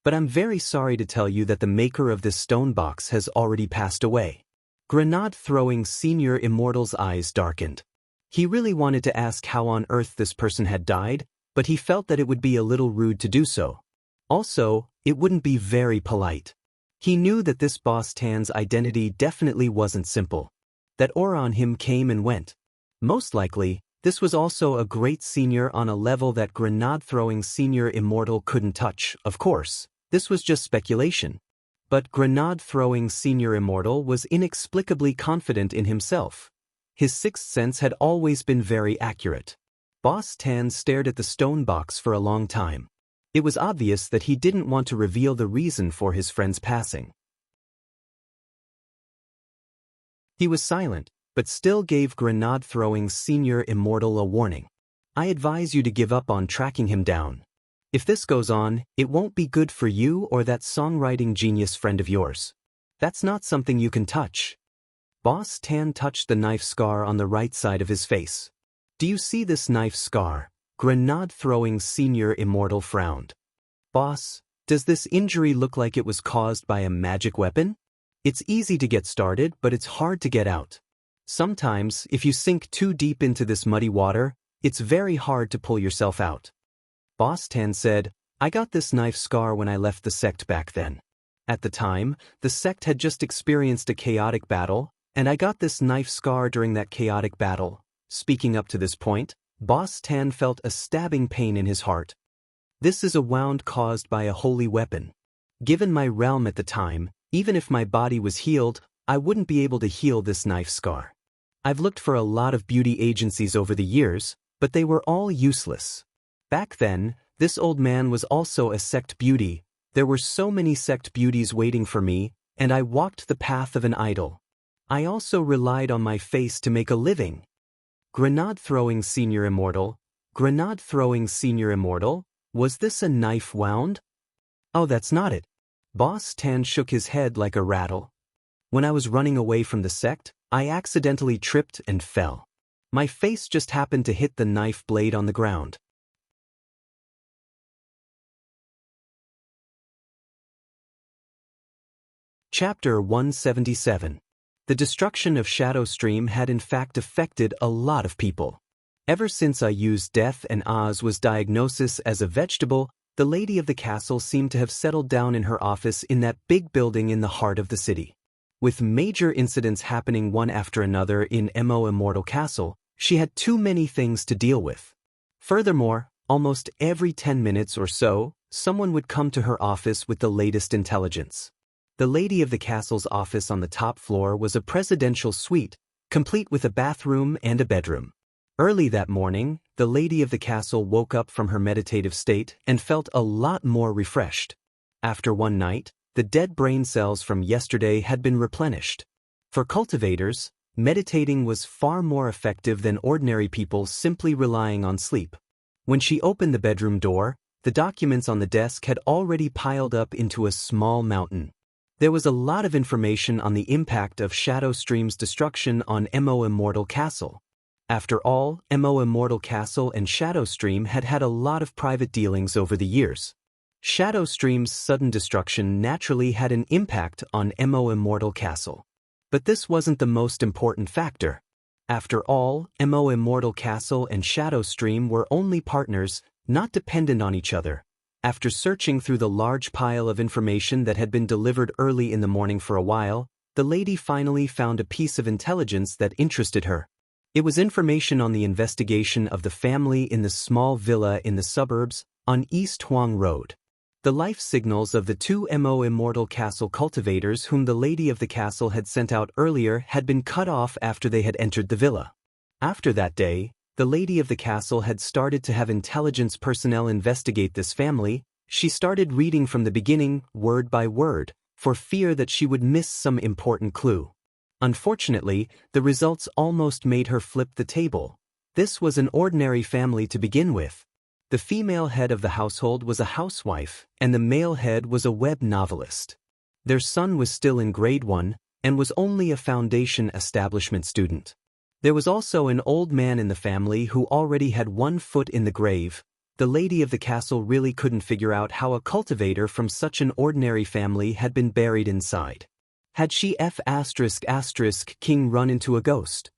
But I'm very sorry to tell you that the maker of this stone box has already passed away. Grenade-throwing Senior Immortal's eyes darkened. He really wanted to ask how on earth this person had died, but he felt that it would be a little rude to do so. Also, it wouldn't be very polite. He knew that this Boss Tan's identity definitely wasn't simple. That aura on him came and went. Most likely, this was also a great senior on a level that Grenade-throwing Senior Immortal couldn't touch. Of course, this was just speculation. But Grenade-throwing Senior Immortal was inexplicably confident in himself. His sixth sense had always been very accurate. Boss Tan stared at the stone box for a long time. It was obvious that he didn't want to reveal the reason for his friend's passing. He was silent, but still gave Grenade-throwing Senior Immortal a warning. I advise you to give up on tracking him down. If this goes on, it won't be good for you or that songwriting genius friend of yours. That's not something you can touch. Boss Tan touched the knife scar on the right side of his face. Do you see this knife scar? Grenade-throwing Senior Immortal frowned. Boss, does this injury look like it was caused by a magic weapon? It's easy to get started, but it's hard to get out. Sometimes, if you sink too deep into this muddy water, it's very hard to pull yourself out. Boss Tan said, I got this knife scar when I left the sect back then. At the time, the sect had just experienced a chaotic battle, and I got this knife scar during that chaotic battle. Speaking up to this point, Boss Tan felt a stabbing pain in his heart. This is a wound caused by a holy weapon. Given my realm at the time, even if my body was healed, I wouldn't be able to heal this knife scar. I've looked for a lot of beauty agencies over the years, but they were all useless. Back then, this old man was also a sect beauty. There were so many sect beauties waiting for me, and I walked the path of an idol. I also relied on my face to make a living. Grenade-throwing Senior Immortal? Grenade-throwing Senior Immortal? Was this a knife wound? Oh, that's not it. Boss Tan shook his head like a rattle. When I was running away from the sect, I accidentally tripped and fell. My face just happened to hit the knife blade on the ground. Chapter 177. The destruction of Shadow Stream had in fact affected a lot of people. Ever since I used Death and Oz was diagnosis as a vegetable, the lady of the castle seemed to have settled down in her office in that big building in the heart of the city. With major incidents happening one after another in Mo Immortal Castle, she had too many things to deal with. Furthermore, almost every 10 minutes or so, someone would come to her office with the latest intelligence. The lady of the castle's office on the top floor was a presidential suite, complete with a bathroom and a bedroom. Early that morning, the lady of the castle woke up from her meditative state and felt a lot more refreshed. After one night, the dead brain cells from yesterday had been replenished. For cultivators, meditating was far more effective than ordinary people simply relying on sleep. When she opened the bedroom door, the documents on the desk had already piled up into a small mountain. There was a lot of information on the impact of Shadow Stream's destruction on Mo Immortal Castle. After all, Mo Immortal Castle and Shadow Stream had had a lot of private dealings over the years. Shadow Stream's sudden destruction naturally had an impact on Mo Immortal Castle. But this wasn't the most important factor. After all, Mo Immortal Castle and Shadow Stream were only partners, not dependent on each other. After searching through the large pile of information that had been delivered early in the morning for a while, the lady finally found a piece of intelligence that interested her. It was information on the investigation of the family in the small villa in the suburbs, on East Huang Road. The life signals of the two Immortal Castle cultivators whom the lady of the castle had sent out earlier had been cut off after they had entered the villa. After that day, the lady of the castle had started to have intelligence personnel investigate this family. She started reading from the beginning, word by word, for fear that she would miss some important clue. Unfortunately, the results almost made her flip the table. This was an ordinary family to begin with. The female head of the household was a housewife, and the male head was a web novelist. Their son was still in grade 1, and was only a foundation establishment student. There was also an old man in the family who already had one foot in the grave. The lady of the castle really couldn't figure out how a cultivator from such an ordinary family had been buried inside. Had she King run into a ghost?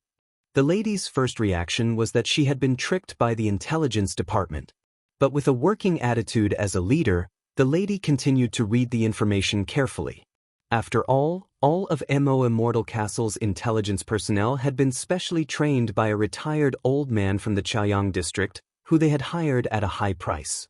The lady's first reaction was that she had been tricked by the intelligence department. But with a working attitude as a leader, the lady continued to read the information carefully. After all of Immortal Castle's intelligence personnel had been specially trained by a retired old man from the Chaoyang district, who they had hired at a high price.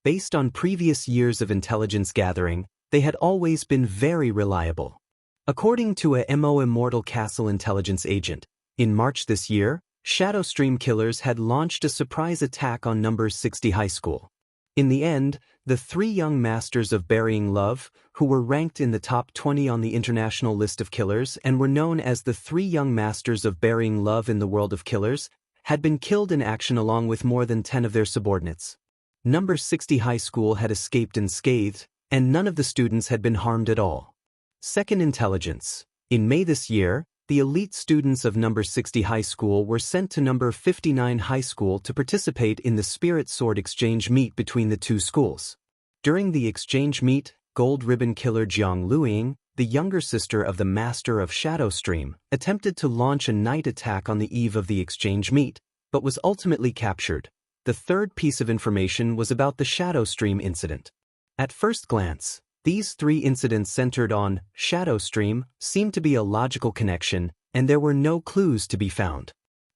Based on previous years of intelligence gathering, they had always been very reliable. According to a Immortal Castle intelligence agent, in March this year, Shadowstream killers had launched a surprise attack on number 60 high school. In the end, the three young masters of burying love, who were ranked in the top 20 on the international list of killers and were known as the three young masters of burying love in the world of killers, had been killed in action along with more than 10 of their subordinates. Number 60 high school had escaped unscathed, and none of the students had been harmed at all. Second intelligence. In May this year, the elite students of number 60 high school were sent to number 59 high school to participate in the Spirit Sword exchange meet between the two schools. During the exchange meet, Gold Ribbon killer Jiang Luiying, the younger sister of the master of Shadowstream, attempted to launch a night attack on the eve of the exchange meet, but was ultimately captured. The third piece of information was about the Shadowstream incident. At first glance, these three incidents centered on Shadowstream seemed to be a logical connection, and there were no clues to be found.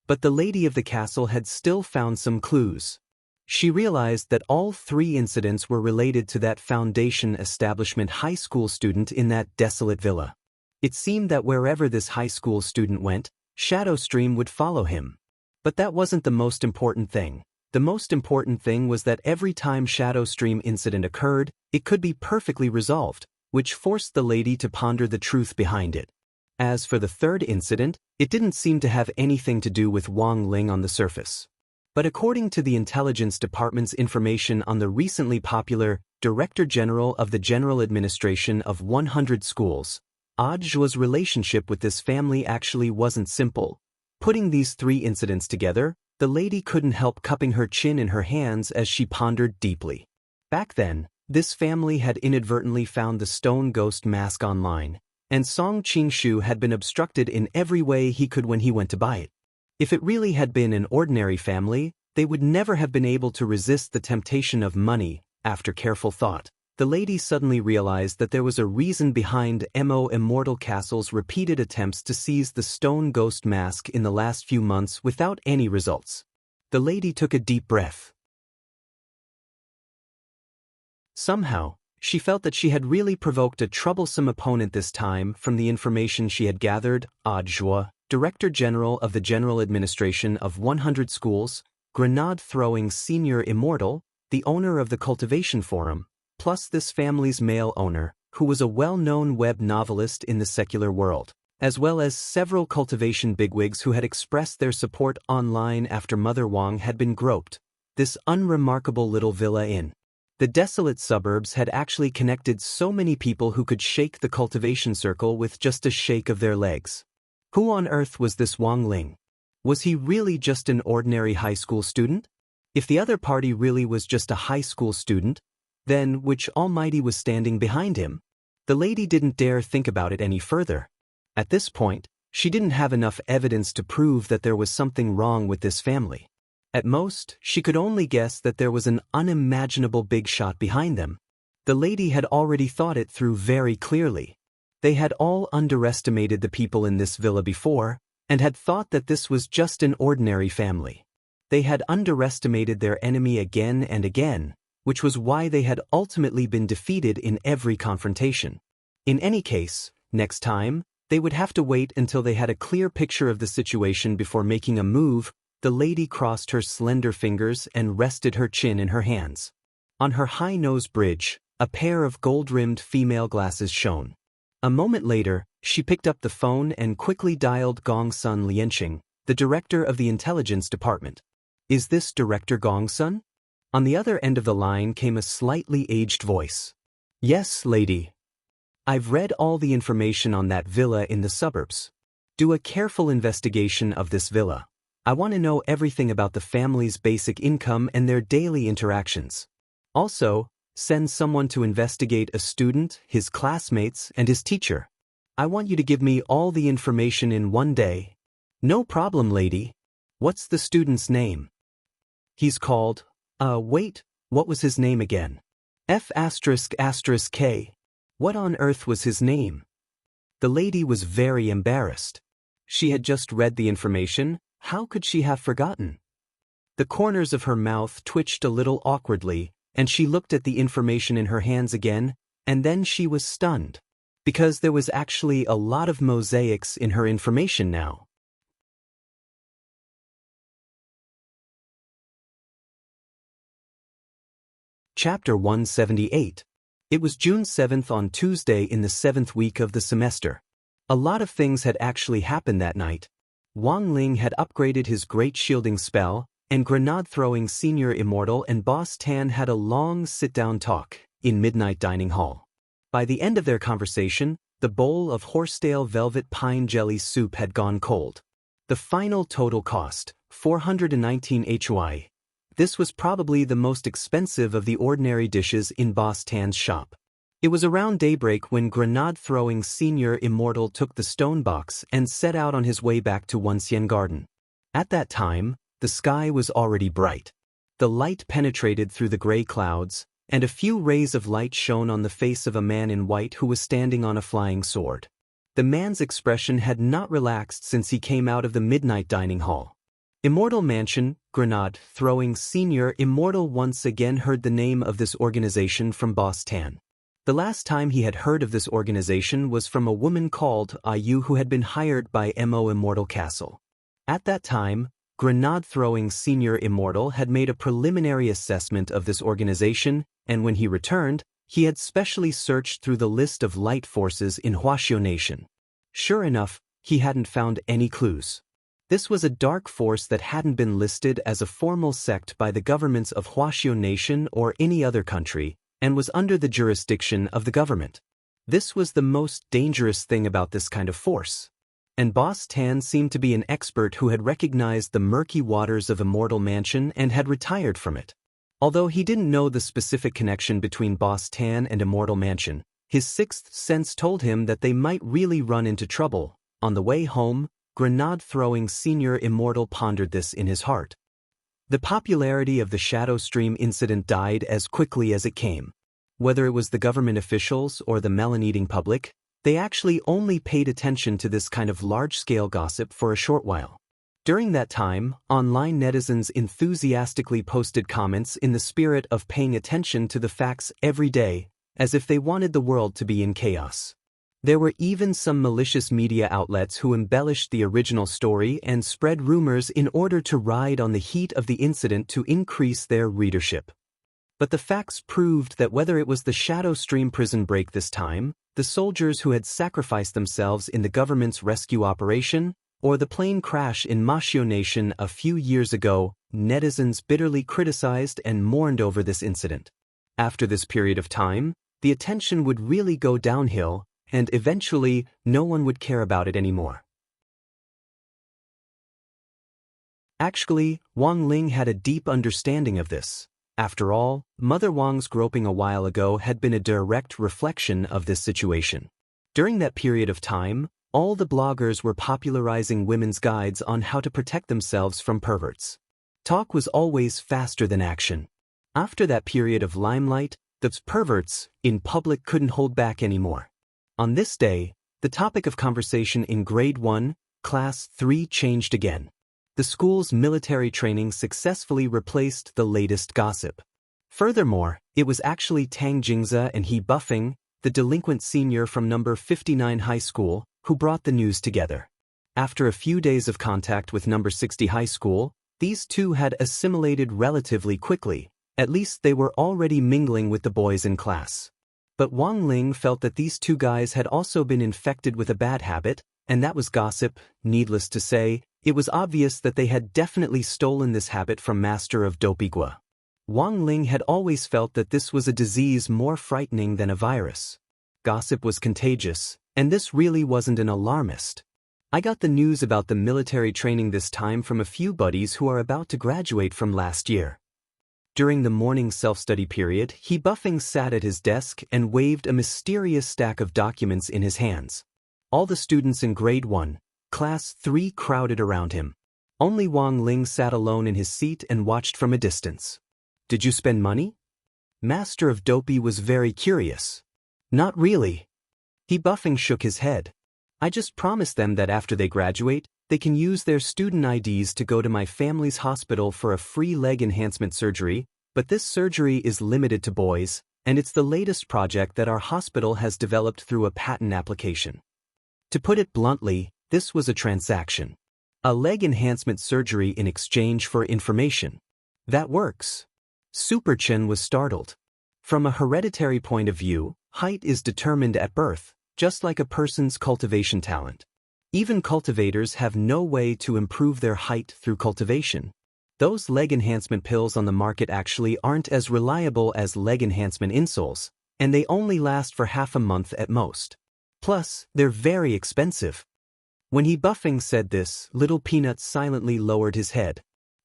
But the lady of the castle had still found some clues. She realized that all three incidents were related to that foundation establishment high school student in that desolate villa. It seemed that wherever this high school student went, Shadowstream would follow him. But that wasn't the most important thing. The most important thing was that every time Shadowstream incident occurred, it could be perfectly resolved, which forced the lady to ponder the truth behind it. As for the third incident, it didn't seem to have anything to do with Wang Ling on the surface. But according to the Intelligence Department's information on the recently popular Director General of the General Administration of 100 Schools, Audiobook's relationship with this family actually wasn't simple. Putting these three incidents together, the lady couldn't help cupping her chin in her hands as she pondered deeply. Back then, this family had inadvertently found the stone ghost mask online, and Song Qingshu had been obstructed in every way he could when he went to buy it. If it really had been an ordinary family, they would never have been able to resist the temptation of money. After careful thought, the lady suddenly realized that there was a reason behind Immortal Castle's repeated attempts to seize the stone ghost mask in the last few months without any results. The lady took a deep breath. Somehow, she felt that she had really provoked a troublesome opponent this time. From the information she had gathered, Audiobook, Director General of the General Administration of 100 Schools, grenade-throwing senior immortal, the owner of the Cultivation Forum, plus this family's male owner, who was a well-known web novelist in the secular world, as well as several cultivation bigwigs who had expressed their support online after Mother Wang had been groped. This unremarkable little villa in the desolate suburbs had actually connected so many people who could shake the cultivation circle with just a shake of their legs. Who on earth was this Wang Ling? Was he really just an ordinary high school student? If the other party really was just a high school student, then which almighty was standing behind him? The lady didn't dare think about it any further. At this point, she didn't have enough evidence to prove that there was something wrong with this family. At most, she could only guess that there was an unimaginable big shot behind them. The lady had already thought it through very clearly. They had all underestimated the people in this villa before, and had thought that this was just an ordinary family. They had underestimated their enemy again and again, which was why they had ultimately been defeated in every confrontation. In any case, next time, they would have to wait until they had a clear picture of the situation before making a move. The lady crossed her slender fingers and rested her chin in her hands. On her high nose bridge, a pair of gold-rimmed female glasses shone. A moment later, she picked up the phone and quickly dialed Gongsun Lianqing, the director of the intelligence department. "Is this Director Gongsun?" On the other end of the line came a slightly aged voice. "Yes, lady. I've read all the information on that villa in the suburbs. Do a careful investigation of this villa. I want to know everything about the family's basic income and their daily interactions. Also, send someone to investigate a student, his classmates, and his teacher. I want you to give me all the information in one day." "No problem, lady. What's the student's name?" "He's called, wait, what was his name again? F***K. What on earth was his name?" The lady was very embarrassed. She had just read the information. How could she have forgotten? The corners of her mouth twitched a little awkwardly, and she looked at the information in her hands again, and then she was stunned. Because there was actually a lot of mosaics in her information now. Chapter 178. It was June 7th on Tuesday in the 7th week of the semester. A lot of things had actually happened that night. Wang Ling had upgraded his great shielding spell, and grenade-throwing senior immortal and Boss Tan had a long sit-down talk in Midnight Dining Hall. By the end of their conversation, the bowl of horsetail velvet pine jelly soup had gone cold. The final total cost, 419 HY. This was probably the most expensive of the ordinary dishes in Boss Tan's shop. It was around daybreak when grenade-throwing senior immortal took the stone box and set out on his way back to Wonxian Garden. At that time, the sky was already bright. The light penetrated through the gray clouds, and a few rays of light shone on the face of a man in white who was standing on a flying sword. The man's expression had not relaxed since he came out of the Midnight Dining Hall. Immortal Mansion, grenade-throwing senior immortal once again heard the name of this organization from Boss Tan. The last time he had heard of this organization was from a woman called Ayu who had been hired by Mo Immortal Castle. At that time, grenade-throwing senior immortal had made a preliminary assessment of this organization, and when he returned, he had specially searched through the list of light forces in Huaxiao Nation. Sure enough, he hadn't found any clues. This was a dark force that hadn't been listed as a formal sect by the governments of Huaxiao Nation or any other country, and was under the jurisdiction of the government. This was the most dangerous thing about this kind of force. And Boss Tan seemed to be an expert who had recognized the murky waters of Immortal Mansion and had retired from it. Although he didn't know the specific connection between Boss Tan and Immortal Mansion, his sixth sense told him that they might really run into trouble. On the way home, grenade-throwing senior immortal pondered this in his heart. The popularity of the Shadow Stream incident died as quickly as it came. Whether it was the government officials or the melon-eating public, they actually only paid attention to this kind of large-scale gossip for a short while. During that time, online netizens enthusiastically posted comments in the spirit of paying attention to the facts every day, as if they wanted the world to be in chaos. There were even some malicious media outlets who embellished the original story and spread rumors in order to ride on the heat of the incident to increase their readership. But the facts proved that whether it was the Shadow Stream prison break this time, the soldiers who had sacrificed themselves in the government's rescue operation, or the plane crash in Huaxiao Nation a few years ago, netizens bitterly criticized and mourned over this incident. After this period of time, the attention would really go downhill, and eventually, no one would care about it anymore. Actually, Wang Ling had a deep understanding of this. After all, Mother Wang's groping a while ago had been a direct reflection of this situation. During that period of time, all the bloggers were popularizing women's guides on how to protect themselves from perverts. Talk was always faster than action. After that period of limelight, the perverts in public couldn't hold back anymore. On this day, the topic of conversation in Grade 1, Class 3 changed again. The school's military training successfully replaced the latest gossip. Furthermore, it was actually Tang Jingze and He Buffing, the delinquent senior from number 59 high school, who brought the news together. After a few days of contact with number 60 high school, these two had assimilated relatively quickly. At least they were already mingling with the boys in class. But Wang Ling felt that these two guys had also been infected with a bad habit, and that was gossip. Needless to say, it was obvious that they had definitely stolen this habit from Master of Dopigua. Wang Ling had always felt that this was a disease more frightening than a virus. Gossip was contagious, and this really wasn't an alarmist. I got the news about the military training this time from a few buddies who are about to graduate from last year. During the morning self-study period, He Buffing sat at his desk and waved a mysterious stack of documents in his hands. All the students in Grade 1, Class 3 crowded around him. Only Wang Ling sat alone in his seat and watched from a distance. Did you spend money? Master of Dopey was very curious. Not really. He Buffing shook his head. I just promised them that after they graduate, they can use their student IDs to go to my family's hospital for a free leg enhancement surgery, but this surgery is limited to boys, and it's the latest project that our hospital has developed through a patent application. To put it bluntly, this was a transaction. A leg enhancement surgery in exchange for information. That works. Super Chen was startled. From a hereditary point of view, height is determined at birth, just like a person's cultivation talent. Even cultivators have no way to improve their height through cultivation. Those leg enhancement pills on the market actually aren't as reliable as leg enhancement insoles, and they only last for half a month at most. Plus, they're very expensive. When He Buffing said this, Little Peanut silently lowered his head.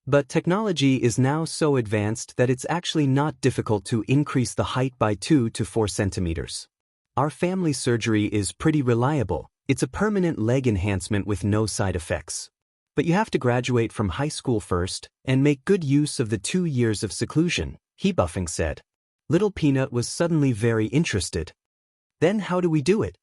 But technology is now so advanced that it's actually not difficult to increase the height by 2 to 4 centimeters. Our family surgery is pretty reliable. It's a permanent leg enhancement with no side effects. But you have to graduate from high school first and make good use of the 2 years of seclusion, He Buffing said. Little Peanut was suddenly very interested. Then how do we do it?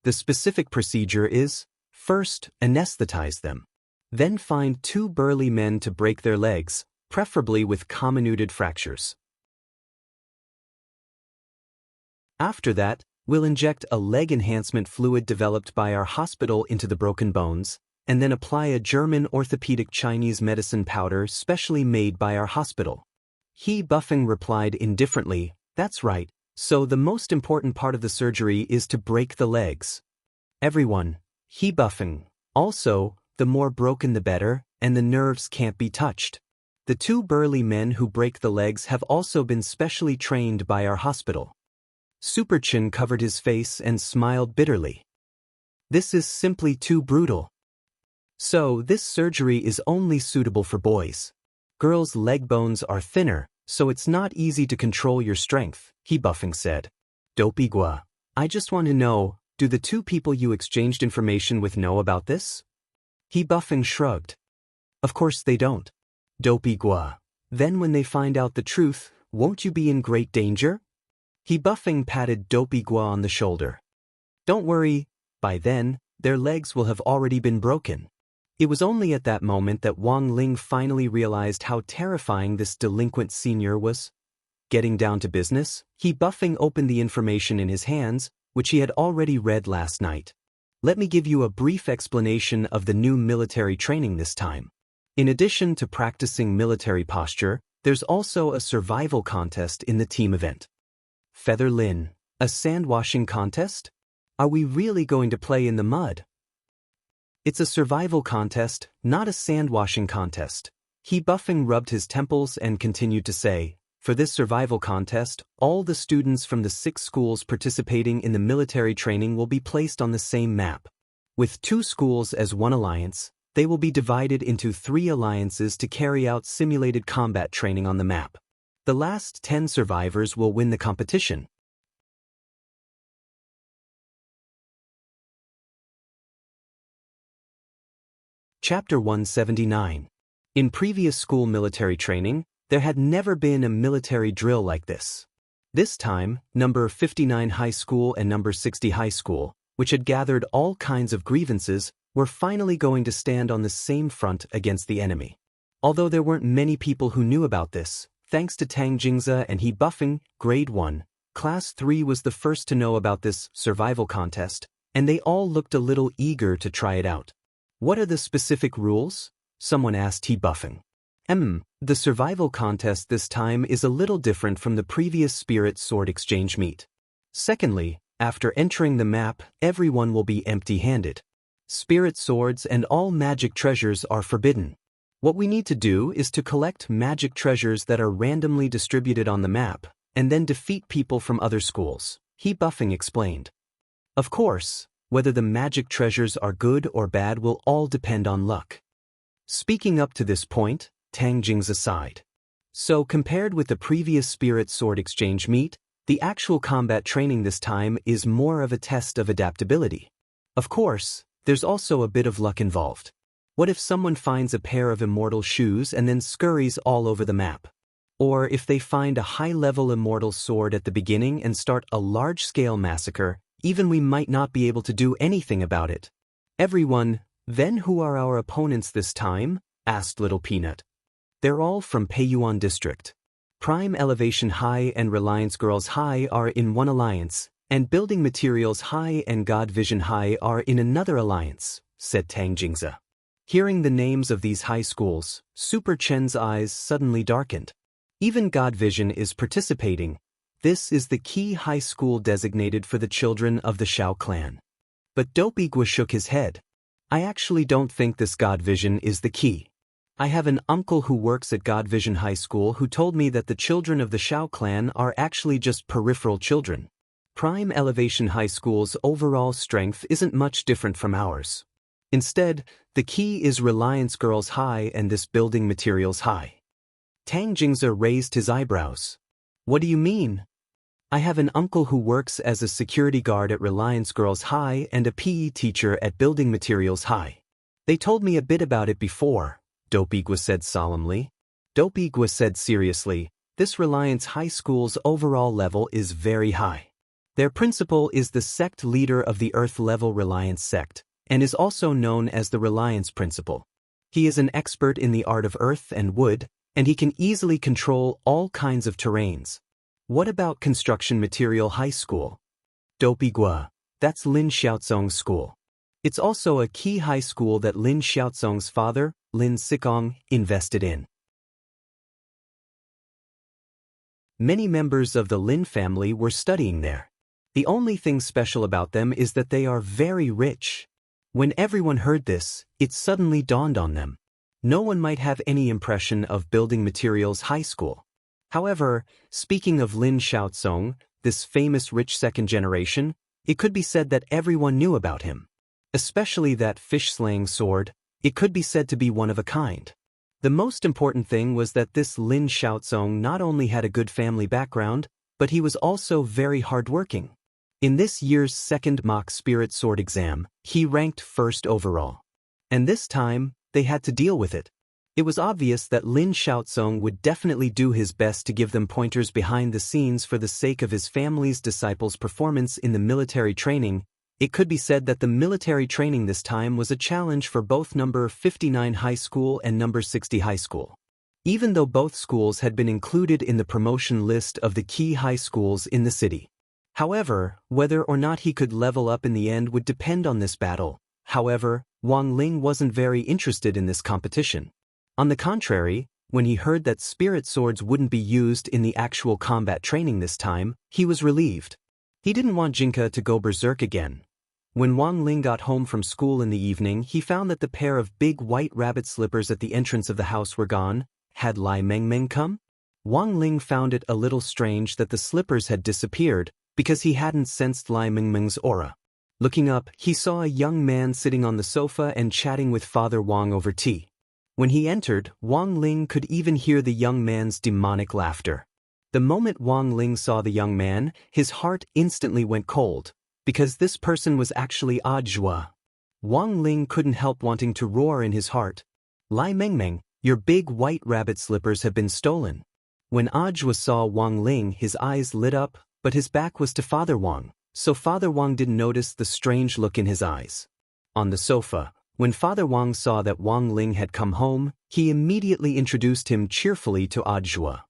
The specific procedure is, first, anesthetize them. Then find 2 burly men to break their legs, preferably with comminuted fractures. After that, we'll inject a leg enhancement fluid developed by our hospital into the broken bones, and then apply a German orthopedic Chinese medicine powder specially made by our hospital. He Buffing replied indifferently, that's right, so the most important part of the surgery is to break the legs. Everyone, He Buffing. Also, the more broken the better, and the nerves can't be touched. The 2 burly men who break the legs have also been specially trained by our hospital. Super Chen covered his face and smiled bitterly. This is simply too brutal. So, this surgery is only suitable for boys. Girls' leg bones are thinner, so it's not easy to control your strength, He Buffing said. Dopigua, I just want to know, do the 2 people you exchanged information with know about this? He Buffing shrugged. Of course they don't. Dopigua, then when they find out the truth, won't you be in great danger? He Buffing patted Dopigua on the shoulder. Don't worry, by then, their legs will have already been broken. It was only at that moment that Wang Ling finally realized how terrifying this delinquent senior was. Getting down to business, He Buffing opened the information in his hands, which he had already read last night. Let me give you a brief explanation of the new military training this time. In addition to practicing military posture, there's also a survival contest in the team event. Feather Lin, a sand washing contest? Are we really going to play in the mud? It's a survival contest, not a sand washing contest. He Buffing rubbed his temples and continued to say, for this survival contest, all the students from the 6 schools participating in the military training will be placed on the same map. With 2 schools as one alliance, they will be divided into 3 alliances to carry out simulated combat training on the map. The last 10 survivors will win the competition. Chapter 179. In previous school military training, there had never been a military drill like this. This time, number 59 high school and number 60 high school, which had gathered all kinds of grievances, were finally going to stand on the same front against the enemy. Although there weren't many people who knew about this, thanks to Tang Jingze and He Buffing, Grade 1, Class 3 was the first to know about this survival contest, and they all looked a little eager to try it out. What are the specific rules? Someone asked He Buffing. The survival contest this time is a little different from the previous Spirit Sword Exchange meet. Secondly, after entering the map, everyone will be empty-handed. Spirit swords and all magic treasures are forbidden. What we need to do is to collect magic treasures that are randomly distributed on the map, and then defeat people from other schools, He Buffing explained. Of course, whether the magic treasures are good or bad will all depend on luck. Speaking up to this point, Tang Jingze sighed. So compared with the previous Spirit Sword Exchange meet, the actual combat training this time is more of a test of adaptability. Of course, there's also a bit of luck involved. What if someone finds a pair of immortal shoes and then scurries all over the map? Or if they find a high-level immortal sword at the beginning and start a large-scale massacre, even we might not be able to do anything about it. Everyone, then who are our opponents this time? Asked Little Peanut. They're all from Peiyuan District. Prime Elevation High and Reliance Girls High are in one alliance, and Building Materials High and God Vision High are in another alliance, said Tang Jingze. Hearing the names of these high schools, Super Chen's eyes suddenly darkened. Even God Vision is participating. This is the key high school designated for the children of the Shao clan. But Dopigwa shook his head. I actually don't think this God Vision is the key. I have an uncle who works at God Vision High School who told me that the children of the Shao clan are actually just peripheral children. Prime Elevation High School's overall strength isn't much different from ours. Instead, the key is Reliance Girls High and this Building Materials High. Tang Jingze raised his eyebrows. What do you mean? I have an uncle who works as a security guard at Reliance Girls High and a PE teacher at Building Materials High. They told me a bit about it before, Dopigwa said solemnly. Dopigwa said seriously, this Reliance High School's overall level is very high. Their principal is the sect leader of the Earth-level Reliance sect, and is also known as the Reliance Principal. He is an expert in the art of earth and wood, and he can easily control all kinds of terrains. What about Construction Material High School? Dopigwa, that's Lin Xiaozong's school. It's also a key high school that Lin Xiaozong's father, Lin Sikong, invested in. Many members of the Lin family were studying there. The only thing special about them is that they are very rich. When everyone heard this, it suddenly dawned on them. No one might have any impression of Building Materials High School. However, speaking of Lin Xiaozong, this famous rich second generation, it could be said that everyone knew about him. Especially that fish-slaying sword, it could be said to be one of a kind. The most important thing was that this Lin Xiaozong not only had a good family background, but he was also very hardworking. In this year's second mock Spirit Sword exam, he ranked first overall. And this time, they had to deal with it. It was obvious that Lin Xiaozong would definitely do his best to give them pointers behind the scenes for the sake of his family's disciples' performance in the military training. It could be said that the military training this time was a challenge for both number 59 high school and number 60 high school. Even though both schools had been included in the promotion list of the key high schools in the city. However, whether or not he could level up in the end would depend on this battle. However, Wang Ling wasn't very interested in this competition. On the contrary, when he heard that spirit swords wouldn't be used in the actual combat training this time, he was relieved. He didn't want Jinka to go berserk again. When Wang Ling got home from school in the evening, he found that the pair of big white rabbit slippers at the entrance of the house were gone. Had Lai Mengmeng come? Wang Ling found it a little strange that the slippers had disappeared, because he hadn't sensed Lai Mengmeng's aura. Looking up, he saw a young man sitting on the sofa and chatting with Father Wang over tea. When he entered, Wang Ling could even hear the young man's demonic laughter. The moment Wang Ling saw the young man, his heart instantly went cold, because this person was actually Ajua. Wang Ling couldn't help wanting to roar in his heart. Lai Mengmeng, Your big white rabbit slippers have been stolen. When Ajwa saw Wang Ling, his eyes lit up, but his back was to Father Wang, so Father Wang didn't notice the strange look in his eyes. On the sofa, when Father Wang saw that Wang Ling had come home, he immediately introduced him cheerfully to Ajwa.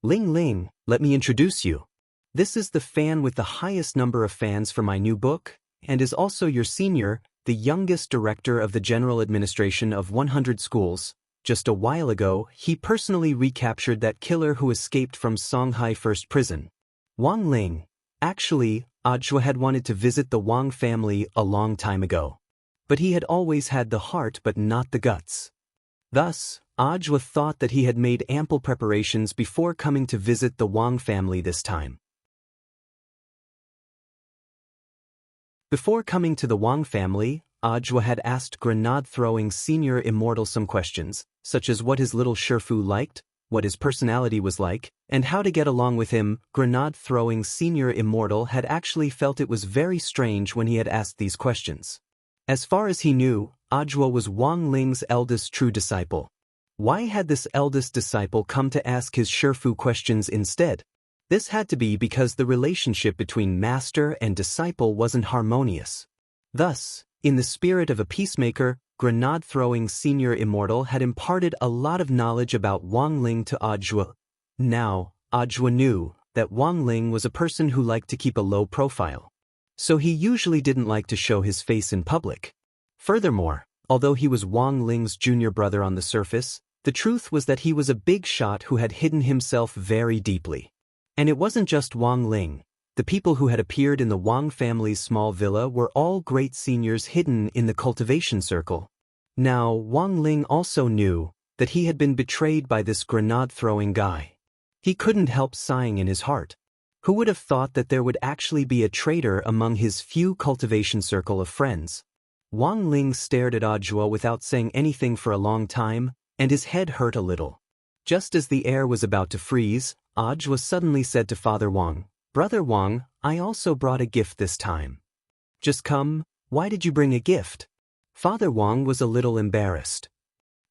Ling Ling, let me introduce you. This is the fan with the highest number of fans for my new book, and is also your senior, the youngest director of the General Administration of 100 schools. Just a while ago, he personally recaptured that killer who escaped from Shanghai First Prison. Wang Ling. Actually, Ajwa had wanted to visit the Wang family a long time ago. But he had always had the heart but not the guts. Thus, Ajwa thought that he had made ample preparations before coming to visit the Wang family this time. Before coming to the Wang family, Ajwa had asked grenade-throwing senior immortal some questions, such as what his little Shifu liked, what his personality was like, and how to get along with him. Grenade-throwing senior immortal had actually felt it was very strange when he had asked these questions. As far as he knew, Ajwa was Wang Ling's eldest true disciple. Why had this eldest disciple come to ask his Shifu questions instead? This had to be because the relationship between master and disciple wasn't harmonious. Thus, in the spirit of a peacemaker, grenade-throwing senior immortal had imparted a lot of knowledge about Wang Ling to Ajwa. Now, Ajwa knew that Wang Ling was a person who liked to keep a low profile. So he usually didn't like to show his face in public. Furthermore, although he was Wang Ling's junior brother on the surface, the truth was that he was a big shot who had hidden himself very deeply. And it wasn't just Wang Ling. The people who had appeared in the Wang family's small villa were all great seniors hidden in the cultivation circle. Now, Wang Ling also knew that he had been betrayed by this grenade-throwing guy. He couldn't help sighing in his heart. Who would have thought that there would actually be a traitor among his few cultivation circle of friends? Wang Ling stared at Ajwa without saying anything for a long time, and his head hurt a little. Just as the air was about to freeze, Ajwa suddenly said to Father Wang, "Brother Wang, I also brought a gift this time." "Just come, why did you bring a gift?" Father Wang was a little embarrassed.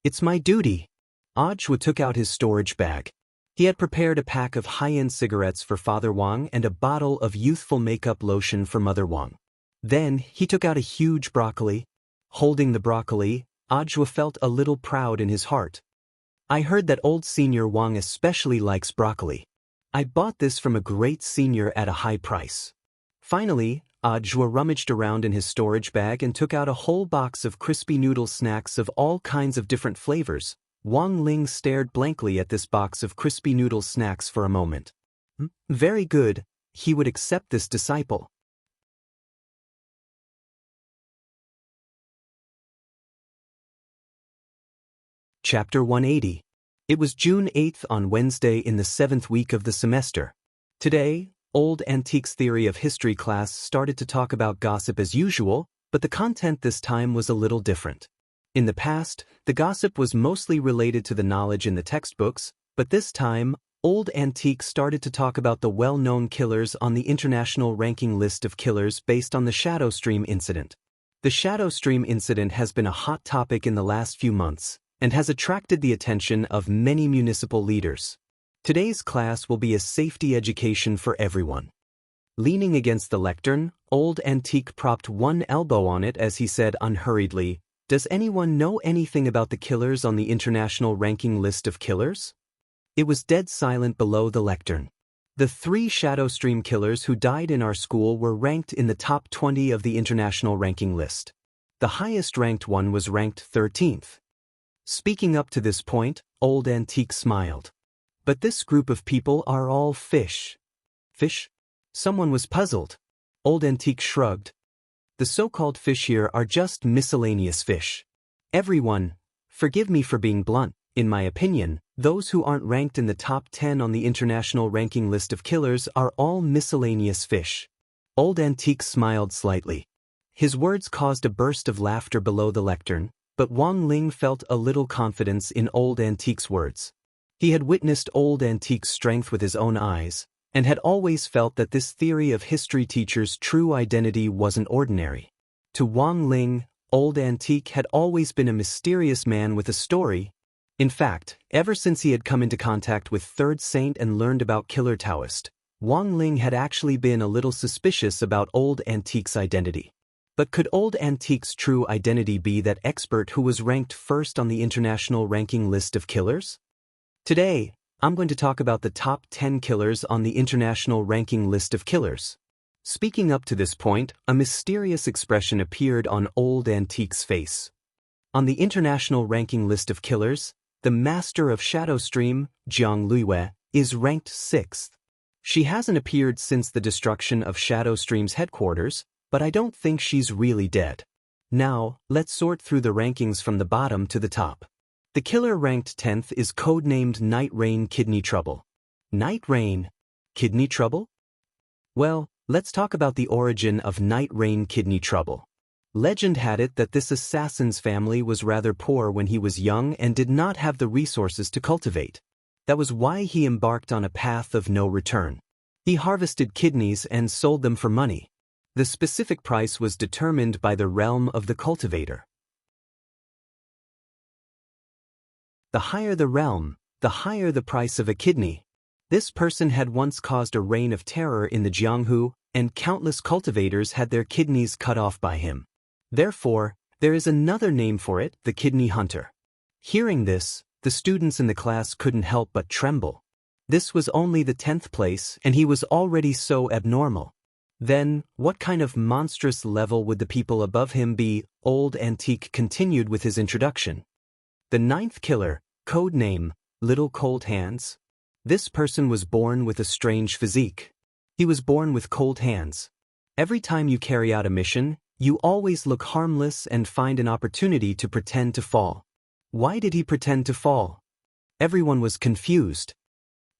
"It's my duty." Ajwa took out his storage bag. He had prepared a pack of high-end cigarettes for Father Wang and a bottle of youthful makeup lotion for Mother Wang. Then, he took out a huge broccoli. Holding the broccoli, Ajwa felt a little proud in his heart. "I heard that old senior Wang especially likes broccoli. I bought this from a great senior at a high price." Finally, Ajwa rummaged around in his storage bag and took out a whole box of crispy noodle snacks of all kinds of different flavors. Wang Ling stared blankly at this box of crispy noodle snacks for a moment. Very good, he would accept this disciple. Chapter 180. It was June 8th on Wednesday in the 7th week of the semester. Today, Old Antiques Theory of History class started to talk about gossip as usual, but the content this time was a little different. In the past, the gossip was mostly related to the knowledge in the textbooks, but this time, Old Antique started to talk about the well-known killers on the international ranking list of killers based on the Shadow Stream incident. The Shadow Stream incident has been a hot topic in the last few months, and has attracted the attention of many municipal leaders. Today's class will be a safety education for everyone. Leaning against the lectern, Old Antique propped one elbow on it as he said unhurriedly, "Does anyone know anything about the killers on the international ranking list of killers?" It was dead silent below the lectern. The 3 Shadow Stream killers who died in our school were ranked in the top 20 of the international ranking list. The highest ranked one was ranked 13th. Speaking up to this point, Old Antique smiled. "But this group of people are all fish." "Fish?" Someone was puzzled. Old Antique shrugged. "The so-called fish here are just miscellaneous fish. Everyone, forgive me for being blunt, in my opinion, those who aren't ranked in the top 10 on the international ranking list of killers are all miscellaneous fish." Old Antique smiled slightly. His words caused a burst of laughter below the lectern, but Wang Ling felt a little confidence in Old Antique's words. He had witnessed Old Antique's strength with his own eyes, and had always felt that this theory of history teacher's true identity wasn't ordinary. To Wang Ling, Old Antique had always been a mysterious man with a story. In fact, ever since he had come into contact with Third Saint and learned about Killer Taoist, Wang Ling had actually been a little suspicious about Old Antique's identity. But could Old Antique's true identity be that expert who was ranked first on the international ranking list of killers? Today, I'm going to talk about the top 10 killers on the international ranking list of killers. Speaking up to this point, a mysterious expression appeared on Old Antique's face. On the international ranking list of killers, the master of Shadow Stream, Jiang Luiwei, is ranked 6th. She hasn't appeared since the destruction of Shadow Stream's headquarters, but I don't think she's really dead. Now, let's sort through the rankings from the bottom to the top. The killer ranked 10th is codenamed Night Rain Kidney Trouble. Night Rain? Kidney Trouble? Well, let's talk about the origin of Night Rain Kidney Trouble. Legend had it that this assassin's family was rather poor when he was young and did not have the resources to cultivate. That was why he embarked on a path of no return. He harvested kidneys and sold them for money. The specific price was determined by the realm of the cultivator. The higher the realm, the higher the price of a kidney. This person had once caused a reign of terror in the Jianghu, and countless cultivators had their kidneys cut off by him. Therefore, there is another name for it, the kidney hunter. Hearing this, the students in the class couldn't help but tremble. This was only the 10th place, and he was already so abnormal. Then, what kind of monstrous level would the people above him be? Old Antique continued with his introduction. The 9th killer, code name, Little Cold Hands. This person was born with a strange physique. He was born with cold hands. Every time you carry out a mission, you always look harmless and find an opportunity to pretend to fall. Why did he pretend to fall? Everyone was confused.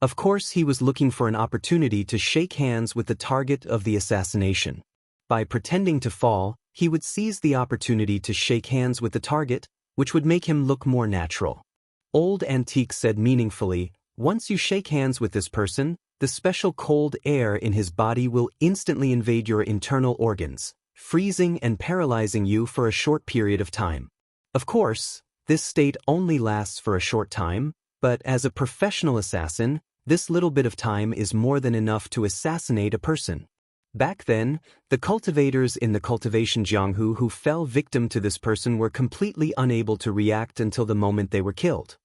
Of course, he was looking for an opportunity to shake hands with the target of the assassination. By pretending to fall, he would seize the opportunity to shake hands with the target, which would make him look more natural. Old Antique said meaningfully, once you shake hands with this person, the special cold air in his body will instantly invade your internal organs, freezing and paralyzing you for a short period of time. Of course, this state only lasts for a short time, but as a professional assassin, this little bit of time is more than enough to assassinate a person. Back then, the cultivators in the cultivation Jianghu who fell victim to this person were completely unable to react until the moment they were killed.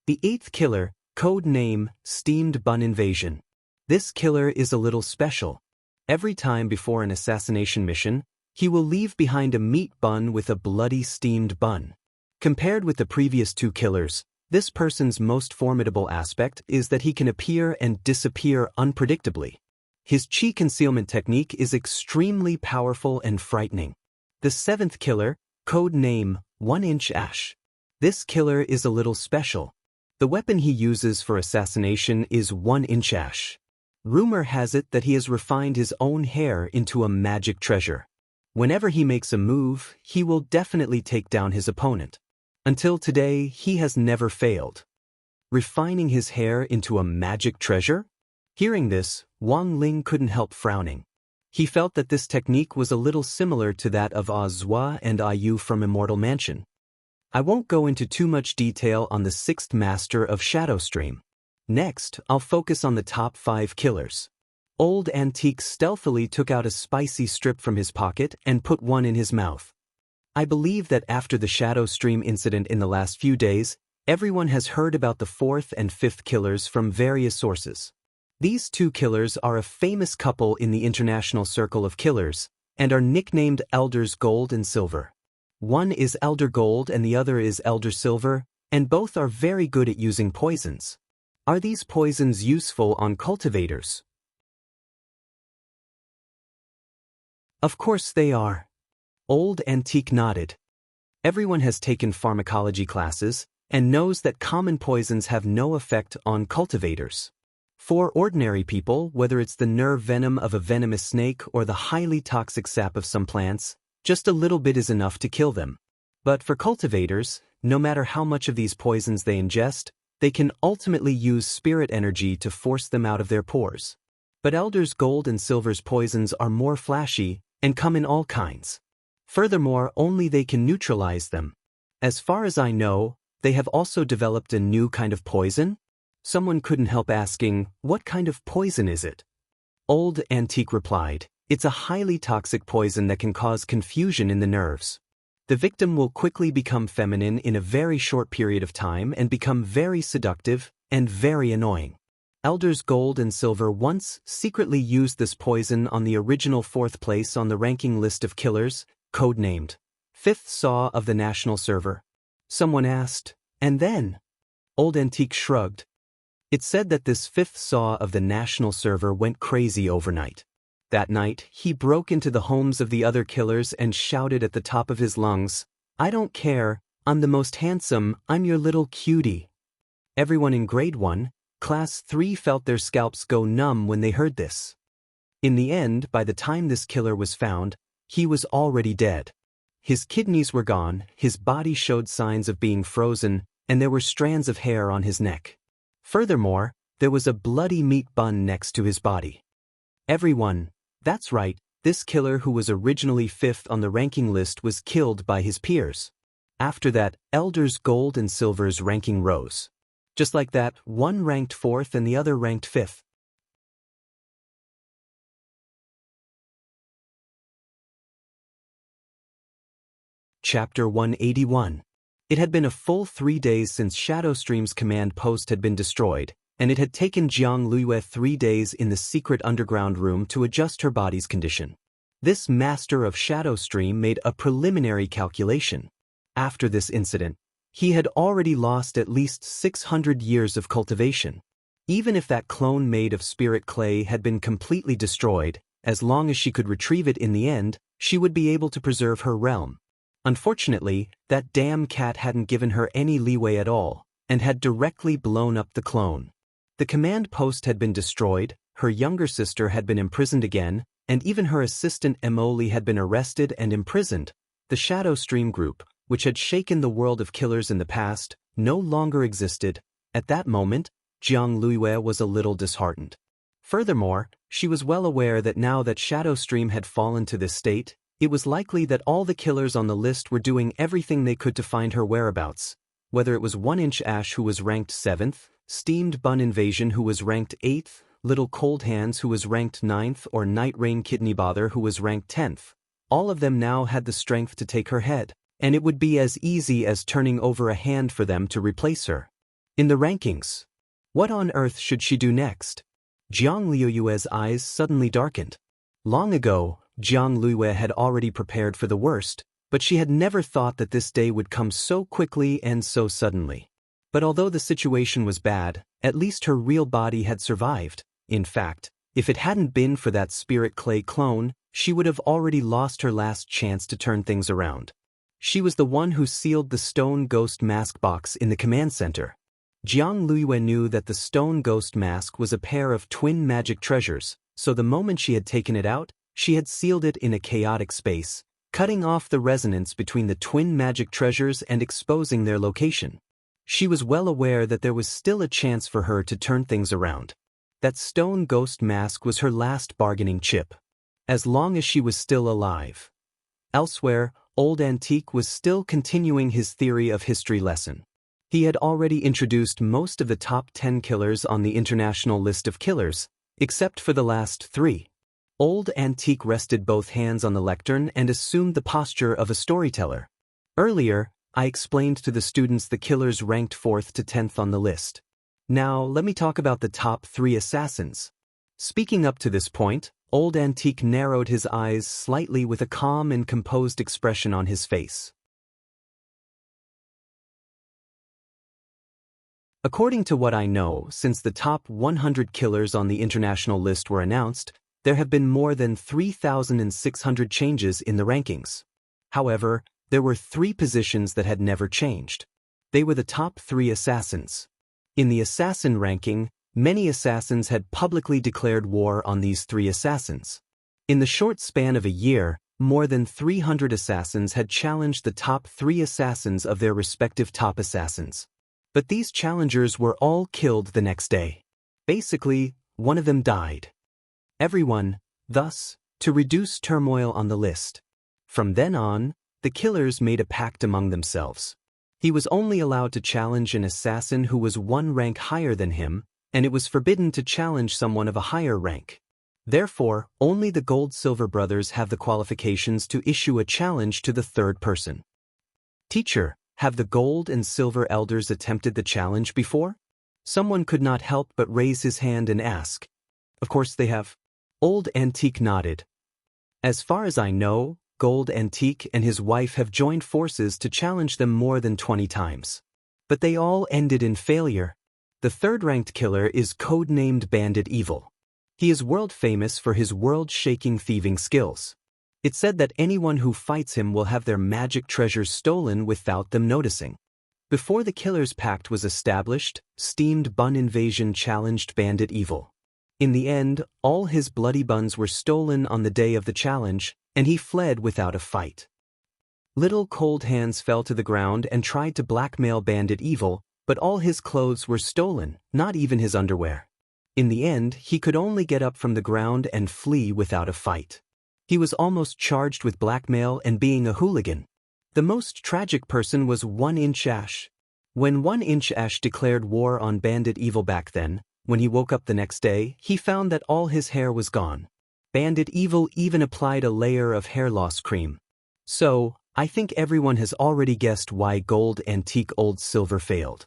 The 8th killer, code name, Steamed Bun Invasion. This killer is a little special. Every time before an assassination mission, he will leave behind a meat bun with a bloody steamed bun. Compared with the previous 2 killers, this person's most formidable aspect is that he can appear and disappear unpredictably. His chi concealment technique is extremely powerful and frightening. The 7th killer, code name, 1-inch ash. This killer is a little special. The weapon he uses for assassination is 1-inch ash. Rumor has it that he has refined his own hair into a magic treasure. Whenever he makes a move, he will definitely take down his opponent. Until today, he has never failed. Refining his hair into a magic treasure? Hearing this, Wang Ling couldn't help frowning. He felt that this technique was a little similar to that of Zhua and Yu from Immortal Mansion. I won't go into too much detail on the 6th master of Shadow Stream. Next, I'll focus on the top 5 killers. Old Antique stealthily took out a spicy strip from his pocket and put one in his mouth. I believe that after the Shadow Stream incident in the last few days, everyone has heard about the 4th and 5th killers from various sources. These 2 killers are a famous couple in the international circle of killers, and are nicknamed Elders Gold and Silver. One is Elder Gold and the other is Elder Silver, and both are very good at using poisons. Are these poisons useful on cultivators? Of course they are. Old Antique nodded. Everyone has taken pharmacology classes and knows that common poisons have no effect on cultivators. For ordinary people, whether it's the nerve venom of a venomous snake or the highly toxic sap of some plants, just a little bit is enough to kill them. But for cultivators, no matter how much of these poisons they ingest, they can ultimately use spirit energy to force them out of their pores. But Elders Gold and Silver's poisons are more flashy and come in all kinds. Furthermore, only they can neutralize them. As far as I know, They have also developed a new kind of poison? Someone couldn't help asking, what kind of poison is it? Old Antique replied, it's a highly toxic poison that can cause confusion in the nerves. The victim will quickly become feminine in a very short period of time and become very seductive and very annoying. Elders Gold and Silver once secretly used this poison on the original 4th place on the ranking list of killers, codenamed 5th Saw of the National Server. Someone asked, and then? Old Antique shrugged. It said that this 5th Saw of the National Server went crazy overnight. That night, he broke into the homes of the other killers and shouted at the top of his lungs, I don't care, I'm the most handsome, I'm your little cutie. Everyone in Grade 1, Class 3 felt their scalps go numb when they heard this. In the end, by the time this killer was found, he was already dead. His kidneys were gone, his body showed signs of being frozen, and there were strands of hair on his neck. Furthermore, there was a bloody meat bun next to his body. Everyone, that's right, this killer who was originally 5th on the ranking list was killed by his peers. After that, Elders Gold and Silver's ranking rose. Just like that, one ranked 4th and the other ranked 5th. Chapter 181. It had been a full 3 days since Shadowstream's command post had been destroyed, and it had taken Jiang Luiyue 3 days in the secret underground room to adjust her body's condition. This master of Shadowstream made a preliminary calculation. After this incident, he had already lost at least 600 years of cultivation. Even if that clone made of spirit clay had been completely destroyed, as long as she could retrieve it in the end, she would be able to preserve her realm. Unfortunately, that damn cat hadn't given her any leeway at all, and had directly blown up the clone. The command post had been destroyed, her younger sister had been imprisoned again, and even her assistant Emily had been arrested and imprisoned. The Shadowstream group, which had shaken the world of killers in the past, no longer existed. At that moment, Jiang Luiyue was a little disheartened. Furthermore, she was well aware that now that Shadowstream had fallen to this state, it was likely that all the killers on the list were doing everything they could to find her whereabouts. Whether it was 1-Inch Ash who was ranked 7th, Steamed Bun Invasion who was ranked 8th, Little Cold Hands who was ranked 9th, or Night Rain Kidney Bother who was ranked 10th. All of them now had the strength to take her head, and it would be as easy as turning over a hand for them to replace her. In the rankings, what on earth should she do next? Jiang Luiyue's eyes suddenly darkened. Long ago, Jiang Luiyue had already prepared for the worst, but she had never thought that this day would come so quickly and so suddenly. But although the situation was bad, at least her real body had survived. In fact, if it hadn't been for that spirit clay clone, she would have already lost her last chance to turn things around. She was the one who sealed the stone ghost mask box in the command center. Jiang Luiyue knew that the stone ghost mask was a pair of twin magic treasures, so the moment she had taken it out, she had sealed it in a chaotic space, cutting off the resonance between the twin magic treasures and exposing their location. She was well aware that there was still a chance for her to turn things around. That stone ghost mask was her last bargaining chip. As long as she was still alive. Elsewhere, Old Antique was still continuing his theory of history lesson. He had already introduced most of the top 10 killers on the international list of killers, except for the last 3. Old Antique rested both hands on the lectern and assumed the posture of a storyteller. Earlier, I explained to the students the killers ranked 4th to 10th on the list. Now, let me talk about the top 3 assassins. Speaking up to this point, Old Antique narrowed his eyes slightly with a calm and composed expression on his face. According to what I know, since the top 100 killers on the international list were announced, there have been more than 3,600 changes in the rankings. However, there were 3 positions that had never changed. They were the top 3 assassins. In the assassin ranking, many assassins had publicly declared war on these 3 assassins. In the short span of a year, more than 300 assassins had challenged the top 3 assassins of their respective top assassins. But these challengers were all killed the next day. Basically, one of them died. Everyone, thus, to reduce turmoil on the list. From then on, the killers made a pact among themselves. He was only allowed to challenge an assassin who was one rank higher than him, and it was forbidden to challenge someone of a higher rank. Therefore, only the Gold-Silver brothers have the qualifications to issue a challenge to the third person. Teacher, have the Gold and Silver elders attempted the challenge before? Someone could not help but raise his hand and ask. Of course they have. Old Antique nodded. As far as I know, Gold Antique and his wife have joined forces to challenge them more than 20 times. But they all ended in failure. The third-ranked killer is codenamed Bandit Evil. He is world-famous for his world-shaking thieving skills. It's said that anyone who fights him will have their magic treasures stolen without them noticing. Before the Killer's Pact was established, Steamed Bun Invasion challenged Bandit Evil. In the end, all his bloody buns were stolen on the day of the challenge, and he fled without a fight. Little Cold Hands fell to the ground and tried to blackmail Bandit Evil, but all his clothes were stolen, not even his underwear. In the end, he could only get up from the ground and flee without a fight. He was almost charged with blackmail and being a hooligan. The most tragic person was 1-Inch Ash. When 1-Inch Ash declared war on Bandit Evil back then, when he woke up the next day, he found that all his hair was gone. Bandit Evil even applied a layer of hair loss cream. So, I think everyone has already guessed why Gold Antique Old Silver failed.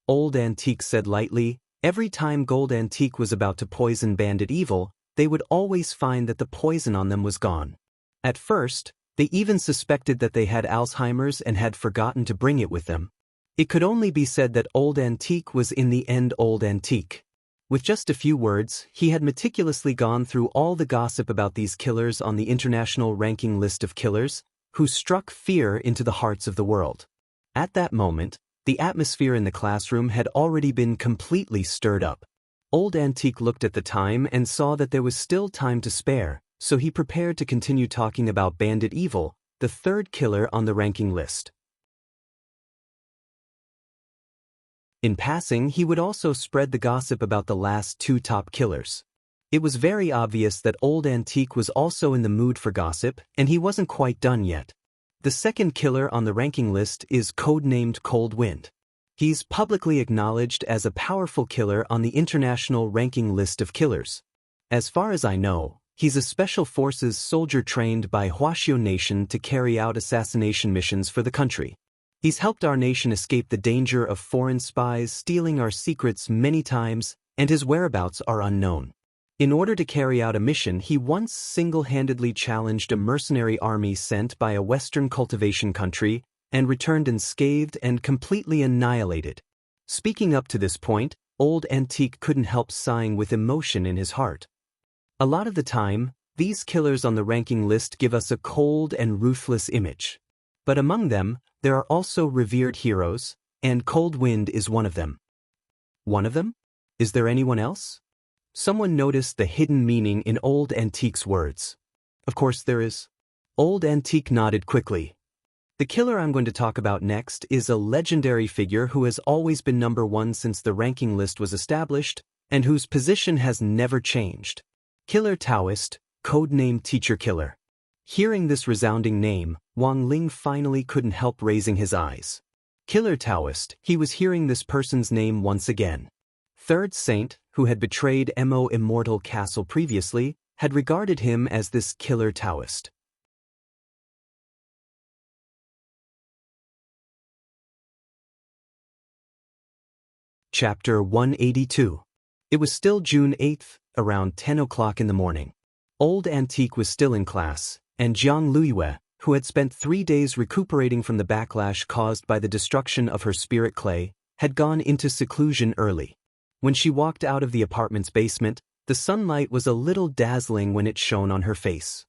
Old Antique said lightly, every time Gold Antique was about to poison Bandit Evil, they would always find that the poison on them was gone. At first, they even suspected that they had Alzheimer's and had forgotten to bring it with them. It could only be said that Old Antique was in the end Old Antique. With just a few words, he had meticulously gone through all the gossip about these killers on the international ranking list of killers, who struck fear into the hearts of the world. At that moment, the atmosphere in the classroom had already been completely stirred up. Old Antique looked at the time and saw that there was still time to spare, so he prepared to continue talking about Bandit Evil, the third killer on the ranking list. In passing, he would also spread the gossip about the last 2 top killers. It was very obvious that Old Antique was also in the mood for gossip, and he wasn't quite done yet. The second killer on the ranking list is codenamed Cold Wind. He's publicly acknowledged as a powerful killer on the international ranking list of killers. As far as I know, he's a special forces soldier trained by Huaxiao Nation to carry out assassination missions for the country. He's helped our nation escape the danger of foreign spies stealing our secrets many times, and his whereabouts are unknown. In order to carry out a mission, he once single-handedly challenged a mercenary army sent by a Western cultivation country and returned unscathed and completely annihilated. Speaking up to this point, Old Antique couldn't help sighing with emotion in his heart. A lot of the time, these killers on the ranking list give us a cold and ruthless image. But among them, there are also revered heroes, and Cold Wind is one of them. One of them? Is there anyone else? Someone noticed the hidden meaning in Old Antique's words. Of course there is. Old Antique nodded quickly. The killer I'm going to talk about next is a legendary figure who has always been number 1 since the ranking list was established, and whose position has never changed. Killer Taoist, codename Teacher Killer. Hearing this resounding name, Wang Ling finally couldn't help raising his eyes. Killer Taoist, he was hearing this person's name once again. Third Saint, who had betrayed Mo Immortal Castle previously, had regarded him as this Killer Taoist. Chapter 182. It was still June 8th, around 10 o'clock in the morning. Old Antique was still in class, and Jiang Luiyue, who had spent 3 days recuperating from the backlash caused by the destruction of her spirit clay, had gone into seclusion early. When she walked out of the apartment's basement, the sunlight was a little dazzling when it shone on her face.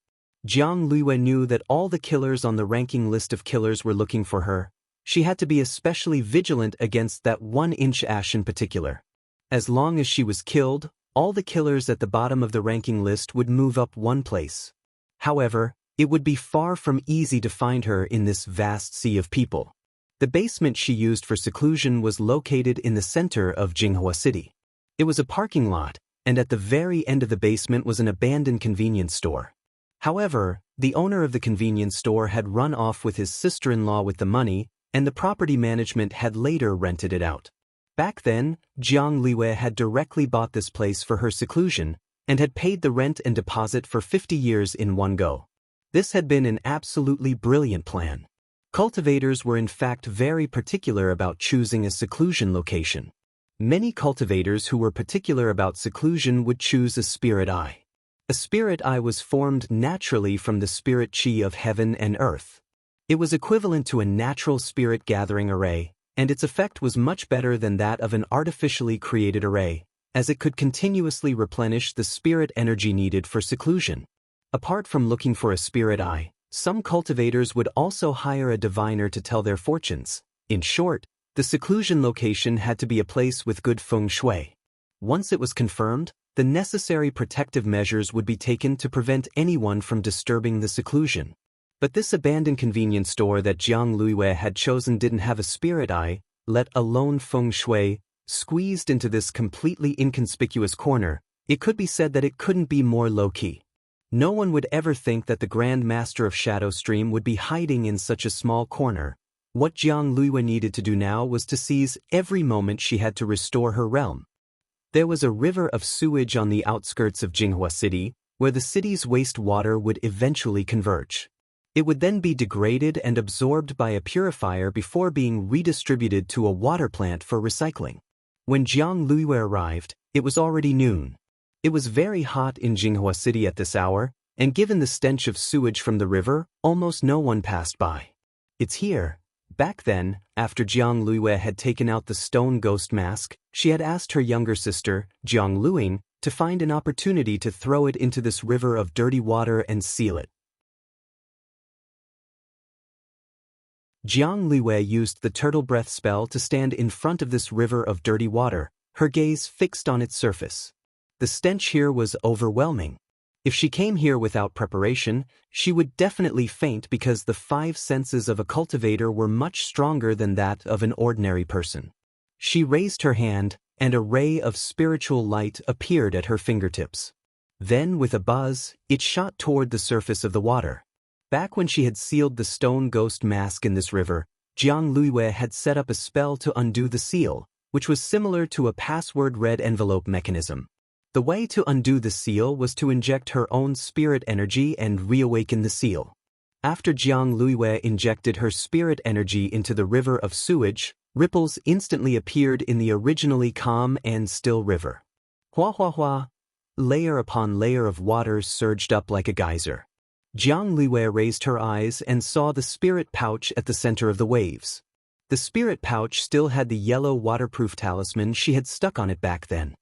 Jiang Luiyue knew that all the killers on the ranking list of killers were looking for her. She had to be especially vigilant against that 1-Inch Ash in particular. As long as she was killed, all the killers at the bottom of the ranking list would move up 1 place. However, it would be far from easy to find her in this vast sea of people. The basement she used for seclusion was located in the center of Jinghua City. It was a parking lot, and at the very end of the basement was an abandoned convenience store. However, the owner of the convenience store had run off with his sister-in-law with the money, and the property management had later rented it out. Back then, Jiang Liwei had directly bought this place for her seclusion and had paid the rent and deposit for 50 years in one go. This had been an absolutely brilliant plan. Cultivators were in fact very particular about choosing a seclusion location. Many cultivators who were particular about seclusion would choose a spirit eye. A spirit eye was formed naturally from the spirit chi of heaven and earth. It was equivalent to a natural spirit gathering array, and its effect was much better than that of an artificially created array, as it could continuously replenish the spirit energy needed for seclusion. Apart from looking for a spirit eye, some cultivators would also hire a diviner to tell their fortunes. In short, the seclusion location had to be a place with good feng shui. Once it was confirmed, the necessary protective measures would be taken to prevent anyone from disturbing the seclusion. But this abandoned convenience store that Jiang Liwei had chosen didn't have a spirit eye, let alone feng shui. Squeezed into this completely inconspicuous corner, it could be said that it couldn't be more low-key. No one would ever think that the Grand Master of Shadow Stream would be hiding in such a small corner. What Jiang Liwei needed to do now was to seize every moment she had to restore her realm. There was a river of sewage on the outskirts of Jinghua City, where the city's wastewater would eventually converge. It would then be degraded and absorbed by a purifier before being redistributed to a water plant for recycling. When Jiang Liwei arrived, it was already noon. It was very hot in Jinghua City at this hour, and given the stench of sewage from the river, almost no one passed by. It's here. Back then, after Jiang Liwei had taken out the stone ghost mask, she had asked her younger sister, Jiang Luing, to find an opportunity to throw it into this river of dirty water and seal it. Jiang Liwei used the turtle breath spell to stand in front of this river of dirty water, her gaze fixed on its surface. The stench here was overwhelming. If she came here without preparation, she would definitely faint because the 5 senses of a cultivator were much stronger than that of an ordinary person. She raised her hand, and a ray of spiritual light appeared at her fingertips. Then, with a buzz, it shot toward the surface of the water. Back when she had sealed the stone ghost mask in this river, Jiang Liwei had set up a spell to undo the seal, which was similar to a password red envelope mechanism. The way to undo the seal was to inject her own spirit energy and reawaken the seal. After Jiang Liwei injected her spirit energy into the river of sewage, ripples instantly appeared in the originally calm and still river. Hua hua hua. Layer upon layer of waters surged up like a geyser. Jiang Liwei raised her eyes and saw the spirit pouch at the center of the waves. The spirit pouch still had the yellow waterproof talisman she had stuck on it back then.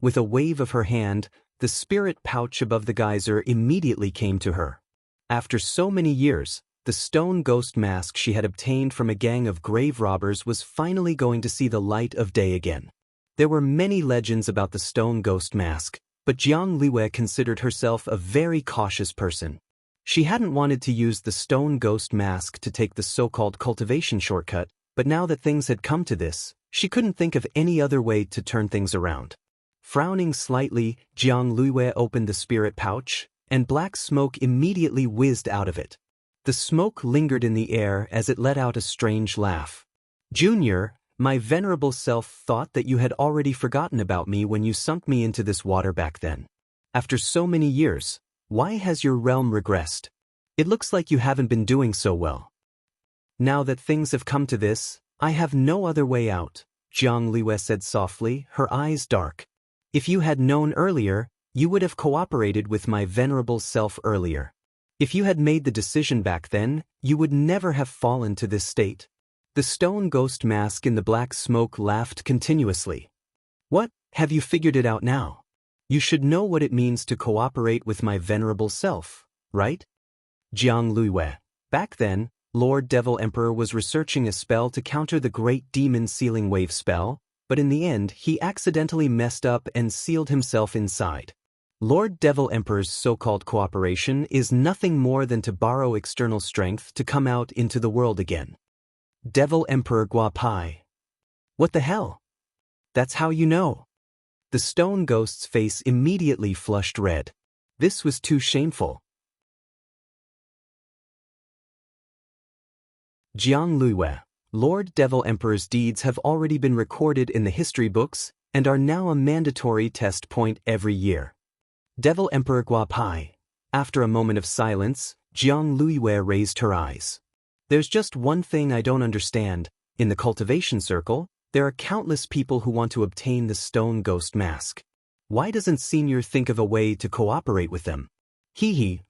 With a wave of her hand, the spirit pouch above the geyser immediately came to her. After so many years, the stone ghost mask she had obtained from a gang of grave robbers was finally going to see the light of day again. There were many legends about the stone ghost mask, but Jiang Liwei considered herself a very cautious person. She hadn't wanted to use the stone ghost mask to take the so-called cultivation shortcut, but now that things had come to this, she couldn't think of any other way to turn things around. Frowning slightly, Jiang Liwei opened the spirit pouch, and black smoke immediately whizzed out of it. The smoke lingered in the air as it let out a strange laugh. "Junior, my venerable self thought that you had already forgotten about me when you sunk me into this water back then. After so many years, why has your realm regressed? It looks like you haven't been doing so well. Now that things have come to this, I have no other way out," Jiang Liwei said softly, her eyes dark. "If you had known earlier, you would have cooperated with my venerable self earlier. If you had made the decision back then, you would never have fallen to this state." The stone ghost mask in the black smoke laughed continuously. "What, have you figured it out now? You should know what it means to cooperate with my venerable self, right?" Jiang Liwei. Back then, Lord Devil Emperor was researching a spell to counter the Great Demon Sealing Wave spell, but in the end he accidentally messed up and sealed himself inside. Lord Devil Emperor's so-called cooperation is nothing more than to borrow external strength to come out into the world again. Devil Emperor Guapai. What the hell? That's how you know. The stone ghost's face immediately flushed red. This was too shameful. Jiang Liwei. Lord Devil Emperor's deeds have already been recorded in the history books and are now a mandatory test point every year. Devil Emperor Guapai. After a moment of silence, Jiang Luiwei raised her eyes. There's just one thing I don't understand. In the cultivation circle, there are countless people who want to obtain the stone ghost mask. Why doesn't Senior think of a way to cooperate with them?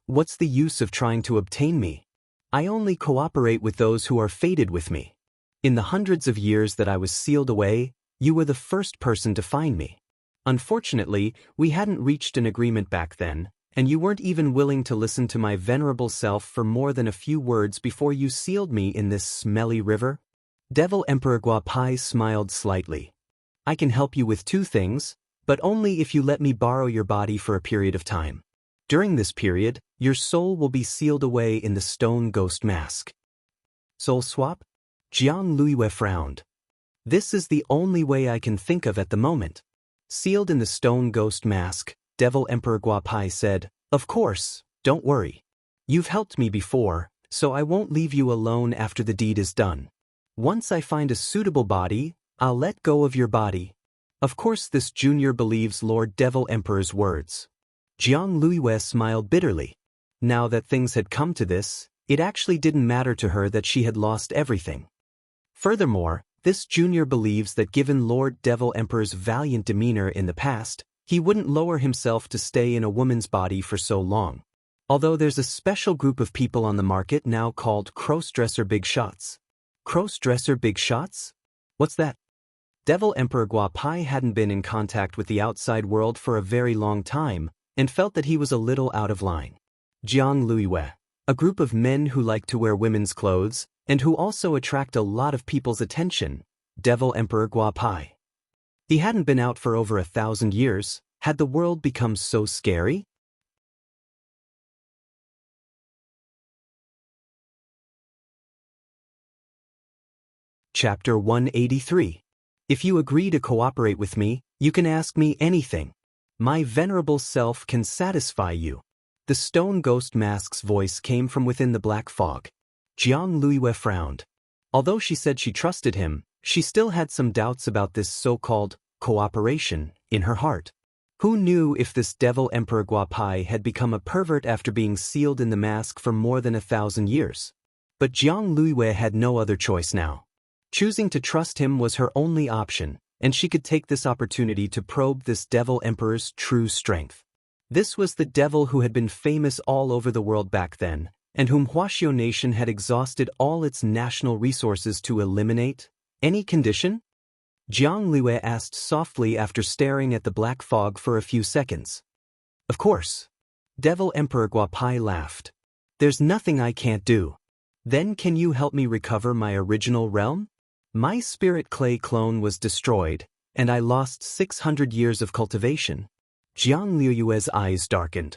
What's the use of trying to obtain me? I only cooperate with those who are fated with me. In the hundreds of years that I was sealed away, you were the first person to find me. Unfortunately, we hadn't reached an agreement back then, and you weren't even willing to listen to my venerable self for more than a few words before you sealed me in this smelly river. Devil Emperor Guapai smiled slightly. I can help you with two things, but only if you let me borrow your body for a period of time. During this period, your soul will be sealed away in the stone ghost mask. Soul swap? Jiang Luiwei frowned. This is the only way I can think of at the moment. Sealed in the stone ghost mask, Devil Emperor Guapai said, Of course, don't worry. You've helped me before, so I won't leave you alone after the deed is done. Once I find a suitable body, I'll let go of your body. Of course this junior believes Lord Devil Emperor's words. Jiang Luiwei smiled bitterly. Now that things had come to this, it actually didn't matter to her that she had lost everything. Furthermore, this junior believes that given Lord Devil Emperor's valiant demeanor in the past, he wouldn't lower himself to stay in a woman's body for so long. Although there's a special group of people on the market now called crossdresser big shots. Crossdresser big shots? What's that? Devil Emperor Guapai hadn't been in contact with the outside world for a very long time, and felt that he was a little out of line. Jiang Luiwei. A group of men who like to wear women's clothes, and who also attract a lot of people's attention. Devil Emperor Guapai. He hadn't been out for over 1,000 years. Had the world become so scary? Chapter 183. If you agree to cooperate with me, you can ask me anything. My venerable self can satisfy you. The stone ghost mask's voice came from within the black fog. Jiang Luiwei frowned. Although she said she trusted him, she still had some doubts about this so-called cooperation in her heart. Who knew if this Devil Emperor Guapai had become a pervert after being sealed in the mask for more than 1,000 years? But Jiang Luiwei had no other choice now. Choosing to trust him was her only option, and she could take this opportunity to probe this Devil Emperor's true strength. This was the devil who had been famous all over the world back then, and whom Huaxiao Nation had exhausted all its national resources to eliminate. Any condition? Jiang Luiwei asked softly after staring at the black fog for a few seconds. Of course. Devil Emperor Guapai laughed. There's nothing I can't do. Then can you help me recover my original realm? My spirit clay clone was destroyed, and I lost 600 years of cultivation. Jiang Luiwei's eyes darkened.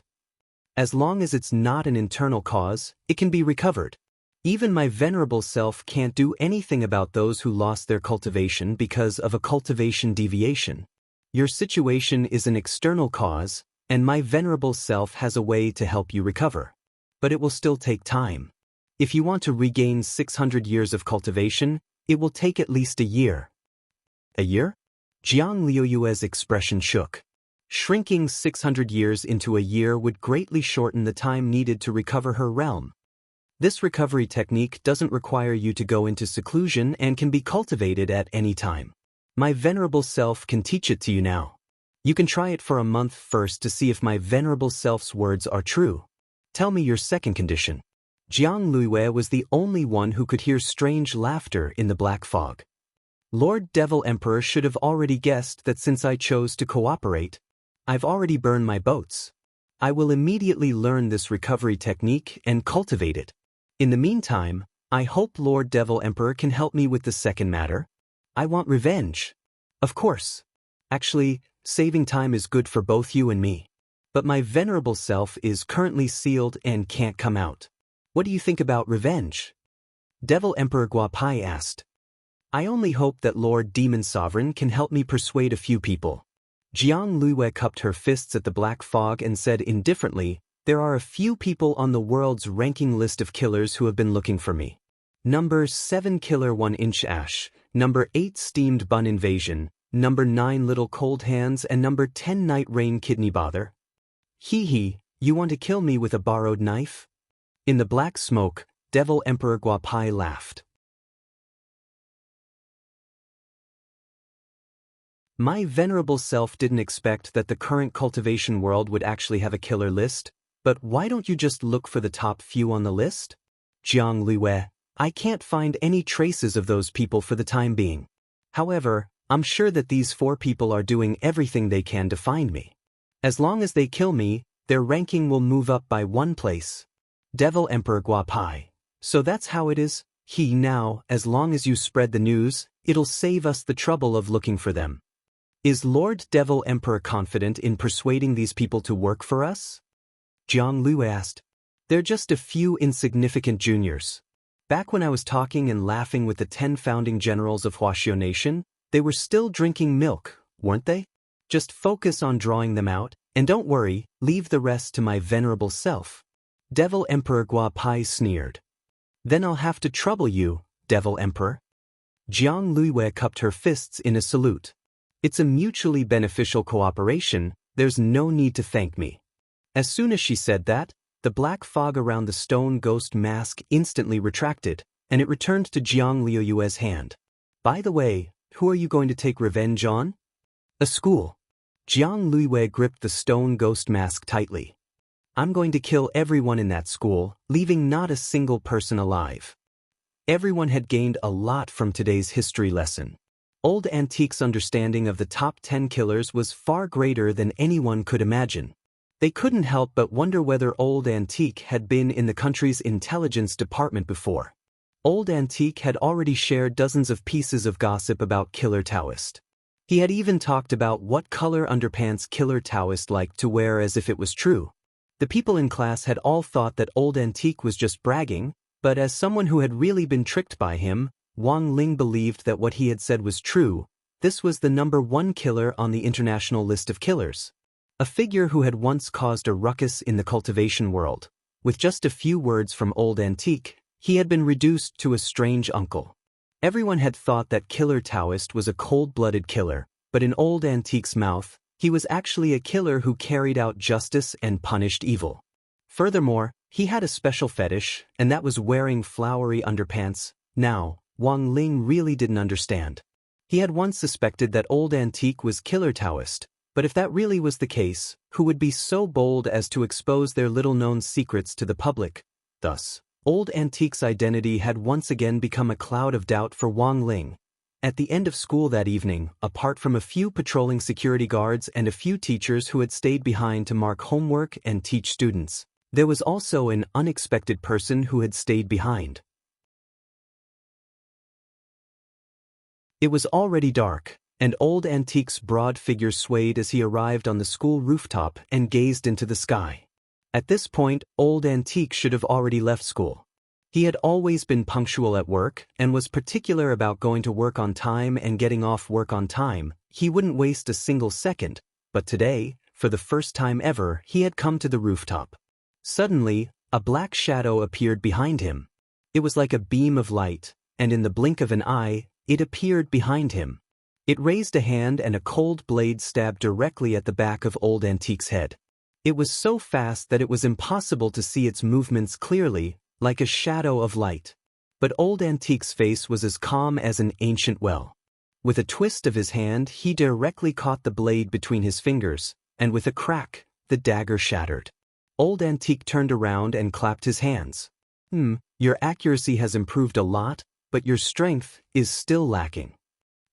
As long as it's not an internal cause, it can be recovered. Even my venerable self can't do anything about those who lost their cultivation because of a cultivation deviation. Your situation is an external cause, and my venerable self has a way to help you recover. But it will still take time. If you want to regain 600 years of cultivation, it will take at least a year. A year? Jiang Luiwei's expression shook. Shrinking 600 years into a year would greatly shorten the time needed to recover her realm. This recovery technique doesn't require you to go into seclusion and can be cultivated at any time. My venerable self can teach it to you now. You can try it for a month first to see if my venerable self's words are true. Tell me your second condition. Jiang Luiwei was the only one who could hear strange laughter in the black fog. Lord Devil Emperor should have already guessed that since I chose to cooperate, I've already burned my boats. I will immediately learn this recovery technique and cultivate it. In the meantime, I hope Lord Devil Emperor can help me with the second matter. I want revenge. Of course. Actually, saving time is good for both you and me. But my venerable self is currently sealed and can't come out. What do you think about revenge? Devil Emperor Guapai asked. I only hope that Lord Demon Sovereign can help me persuade a few people. Jiang Luiwei cupped her fists at the black fog and said indifferently, there are a few people on the world's ranking list of killers who have been looking for me. Number 7 Killer 1-inch Ash, Number 8 Steamed Bun Invasion, Number 9 Little Cold Hands, and Number 10 Night Rain Kidney Bother. Hee hee, you want to kill me with a borrowed knife? In the black smoke, Devil Emperor Guapai laughed. My venerable self didn't expect that the current cultivation world would actually have a killer list, but why don't you just look for the top few on the list? Jiang Luwei, I can't find any traces of those people for the time being. However, I'm sure that these 4 people are doing everything they can to find me. As long as they kill me, their ranking will move up by 1 place. Devil Emperor Guapai. So that's how it is? Now, as long as you spread the news, it'll save us the trouble of looking for them. Is Lord Devil Emperor confident in persuading these people to work for us? Jiang Luwei asked. They're just a few insignificant juniors. Back when I was talking and laughing with the 10 founding generals of Huaxiao Nation, they were still drinking milk, weren't they? Just focus on drawing them out, and don't worry, leave the rest to my venerable self. Devil Emperor Guapai sneered. Then I'll have to trouble you, Devil Emperor. Jiang Luwei cupped her fists in a salute. It's a mutually beneficial cooperation, there's no need to thank me. As soon as she said that, the black fog around the stone ghost mask instantly retracted, and it returned to Jiang Liuyue's hand. By the way, who are you going to take revenge on? A school. Jiang Luwei gripped the stone ghost mask tightly. I'm going to kill everyone in that school, leaving not a single person alive. Everyone had gained a lot from today's history lesson. Old Antique's understanding of the top 10 killers was far greater than anyone could imagine. They couldn't help but wonder whether Old Antique had been in the country's intelligence department before. Old Antique had already shared dozens of pieces of gossip about Killer Taoist. He had even talked about what color underpants Killer Taoist liked to wear as if it was true. The people in class had all thought that Old Antique was just bragging, but as someone who had really been tricked by him, Wang Ling believed that what he had said was true. This was the number 1 killer on the international list of killers. A figure who had once caused a ruckus in the cultivation world. With just a few words from Old Antique, he had been reduced to a strange uncle. Everyone had thought that Killer Taoist was a cold-blooded killer, but in Old Antique's mouth, he was actually a killer who carried out justice and punished evil. Furthermore, he had a special fetish, and that was wearing flowery underpants. Now, Wang Ling really didn't understand. He had once suspected that Old Antique was Killer Taoist, but if that really was the case, who would be so bold as to expose their little-known secrets to the public? Thus, Old Antique's identity had once again become a cloud of doubt for Wang Ling. At the end of school that evening, apart from a few patrolling security guards and a few teachers who had stayed behind to mark homework and teach students, there was also an unexpected person who had stayed behind. It was already dark, and Old Antique's broad figure swayed as he arrived on the school rooftop and gazed into the sky. At this point, Old Antique should have already left school. He had always been punctual at work and was particular about going to work on time and getting off work on time. He wouldn't waste a single second, but today, for the first time ever, he had come to the rooftop. Suddenly, a black shadow appeared behind him. It was like a beam of light, and in the blink of an eye, it appeared behind him. It raised a hand and a cold blade stabbed directly at the back of Old Antique's head. It was so fast that it was impossible to see its movements clearly, like a shadow of light. But Old Antique's face was as calm as an ancient well. With a twist of his hand, he directly caught the blade between his fingers, and with a crack, the dagger shattered. Old Antique turned around and clapped his hands. Your accuracy has improved a lot, but your strength is still lacking.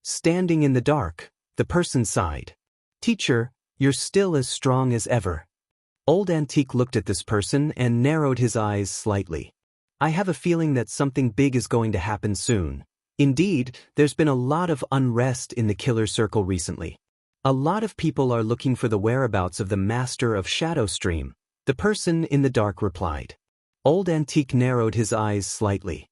Standing in the dark, the person sighed. Teacher, you're still as strong as ever. Old Antique looked at this person and narrowed his eyes slightly. I have a feeling that something big is going to happen soon. Indeed, there's been a lot of unrest in the killer circle recently. A lot of people are looking for the whereabouts of the master of Shadow Stream. The person in the dark replied. Old Antique narrowed his eyes slightly.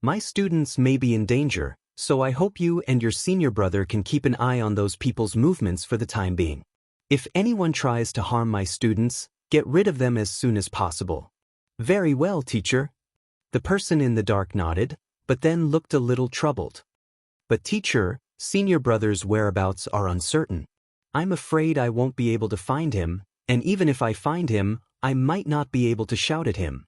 My students may be in danger, so I hope you and your senior brother can keep an eye on those people's movements for the time being. If anyone tries to harm my students, get rid of them as soon as possible. Very well, teacher. The person in the dark nodded, but then looked a little troubled. "But teacher, senior brother's whereabouts are uncertain. I'm afraid I won't be able to find him, and even if I find him, I might not be able to shout at him."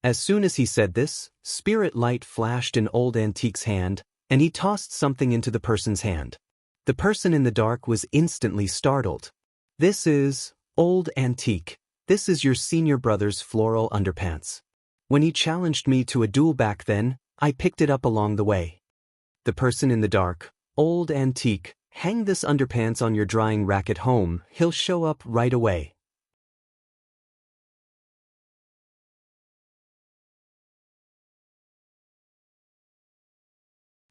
As soon as he said this, spirit light flashed in Old Antique's hand, and he tossed something into the person's hand. The person in the dark was instantly startled. "This is, Old Antique, this is your senior brother's floral underpants. When he challenged me to a duel back then, I picked it up along the way." The person in the dark, "Old Antique, hang this underpants on your drying rack at home, he'll show up right away."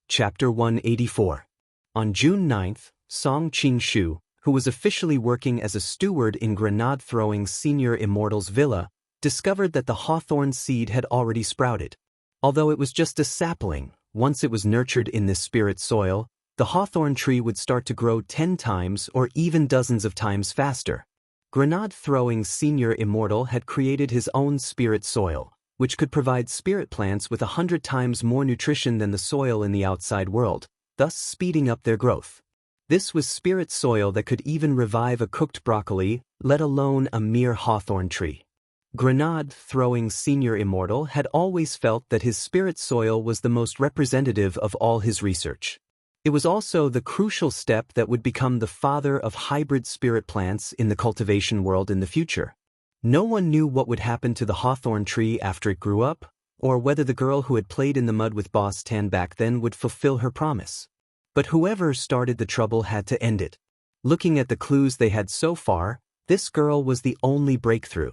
Chapter 184. On June 9th, Song Qing-shu, who was officially working as a steward in grenade-throwing Senior Immortal's villa, discovered that the hawthorn seed had already sprouted. Although it was just a sapling, once it was nurtured in this spirit soil, the hawthorn tree would start to grow 10 times or even dozens of times faster. Grenade-throwing Senior Immortal had created his own spirit soil, which could provide spirit plants with 100 times more nutrition than the soil in the outside world, thus speeding up their growth. This was spirit soil that could even revive a cooked broccoli, let alone a mere hawthorn tree. Grenade-throwing Senior Immortal had always felt that his spirit soil was the most representative of all his research. It was also the crucial step that would become the father of hybrid spirit plants in the cultivation world in the future. No one knew what would happen to the hawthorn tree after it grew up, or whether the girl who had played in the mud with Boss Tan back then would fulfill her promise. But whoever started the trouble had to end it. Looking at the clues they had so far, this girl was the only breakthrough.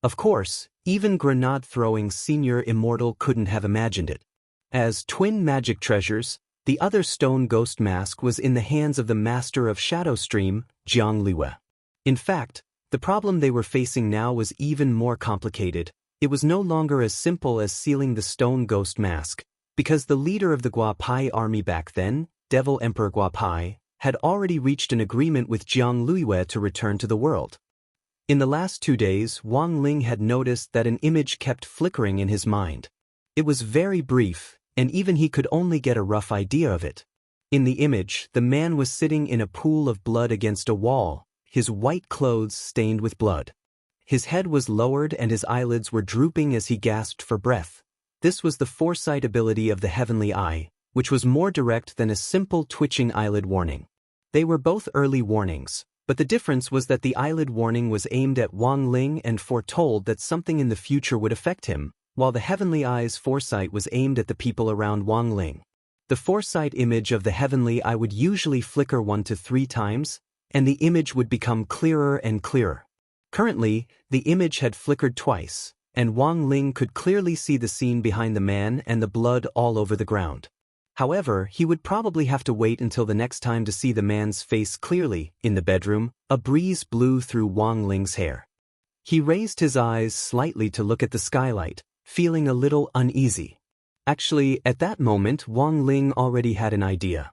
Of course, even grenade-throwing Senior Immortal couldn't have imagined it. As twin magic treasures, the other stone ghost mask was in the hands of the master of Shadow Stream, Jiang Liwe. In fact, the problem they were facing now was even more complicated. It was no longer as simple as sealing the stone ghost mask, because the leader of the Guapai army back then, Devil Emperor Guapai, had already reached an agreement with Jiang Liwe to return to the world. In the last 2 days, Wang Ling had noticed that an image kept flickering in his mind. It was very brief, and even he could only get a rough idea of it. In the image, the man was sitting in a pool of blood against a wall, his white clothes stained with blood. His head was lowered and his eyelids were drooping as he gasped for breath. This was the foresight ability of the heavenly eye, which was more direct than a simple twitching eyelid warning. They were both early warnings, but the difference was that the eyelid warning was aimed at Wang Ling and foretold that something in the future would affect him, while the heavenly eye's foresight was aimed at the people around Wang Ling. The foresight image of the heavenly eye would usually flicker 1 to 3 times, and the image would become clearer and clearer. Currently, the image had flickered twice, and Wang Ling could clearly see the scene behind the man and the blood all over the ground. However, he would probably have to wait until the next time to see the man's face clearly. In the bedroom, a breeze blew through Wang Ling's hair. He raised his eyes slightly to look at the skylight, feeling a little uneasy. Actually, at that moment, Wang Ling already had an idea.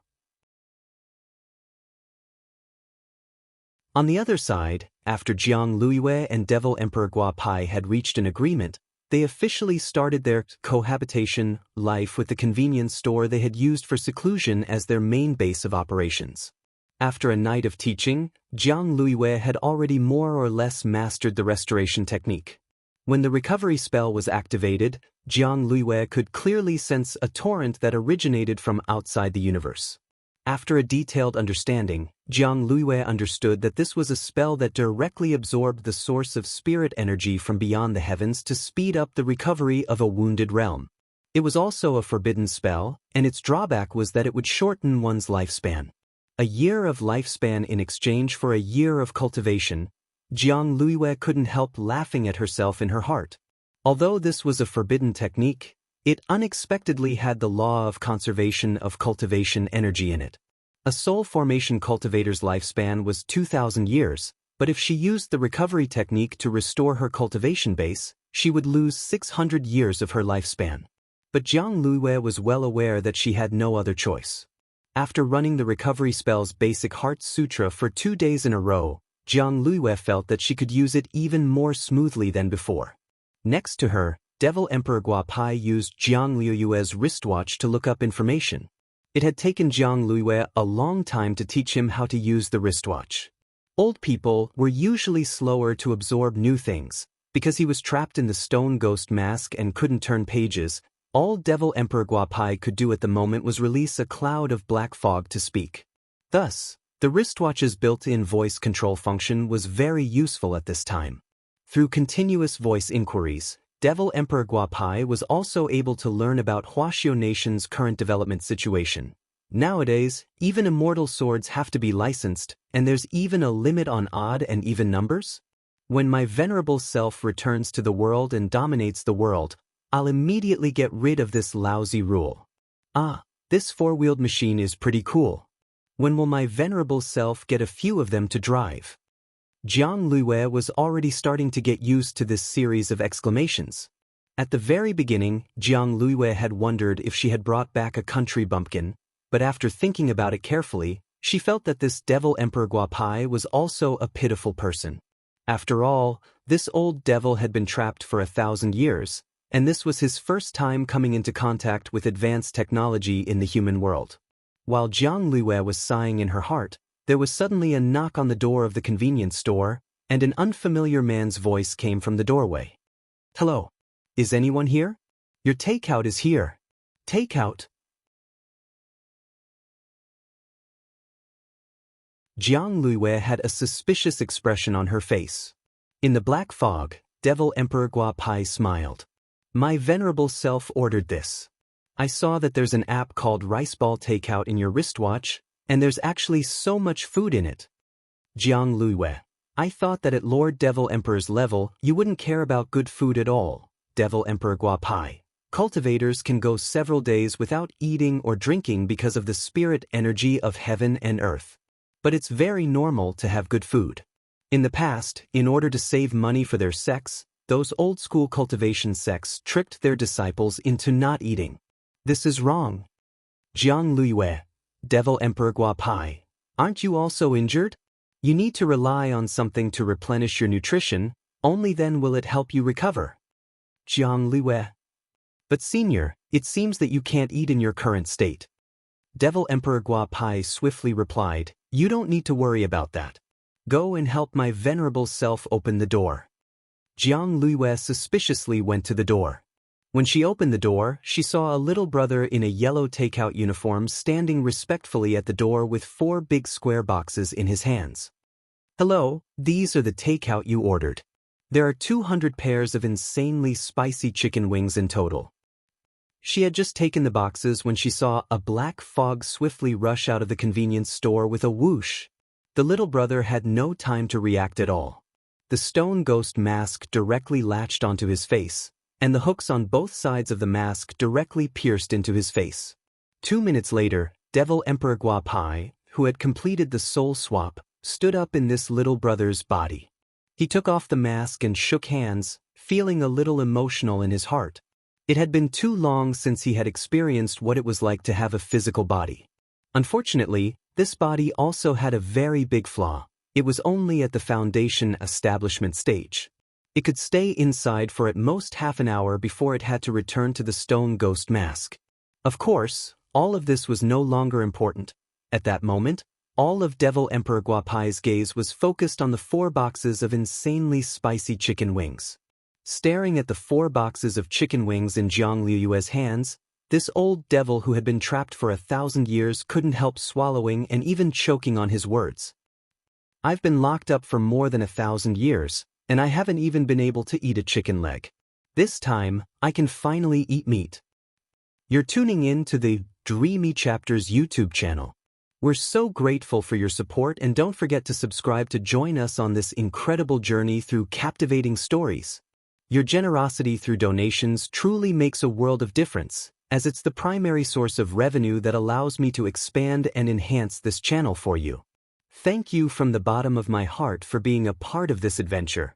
On the other side, after Jiang Liwe and Devil Emperor Guapai had reached an agreement, they officially started their cohabitation life with the convenience store they had used for seclusion as their main base of operations. After a night of teaching, Jiang Liwe had already more or less mastered the restoration technique. When the recovery spell was activated, Jiang Liwe could clearly sense a torrent that originated from outside the universe. After a detailed understanding, Jiang Liwe understood that this was a spell that directly absorbed the source of spirit energy from beyond the heavens to speed up the recovery of a wounded realm. It was also a forbidden spell, and its drawback was that it would shorten one's lifespan. A year of lifespan in exchange for a year of cultivation. Jiang Liwe couldn't help laughing at herself in her heart. Although this was a forbidden technique, it unexpectedly had the law of conservation of cultivation energy in it. A soul formation cultivator's lifespan was 2,000 years, but if she used the recovery technique to restore her cultivation base, she would lose 600 years of her lifespan. But Jiang Liwe was well aware that she had no other choice. After running the recovery spell's basic Heart Sutra for 2 days in a row, Jiang Liwe felt that she could use it even more smoothly than before. Next to her, Devil Emperor Guapai used Jiang Liuyue's wristwatch to look up information. It had taken Jiang Liuyue a long time to teach him how to use the wristwatch. Old people were usually slower to absorb new things. Because he was trapped in the stone ghost mask and couldn't turn pages, all Devil Emperor Guapai could do at the moment was release a cloud of black fog to speak. Thus, the wristwatch's built-in voice control function was very useful at this time. Through continuous voice inquiries, Devil Emperor Guapai was also able to learn about Huaxiao Nation's current development situation. Nowadays, even immortal swords have to be licensed, and there's even a limit on odd and even numbers? When my venerable self returns to the world and dominates the world, I'll immediately get rid of this lousy rule. Ah, this four-wheeled machine is pretty cool. When will my venerable self get a few of them to drive? Jiang Liuyue was already starting to get used to this series of exclamations. At the very beginning, Jiang Liuyue had wondered if she had brought back a country bumpkin, but after thinking about it carefully, she felt that this Devil Emperor Guapai was also a pitiful person. After all, this old devil had been trapped for 1,000 years, and this was his first time coming into contact with advanced technology in the human world. While Jiang Liuyue was sighing in her heart, there was suddenly a knock on the door of the convenience store, and an unfamiliar man's voice came from the doorway. "Hello. Is anyone here? Your takeout is here." "Takeout?" Jiang Liuyue had a suspicious expression on her face. In the black fog, Devil Emperor Guapai smiled. "My venerable self ordered this. I saw that there's an app called Rice Ball Takeout in your wristwatch, and there's actually so much food in it." Jiang Liuyue: "I thought that at Lord Devil Emperor's level you wouldn't care about good food at all." Devil Emperor Guapai: "Cultivators can go several days without eating or drinking because of the spirit energy of heaven and earth. But it's very normal to have good food. In the past, in order to save money for their sects, those old-school cultivation sects tricked their disciples into not eating. This is wrong." Jiang Liuyue: "Devil Emperor Guapai, aren't you also injured? You need to rely on something to replenish your nutrition, only then will it help you recover." Jiang Liuyue: "But senior, it seems that you can't eat in your current state." Devil Emperor Guapai swiftly replied, "You don't need to worry about that. Go and help my venerable self open the door." Jiang Liuyue suspiciously went to the door. When she opened the door, she saw a little brother in a yellow takeout uniform standing respectfully at the door with 4 big square boxes in his hands. "Hello, these are the takeout you ordered. There are 200 pairs of insanely spicy chicken wings in total." She had just taken the boxes when she saw a black fog swiftly rush out of the convenience store with a whoosh. The little brother had no time to react at all. The stone ghost mask directly latched onto his face, and the hooks on both sides of the mask directly pierced into his face. 2 minutes later, Devil Emperor Guapai, who had completed the soul swap, stood up in this little brother's body. He took off the mask and shook hands, feeling a little emotional in his heart. It had been too long since he had experienced what it was like to have a physical body. Unfortunately, this body also had a very big flaw. It was only at the foundation establishment stage. It could stay inside for at most half an hour before it had to return to the stone ghost mask. Of course, all of this was no longer important. At that moment, all of Devil Emperor Guapai's gaze was focused on the 4 boxes of insanely spicy chicken wings. Staring at the 4 boxes of chicken wings in Jiang Liuyue's hands, this old devil who had been trapped for 1,000 years couldn't help swallowing and even choking on his words. "I've been locked up for more than 1,000 years, and I haven't even been able to eat a chicken leg. This time, I can finally eat meat." You're tuning in to the Dreamy Chapters YouTube channel. We're so grateful for your support, and don't forget to subscribe to join us on this incredible journey through captivating stories. Your generosity through donations truly makes a world of difference, as it's the primary source of revenue that allows me to expand and enhance this channel for you. Thank you from the bottom of my heart for being a part of this adventure.